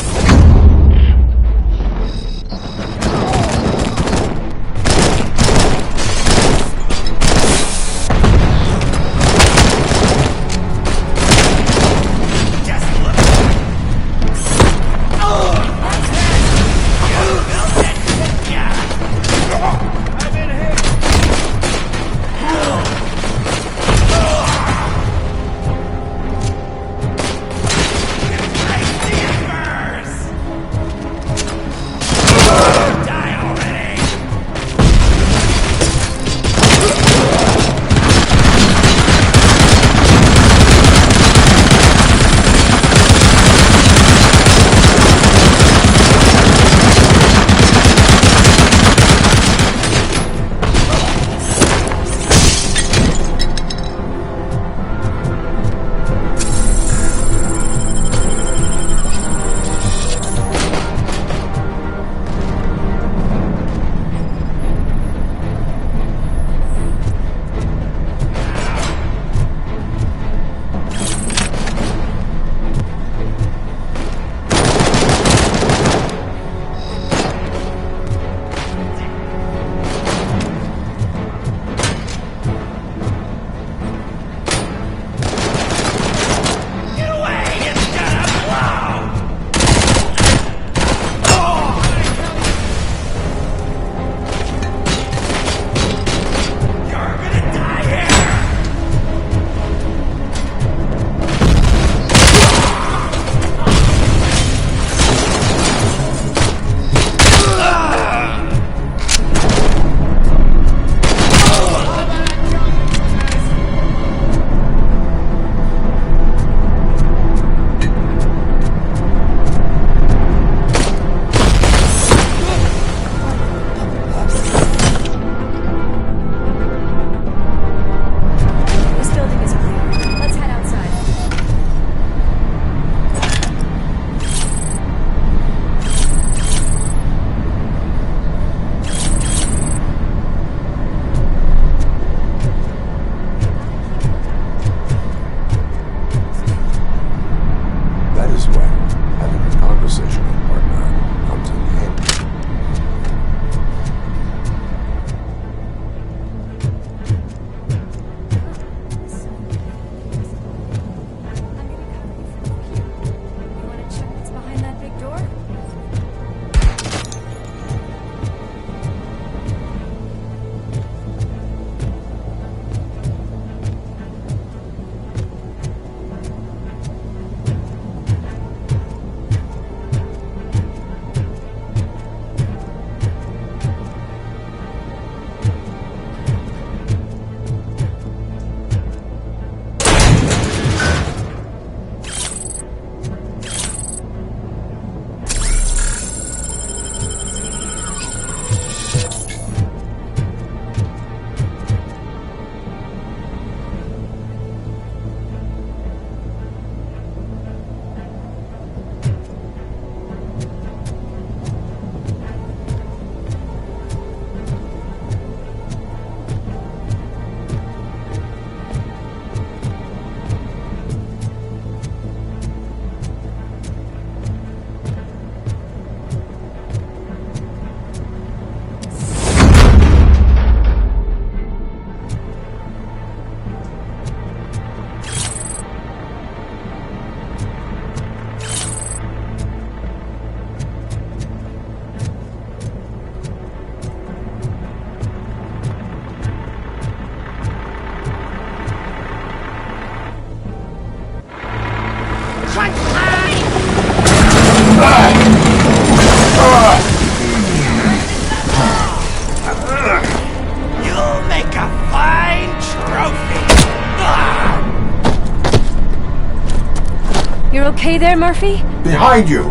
there, Murphy? Behind you!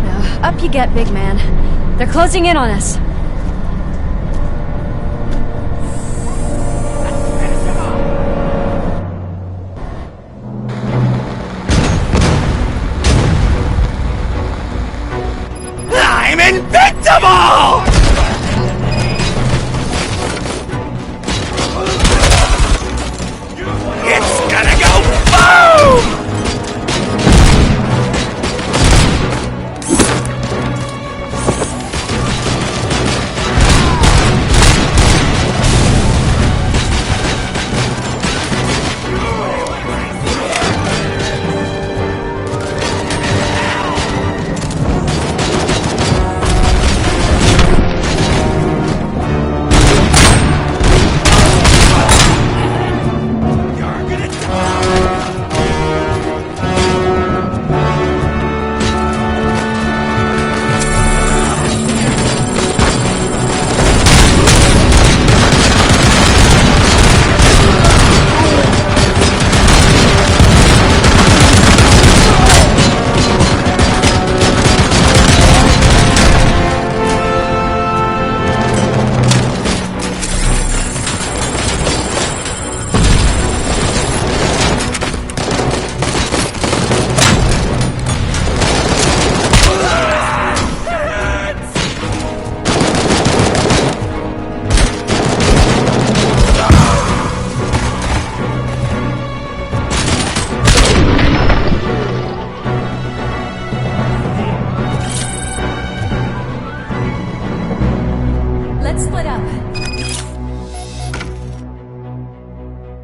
Now, up you get, big man. They're closing in on us. I'm invincible! It's gonna go boom! Let's split up.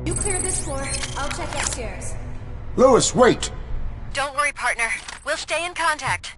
You clear this floor. I'll check upstairs. Lewis, wait! Don't worry, partner. We'll stay in contact.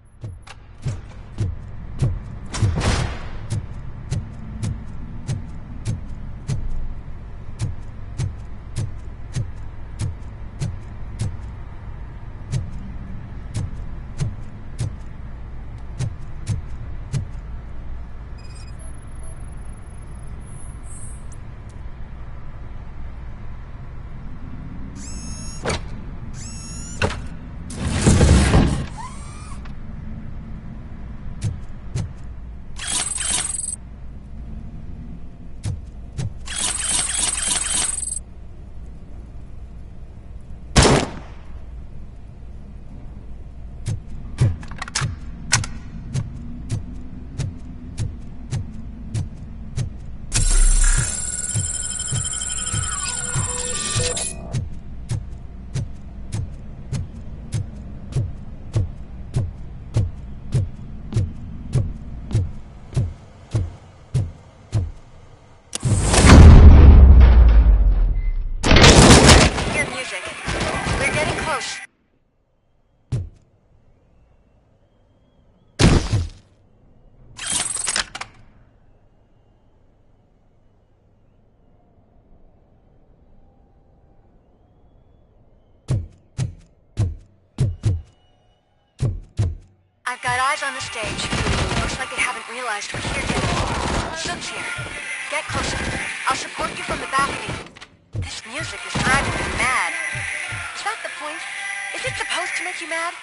I've got eyes on the stage. Looks like they haven't realized we're here yet. Sook's here. Get closer. I'll support you from the balcony. This music is driving me mad. Is that the point? Is it supposed to make you mad?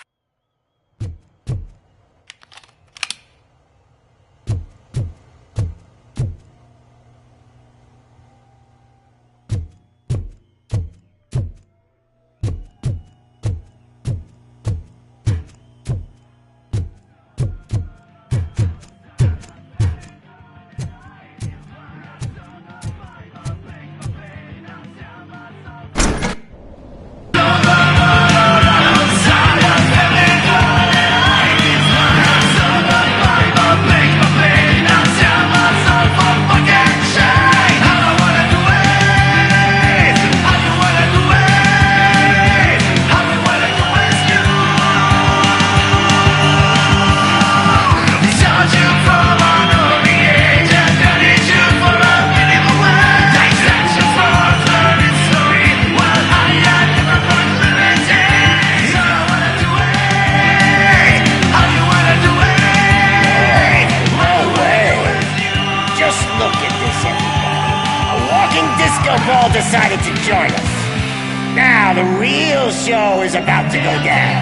show is about to go down.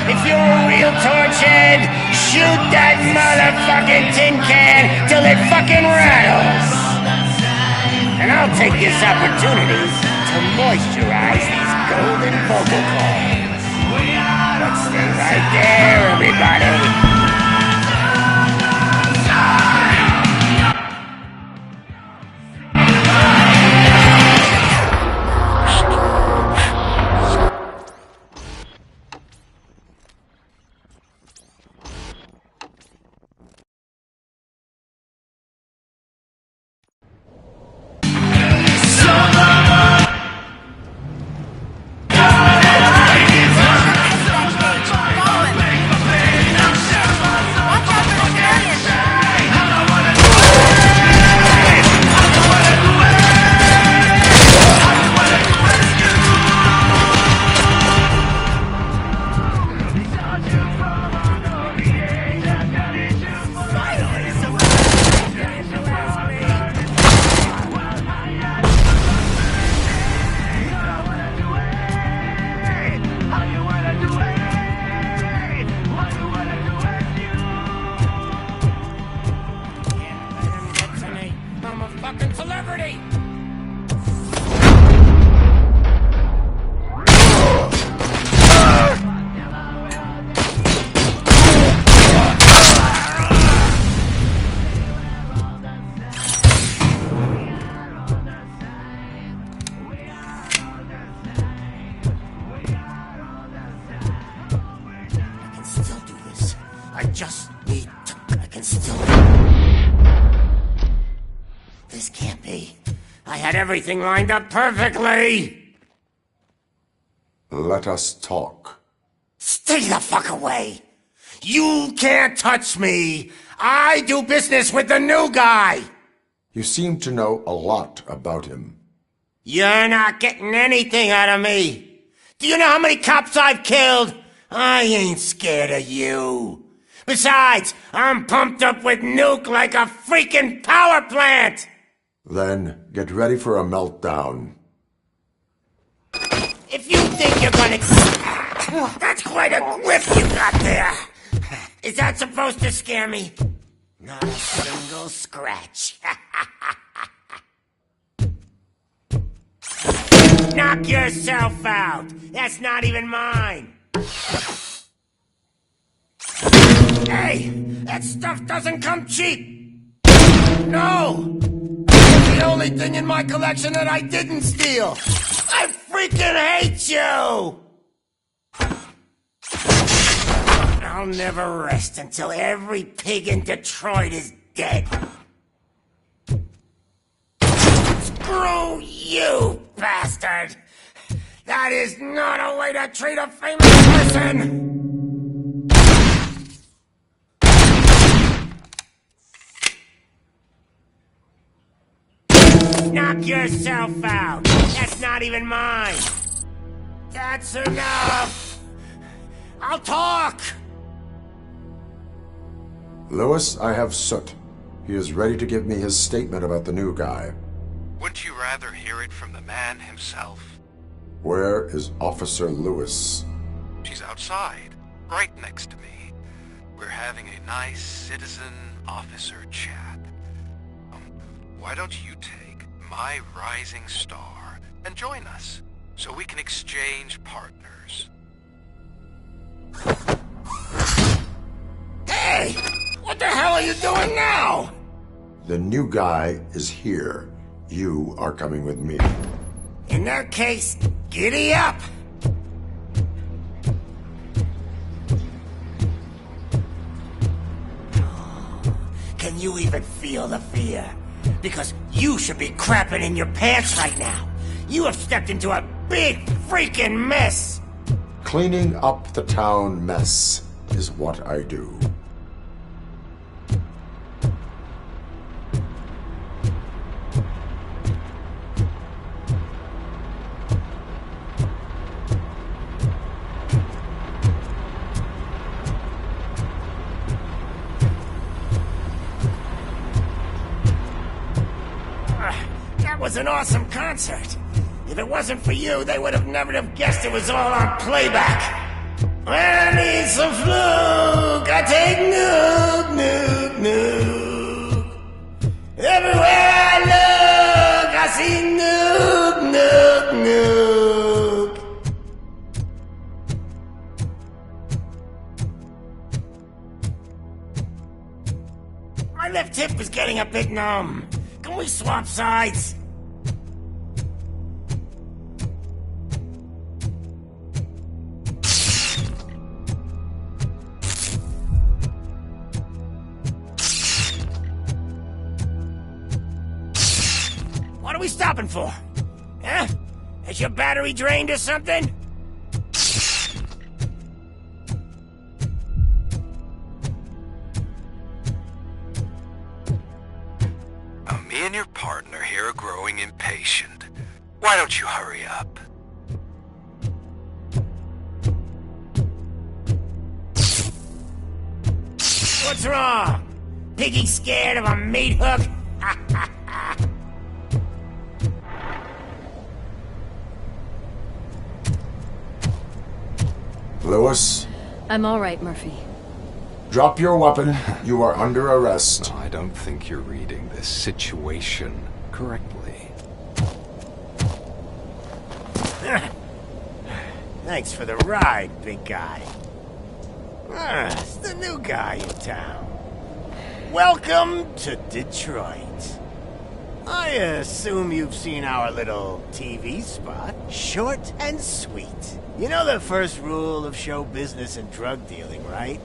If you're a real torchhead, shoot that motherfucking tin can till it fucking rattles. And I'll take this opportunity to moisturize these golden vocal cords. But stay right there, everybody. This can't be. I had everything lined up perfectly! Let us talk. Stay the fuck away! You can't touch me! I do business with the new guy! You seem to know a lot about him. You're not getting anything out of me! Do you know how many cops I've killed? I ain't scared of you. Besides, I'm pumped up with nuke like a freaking power plant! Then get ready for a meltdown. If you think you're gonna... That's quite a whip you got there! Is that supposed to scare me? Not a single scratch. Knock yourself out! That's not even mine! Hey! That stuff doesn't come cheap! No! The only thing in my collection that I didn't steal! I freaking hate you! I'll never rest until every pig in Detroit is dead. Screw you, bastard! That is not a way to treat a famous person! Knock yourself out! That's not even mine! That's enough! I'll talk! Lewis, I have Soot. He is ready to give me his statement about the new guy. Wouldn't you rather hear it from the man himself? Where is Officer Lewis? She's outside, right next to me. We're having a nice citizen-officer chat. Why don't you take my rising star and join us, so we can exchange partners? Hey! What the hell are you doing now? The new guy is here. You are coming with me. In that case, giddy up! Can you even feel the fear? Because you should be crapping in your pants right now. You have stepped into a big freaking mess! Cleaning up the town mess is what I do. That was an awesome concert. If it wasn't for you, they would have never have Guessed it was all on playback. When I need some fluke, I take nuke, nuke, nuke. Everywhere I look, I see nuke, nuke, nuke. My left hip is getting a bit numb. Can we swap sides? What are we stopping for? Huh? Has your battery drained or something? Me and your partner here are growing impatient. Why don't you hurry up? What's wrong? Piggy scared of a meat hook? Lewis, I'm all right, Murphy. drop your weapon. You are under arrest. No, I don't think you're reading this situation correctly. Thanks for the ride, big guy. It's the new guy in town. Welcome to Detroit. I assume you've seen our little TV spot. Short and sweet. You know the first rule of show business and drug dealing, right?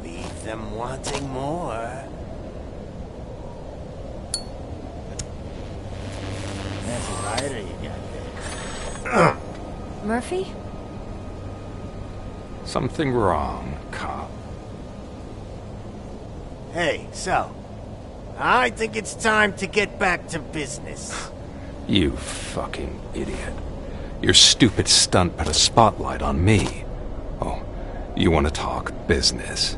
Leave them wanting more. That's a lighter you got there. Murphy? Something wrong, cop. Hey, so, I think it's time to get back to business. You fucking idiot. Your stupid stunt put a spotlight on me. Oh, you want to talk business?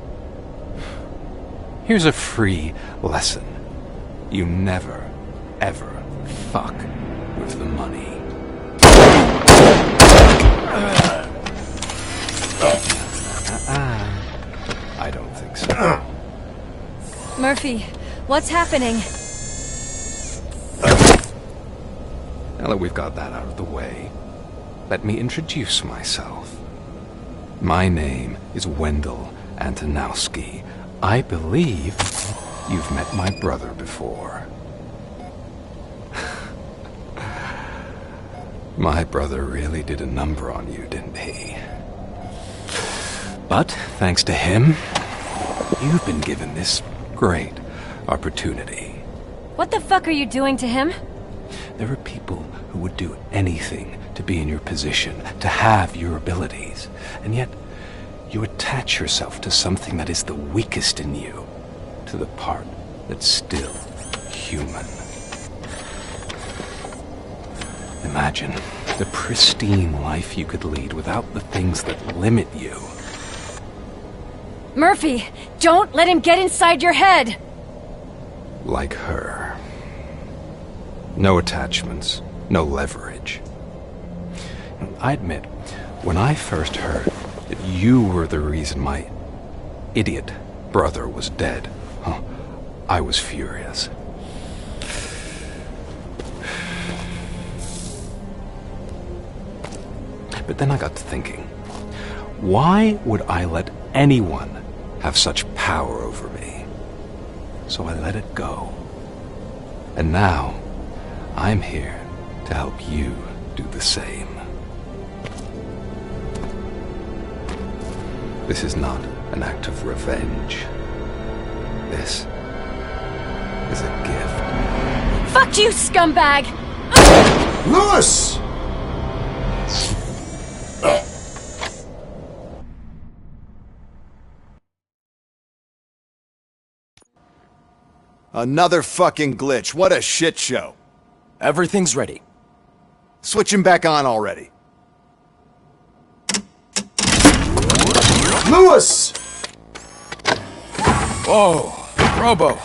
Here's a free lesson. You never, ever fuck with the money. I don't think so. Murphy, what's happening? Now that we've got that out of the way, let me introduce myself. My name is Wendell Antonowski. I believe you've met my brother before. My brother really did a number on you, didn't he? But thanks to him, you've been given this great opportunity. What the fuck are you doing to him? There are people who would do anything to be in your position, to have your abilities, and yet you attach yourself to something that is the weakest in you, to the part that's still human. Imagine the pristine life you could lead without the things that limit you. Murphy, don't let him get inside your head! Like her. No attachments, no leverage. I admit, when I first heard that you were the reason my idiot brother was dead, I was furious. But then I got to thinking, why would I let anyone have such power over me? So I let it go. And now, I'm here to help you do the same. This is not an act of revenge. This is a gift. Fuck you, scumbag! Lewis! Another fucking glitch. What a shit show. Everything's ready. Switch him back on already. Lewis! Whoa, Robo.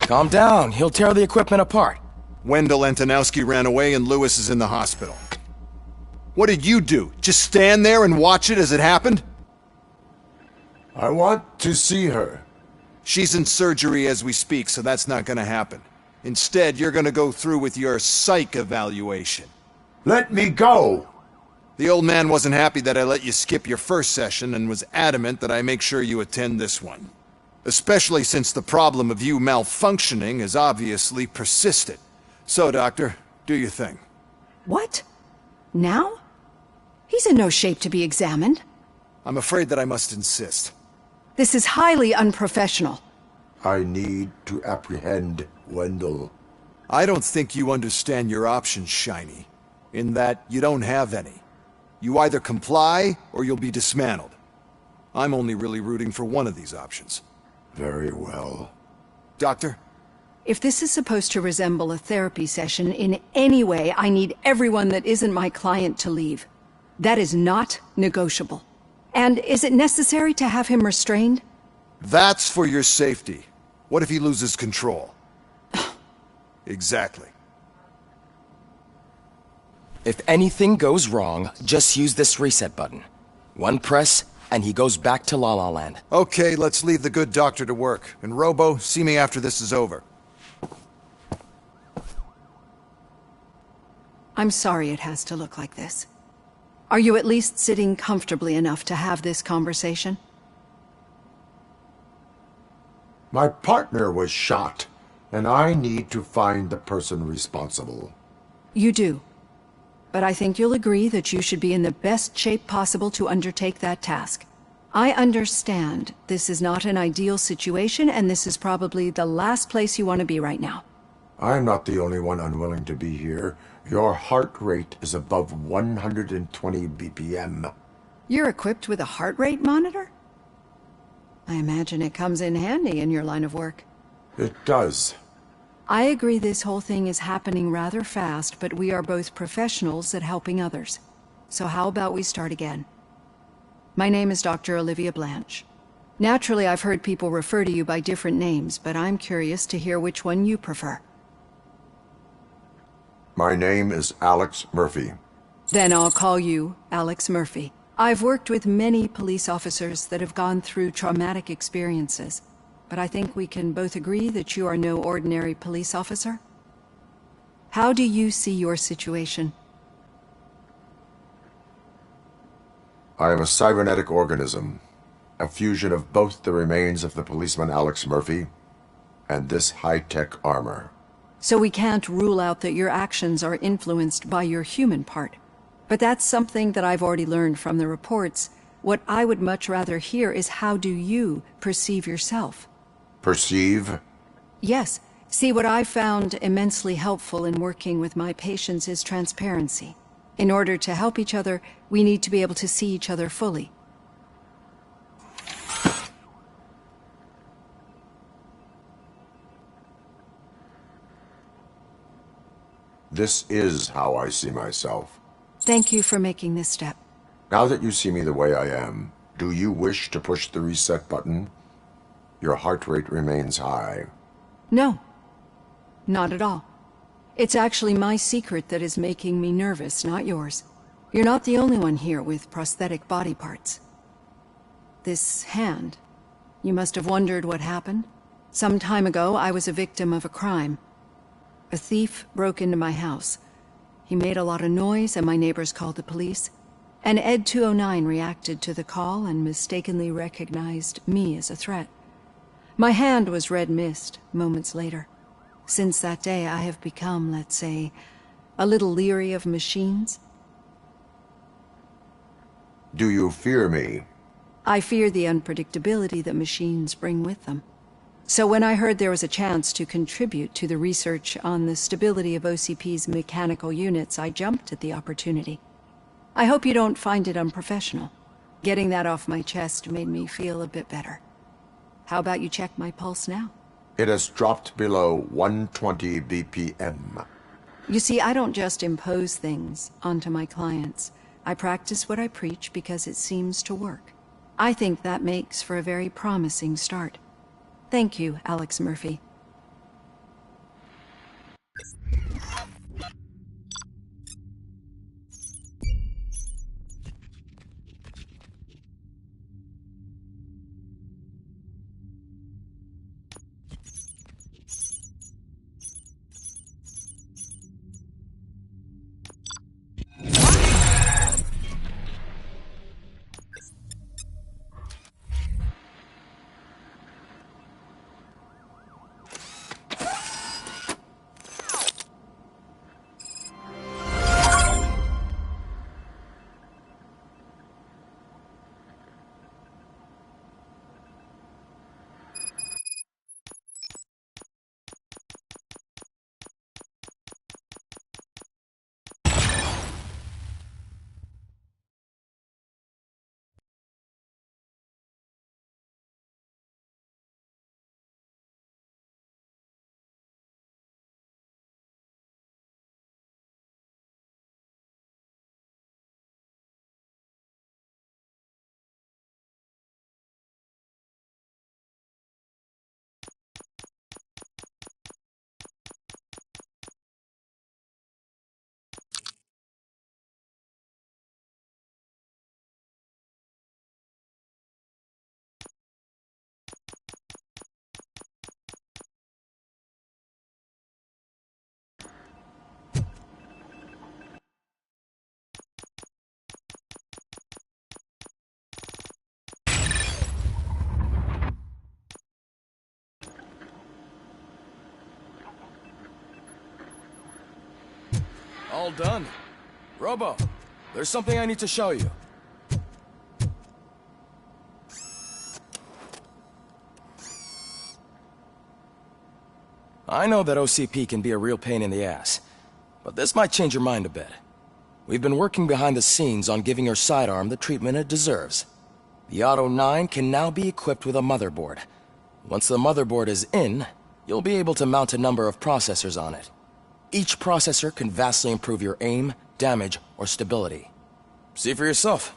Calm down. He'll tear the equipment apart. Wendell Antonowski ran away and Lewis is in the hospital. What did you do? Just stand there and watch it as it happened? I want to see her. She's in surgery as we speak, so that's not gonna happen. Instead, you're gonna go through with your psych evaluation. Let me go! The old man wasn't happy that I let you skip your first session and was adamant that I make sure you attend this one. Especially since the problem of you malfunctioning has obviously persisted. So, Doctor, do your thing. What? Now? He's in no shape to be examined. I'm afraid that I must insist. This is highly unprofessional. I need to apprehend Wendell. I don't think you understand your options, Shiny. In that you don't have any. You either comply or you'll be dismantled. I'm only really rooting for one of these options. Very well. Doctor? If this is supposed to resemble a therapy session in any way, I need everyone that isn't my client to leave. That is not negotiable. And is it necessary to have him restrained? That's for your safety. What if he loses control? Exactly. If anything goes wrong, just use this reset button. One press, and he goes back to La La Land. Okay, let's leave the good doctor to work. And Robo, see me after this is over. I'm sorry it has to look like this. Are you at least sitting comfortably enough to have this conversation? My partner was shot, and I need to find the person responsible. You do. But I think you'll agree that you should be in the best shape possible to undertake that task. I understand this is not an ideal situation, and this is probably the last place you want to be right now. I'm not the only one unwilling to be here. Your heart rate is above 120 BPM. You're equipped with a heart rate monitor? I imagine it comes in handy in your line of work. It does. I agree this whole thing is happening rather fast, but we are both professionals at helping others. So how about we start again? My name is Dr. Olivia Blanche. Naturally, I've heard people refer to you by different names, but I'm curious to hear which one you prefer. My name is Alex Murphy. Then I'll call you Alex Murphy. I've worked with many police officers that have gone through traumatic experiences, but I think we can both agree that you are no ordinary police officer. How do you see your situation? I am a cybernetic organism, a fusion of both the remains of the policeman Alex Murphy and this high-tech armor. So we can't rule out that your actions are influenced by your human part. But that's something that I've already learned from the reports. What I would much rather hear is how do you perceive yourself? Perceive? Yes. See, what I've found immensely helpful in working with my patients is transparency. In order to help each other, we need to be able to see each other fully. This is how I see myself. Thank you for making this step. Now that you see me the way I am, do you wish to push the reset button? Your heart rate remains high. No. Not at all. It's actually my secret that is making me nervous, not yours. You're not the only one here with prosthetic body parts. This hand. You must have wondered what happened. Some time ago, I was a victim of a crime. A thief broke into my house. He made a lot of noise and my neighbors called the police. And Ed 209 reacted to the call and mistakenly recognized me as a threat. My hand was red mist moments later. Since that day, I have become, let's say, a little leery of machines. Do you fear me? I fear the unpredictability that machines bring with them. So when I heard there was a chance to contribute to the research on the stability of OCP's mechanical units, I jumped at the opportunity. I hope you don't find it unprofessional. Getting that off my chest made me feel a bit better. How about you check my pulse now? It has dropped below 120 BPM. You see, I don't just impose things onto my clients. I practice what I preach because it seems to work. I think that makes for a very promising start. Thank you, Alex Murphy. All done. Robo, there's something I need to show you. I know that OCP can be a real pain in the ass, but this might change your mind a bit. We've been working behind the scenes on giving your sidearm the treatment it deserves. The Auto 9 can now be equipped with a motherboard. Once the motherboard is in, you'll be able to mount a number of processors on it. Each processor can vastly improve your aim, damage, or stability. See for yourself.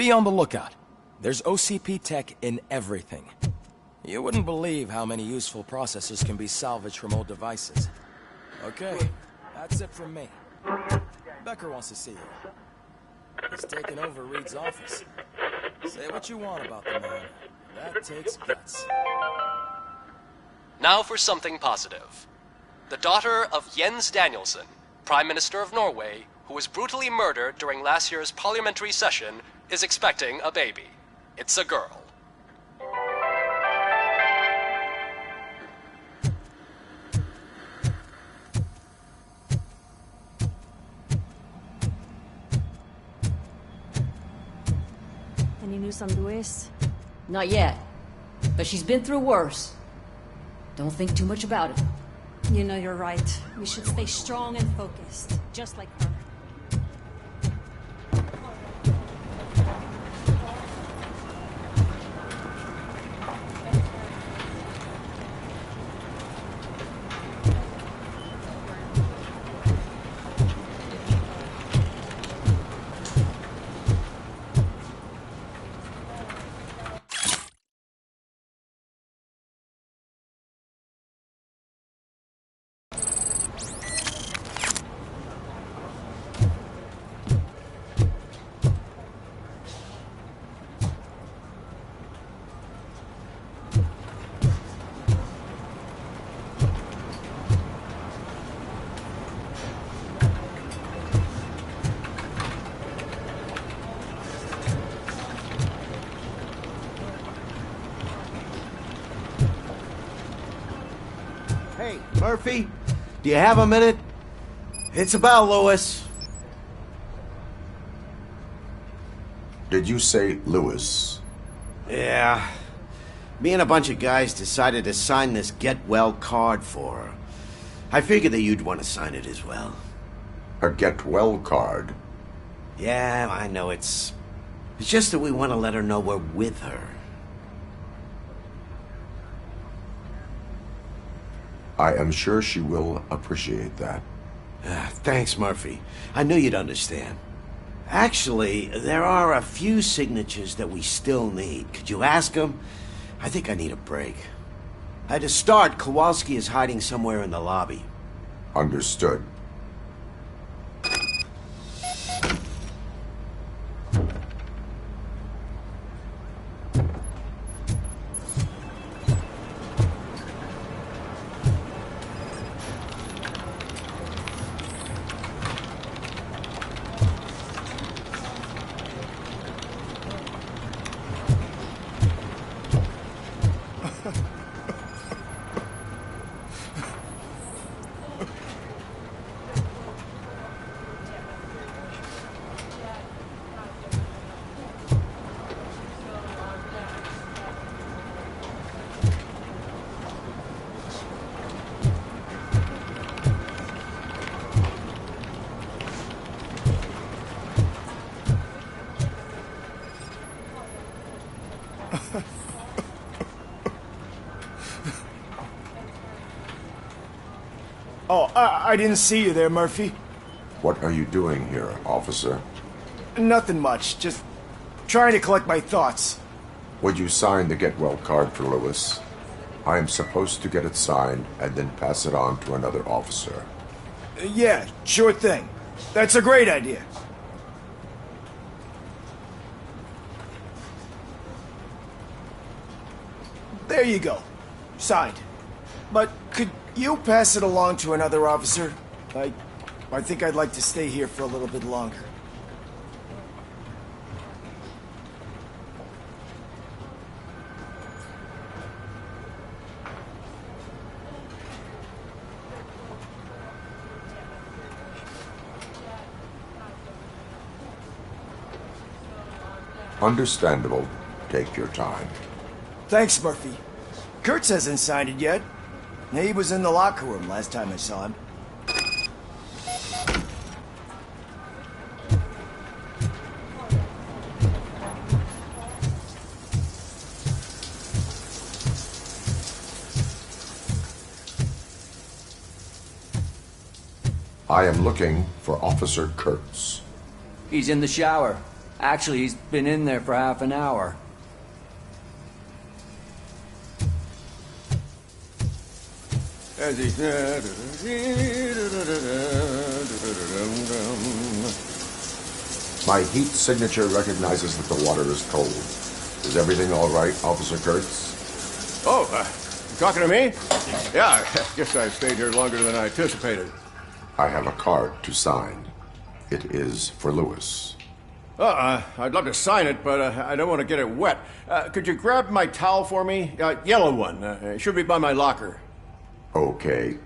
Be on the lookout. There's OCP tech in everything. You wouldn't believe how many useful processors can be salvaged from old devices. Okay, that's it from me. Becker wants to see you. He's taken over Reed's office. Say what you want about the man. That takes guts. Now for something positive. The daughter of Jens Danielson, Prime Minister of Norway, who was brutally murdered during last year's parliamentary session, is expecting a baby. It's a girl. Any news on Luis? Not yet. But she's been through worse. Don't think too much about it. You know you're right. We should stay strong and focused, just like her. Hey, Murphy, do you have a minute? It's about Lewis. Did you say Lewis? Yeah. Me and a bunch of guys decided to sign this get well card for her. I figured that you'd want to sign it as well. A get well card? Yeah, I know it's just that we want to let her know we're with her. I am sure she will appreciate that. Thanks, Murphy. I knew you'd understand. Actually, there are a few signatures that we still need. Could you ask them? I think I need a break. To start, Kowalski is hiding somewhere in the lobby. Understood. Oh, I didn't see you there, Murphy. What are you doing here, officer? Nothing much, just trying to collect my thoughts. Would you sign the get well card for Lewis? I am supposed to get it signed and then pass it on to another officer. Yeah, sure thing. That's a great idea. There you go. Signed. But could you pass it along to another officer? I think I'd like to stay here for a little bit longer. Understandable. Take your time. Thanks, Murphy. Kurtz hasn't signed it yet. He was in the locker room last time I saw him. I am looking for Officer Kurtz. He's in the shower. Actually, he's been in there for half an hour. My heat signature recognizes that the water is cold. Is everything all right, Officer Kurtz? Oh, talking to me? Yeah, I guess I stayed here longer than I anticipated. I have a card to sign. It is for Lewis. I'd love to sign it, but I don't want to get it wet. Could you grab my towel for me? Yellow one. It should be by my locker. Okay.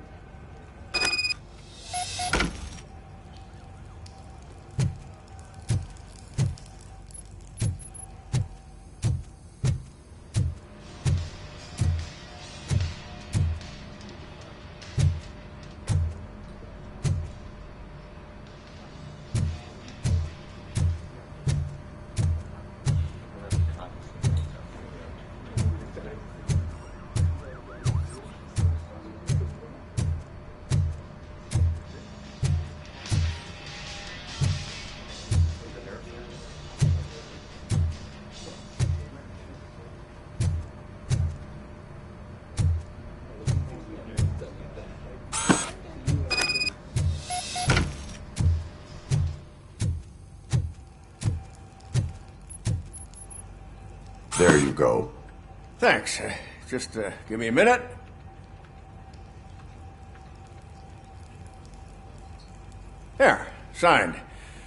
There you go. Thanks. Just give me a minute. There, signed.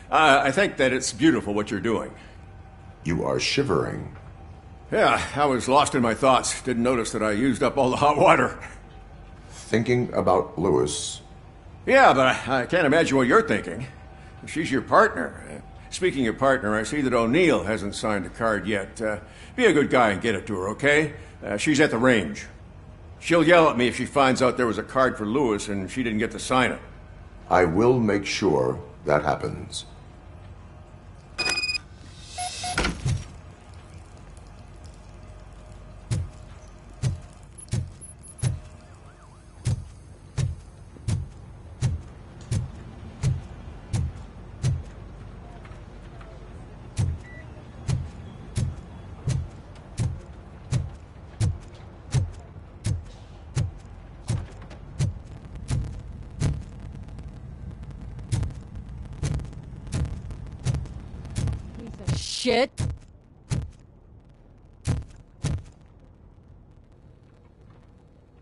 I think that it's beautiful what you're doing. You are shivering. Yeah, I was lost in my thoughts. Didn't notice that I used up all the hot water. Thinking about Lewis. Yeah, but I can't imagine what you're thinking. She's your partner. Speaking of partner, I see that O'Neill hasn't signed a card yet. Be a good guy and get it to her, okay? She's at the range. She'll yell at me if she finds out there was a card for Lewis and she didn't get to sign it. I will make sure that happens. Shit.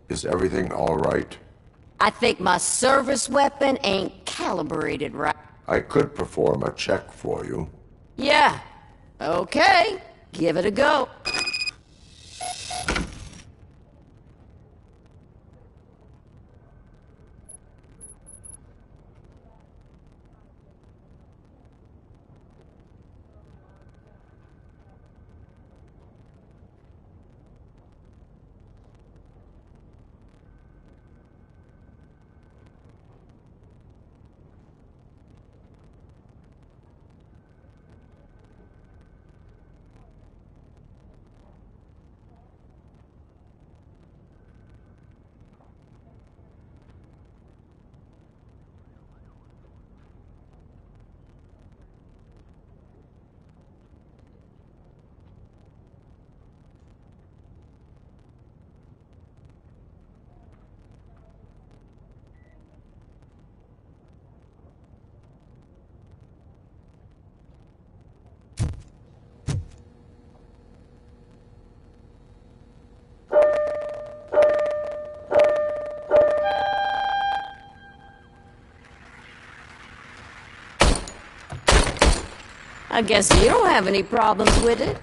Is everything all right? I think my service weapon ain't calibrated right. I could perform a check for you. Yeah. Okay. Give it a go. I guess you don't have any problems with it.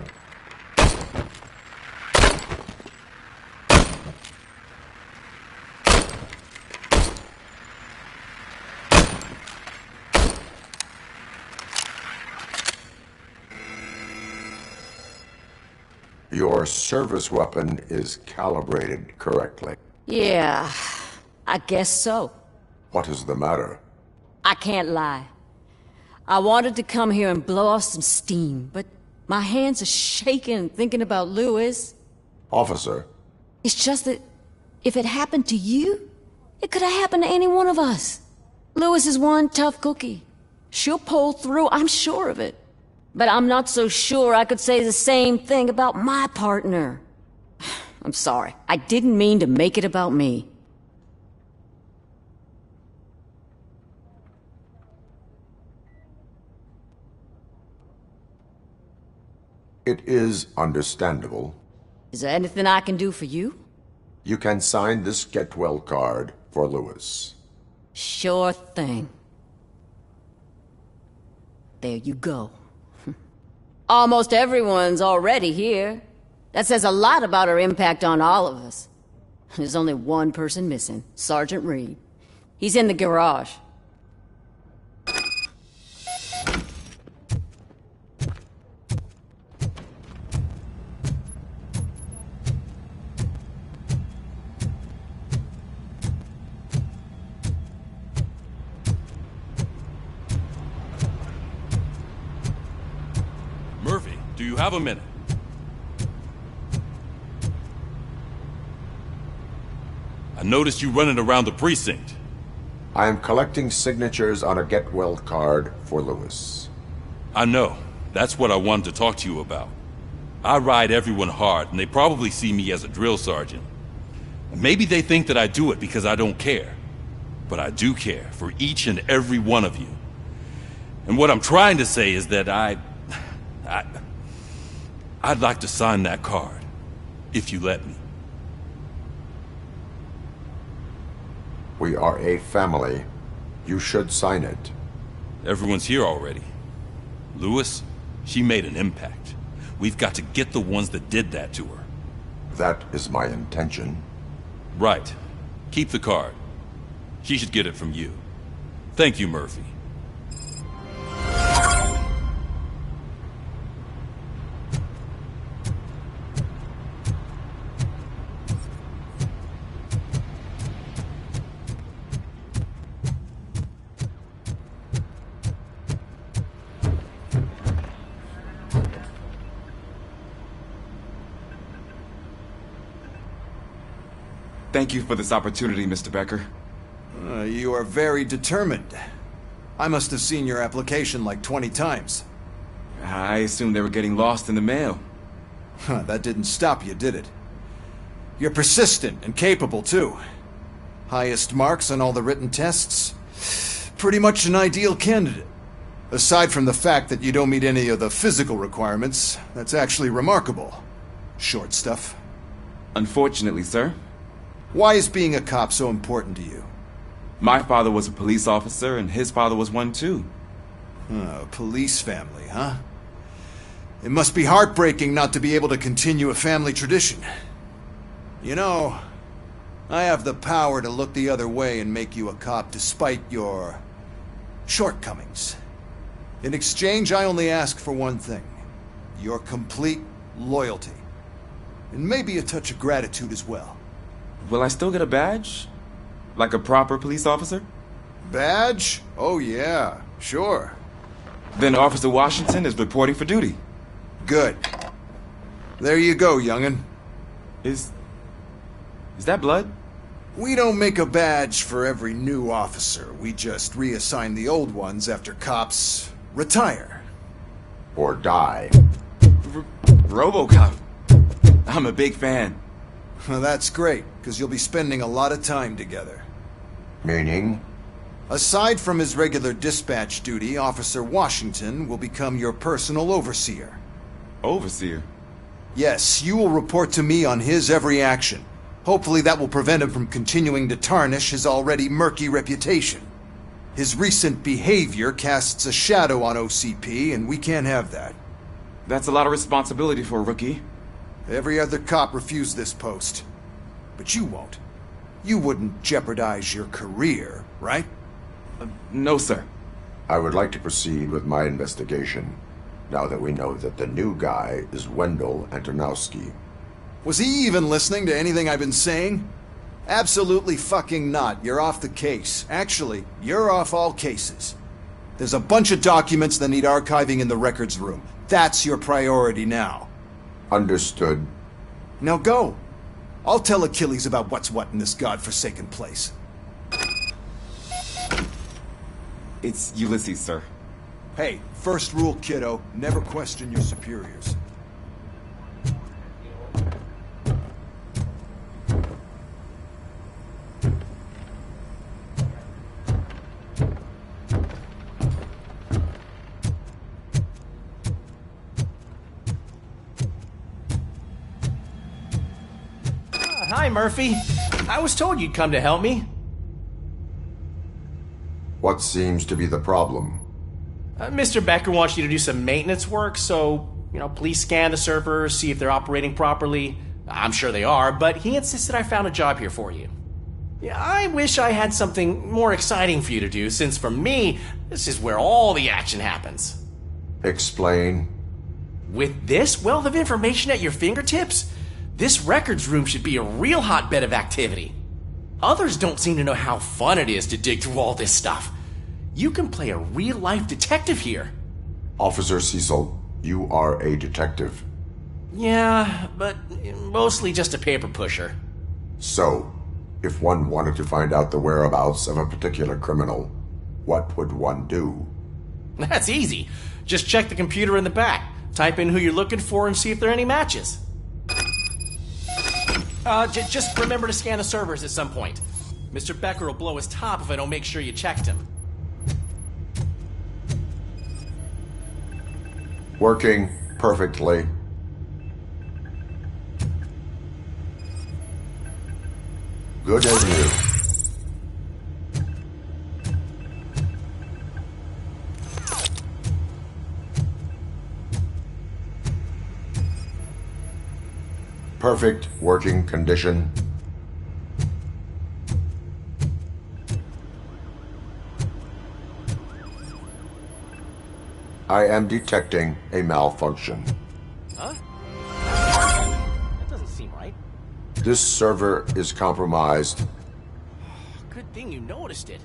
Your service weapon is calibrated correctly. Yeah, I guess so. What is the matter? I can't lie. I wanted to come here and blow off some steam, but my hands are shaking thinking about Lewis. Officer. It's just that if it happened to you, it could have happened to any one of us. Lewis is one tough cookie. She'll pull through, I'm sure of it. But I'm not so sure I could say the same thing about my partner. I'm sorry. I didn't mean to make it about me. It is understandable. Is there anything I can do for you? You can sign this get well card for Lewis. Sure thing. There you go. Almost everyone's already here. That says a lot about her impact on all of us. There's only one person missing, Sergeant Reed. He's in the garage. Murphy, do you have a minute? I noticed you running around the precinct. I am collecting signatures on a get well card for Lewis. I know. That's what I wanted to talk to you about. I ride everyone hard, and they probably see me as a drill sergeant. Maybe they think that I do it because I don't care. But I do care for each and every one of you. And what I'm trying to say is that I'd like to sign that card, if you let me. We are a family. You should sign it. Everyone's here already. Lewis, she made an impact. We've got to get the ones that did that to her. That is my intention. Right. Keep the card. She should get it from you. Thank you, Murphy. Thank you for this opportunity, Mr. Becker. You are very determined. I must have seen your application like 20 times. I assumed they were getting lost in the mail. That didn't stop you, did it? You're persistent and capable, too. Highest marks on all the written tests. Pretty much an ideal candidate. Aside from the fact that you don't meet any of the physical requirements, that's actually remarkable. Short stuff. Unfortunately, sir. Why is being a cop so important to you? My father was a police officer, and his father was one too. A police family, huh? It must be heartbreaking not to be able to continue a family tradition. You know, I have the power to look the other way and make you a cop despite your shortcomings. In exchange, I only ask for one thing. Your complete loyalty. And maybe a touch of gratitude as well. Will I still get a badge? Like a proper police officer? Badge? Oh yeah, sure. Then Officer Washington is reporting for duty. Good. There you go, young'un. Is that blood? We don't make a badge for every new officer. We just reassign the old ones after cops retire. Or die. Robocop. I'm a big fan. Well, that's great, because you'll be spending a lot of time together. Meaning? Aside from his regular dispatch duty, Officer Washington will become your personal overseer. Overseer? Yes, you will report to me on his every action. Hopefully that will prevent him from continuing to tarnish his already murky reputation. His recent behavior casts a shadow on OCP, and we can't have that. That's a lot of responsibility for a rookie. Every other cop refused this post. But you won't. You wouldn't jeopardize your career, right? No, sir. I would like to proceed with my investigation, now that we know that the new guy is Wendell Antonowski. Was he even listening to anything I've been saying? Absolutely fucking not. You're off the case. Actually, you're off all cases. There's a bunch of documents that need archiving in the records room. That's your priority now. Understood. Now go. I'll tell Achilles about what's what in this godforsaken place. It's Ulysses, sir. Hey, first rule, kiddo. Never question your superiors. Hi, Murphy. I was told you'd come to help me. What seems to be the problem? Mr. Becker wants you to do some maintenance work, so, please scan the servers, see if they're operating properly. I'm sure they are, but he insisted I found a job here for you. Yeah, I wish I had something more exciting for you to do, since for me, this is where all the action happens. Explain. With this wealth of information at your fingertips, this records room should be a real hotbed of activity. Others don't seem to know how fun it is to dig through all this stuff. You can play a real-life detective here. Officer Cecil, you are a detective. Yeah, but mostly just a paper pusher. So, if one wanted to find out the whereabouts of a particular criminal, what would one do? That's easy. Just check the computer in the back, type in who you're looking for, and see if there are any matches. Just remember to scan the servers at some point. Mr. Becker will blow his top if I don't make sure you checked him. Working perfectly. Good as new. Perfect working condition. I am detecting a malfunction. Huh? That doesn't seem right. This server is compromised. Good thing you noticed it.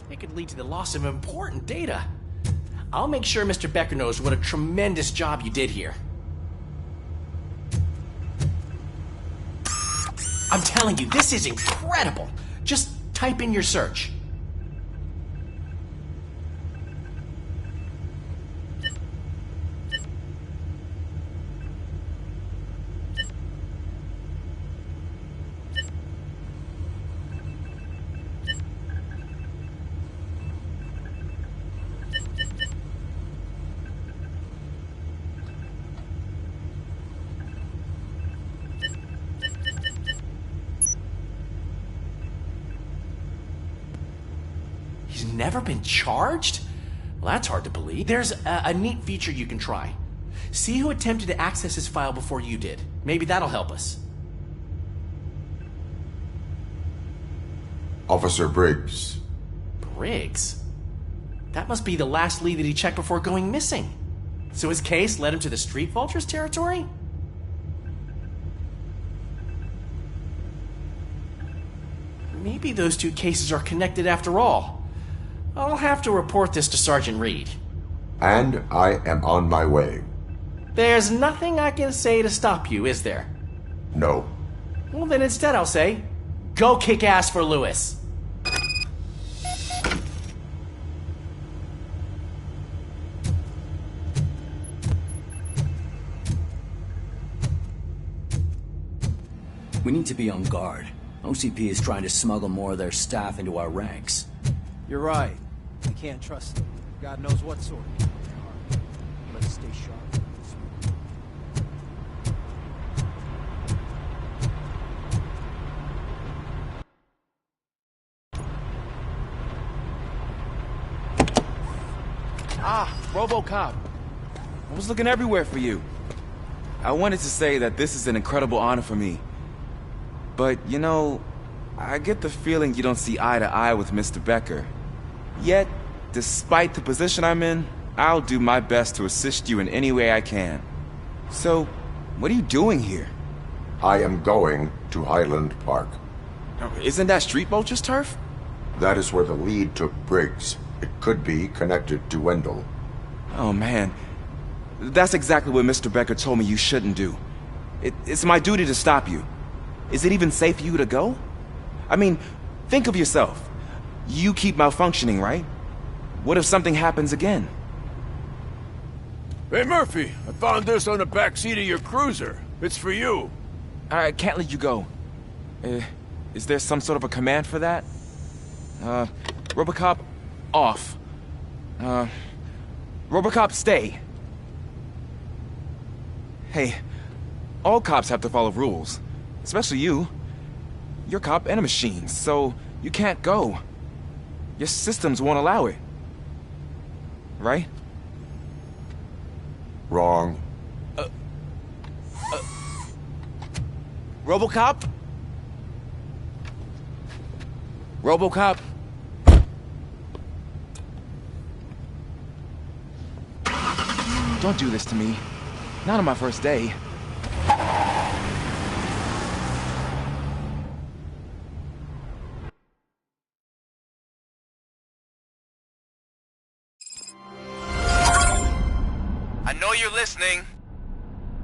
It could lead to the loss of important data. I'll make sure Mr. Becker knows what a tremendous job you did here. I'm telling you, this is incredible. Just type in your search. He's never been charged? Well, that's hard to believe. There's a neat feature you can try. See who attempted to access his file before you did. Maybe that'll help us. Officer Briggs. Briggs? That must be the last lead that he checked before going missing. So his case led him to the Street Vultures territory? Maybe those two cases are connected after all. I'll have to report this to Sergeant Reed. And I am on my way. There's nothing I can say to stop you, is there? No. Well, then instead I'll say, go kick ass for Lewis. We need to be on guard. OCP is trying to smuggle more of their staff into our ranks. You're right. We can't trust them. God knows what sort of people they are. Let's stay sharp. Ah, Robocop. I was looking everywhere for you. I wanted to say that this is an incredible honor for me. But, I get the feeling you don't see eye to eye with Mr. Becker. Yet, despite the position I'm in, I'll do my best to assist you in any way I can. So, what are you doing here? I am going to Highland Park. Isn't that Street Vulture's turf? That is where the lead took Briggs. It could be connected to Wendell. Oh, man. That's exactly what Mr. Becker told me you shouldn't do. It's my duty to stop you. Is it even safe for you to go? I mean, think of yourself. You keep malfunctioning, right? What if something happens again? Hey, Murphy, I found this on the back seat of your cruiser. It's for you. I can't let you go. Is there some sort of a command for that? Robocop, off. Robocop, stay. Hey, all cops have to follow rules. Especially you. you're a cop and a machine, so you can't go. Your systems won't allow it. Right? Wrong. Robocop? Robocop? Don't do this to me. Not on my first day. I know you're listening.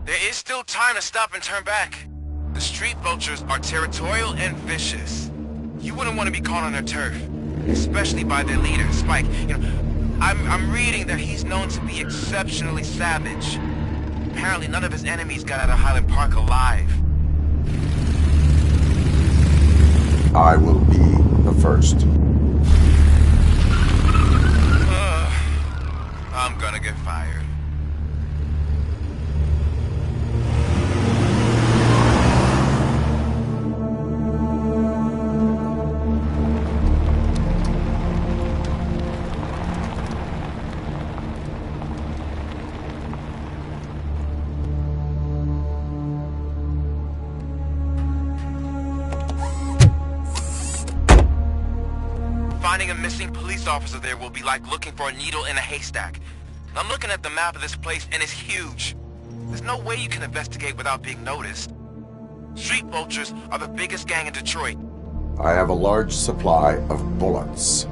There is still time to stop and turn back. The street vultures are territorial and vicious. You wouldn't want to be caught on their turf, especially by their leader, Spike. You know, I'm reading that he's known to be exceptionally savage. Apparently none of his enemies got out of Highland Park alive. I will be the first. I'm gonna get fired. Finding a missing police officer there will be like looking for a needle in a haystack. I'm looking at the map of this place and it's huge. There's no way you can investigate without being noticed. Street vultures are the biggest gang in Detroit. I have a large supply of bullets.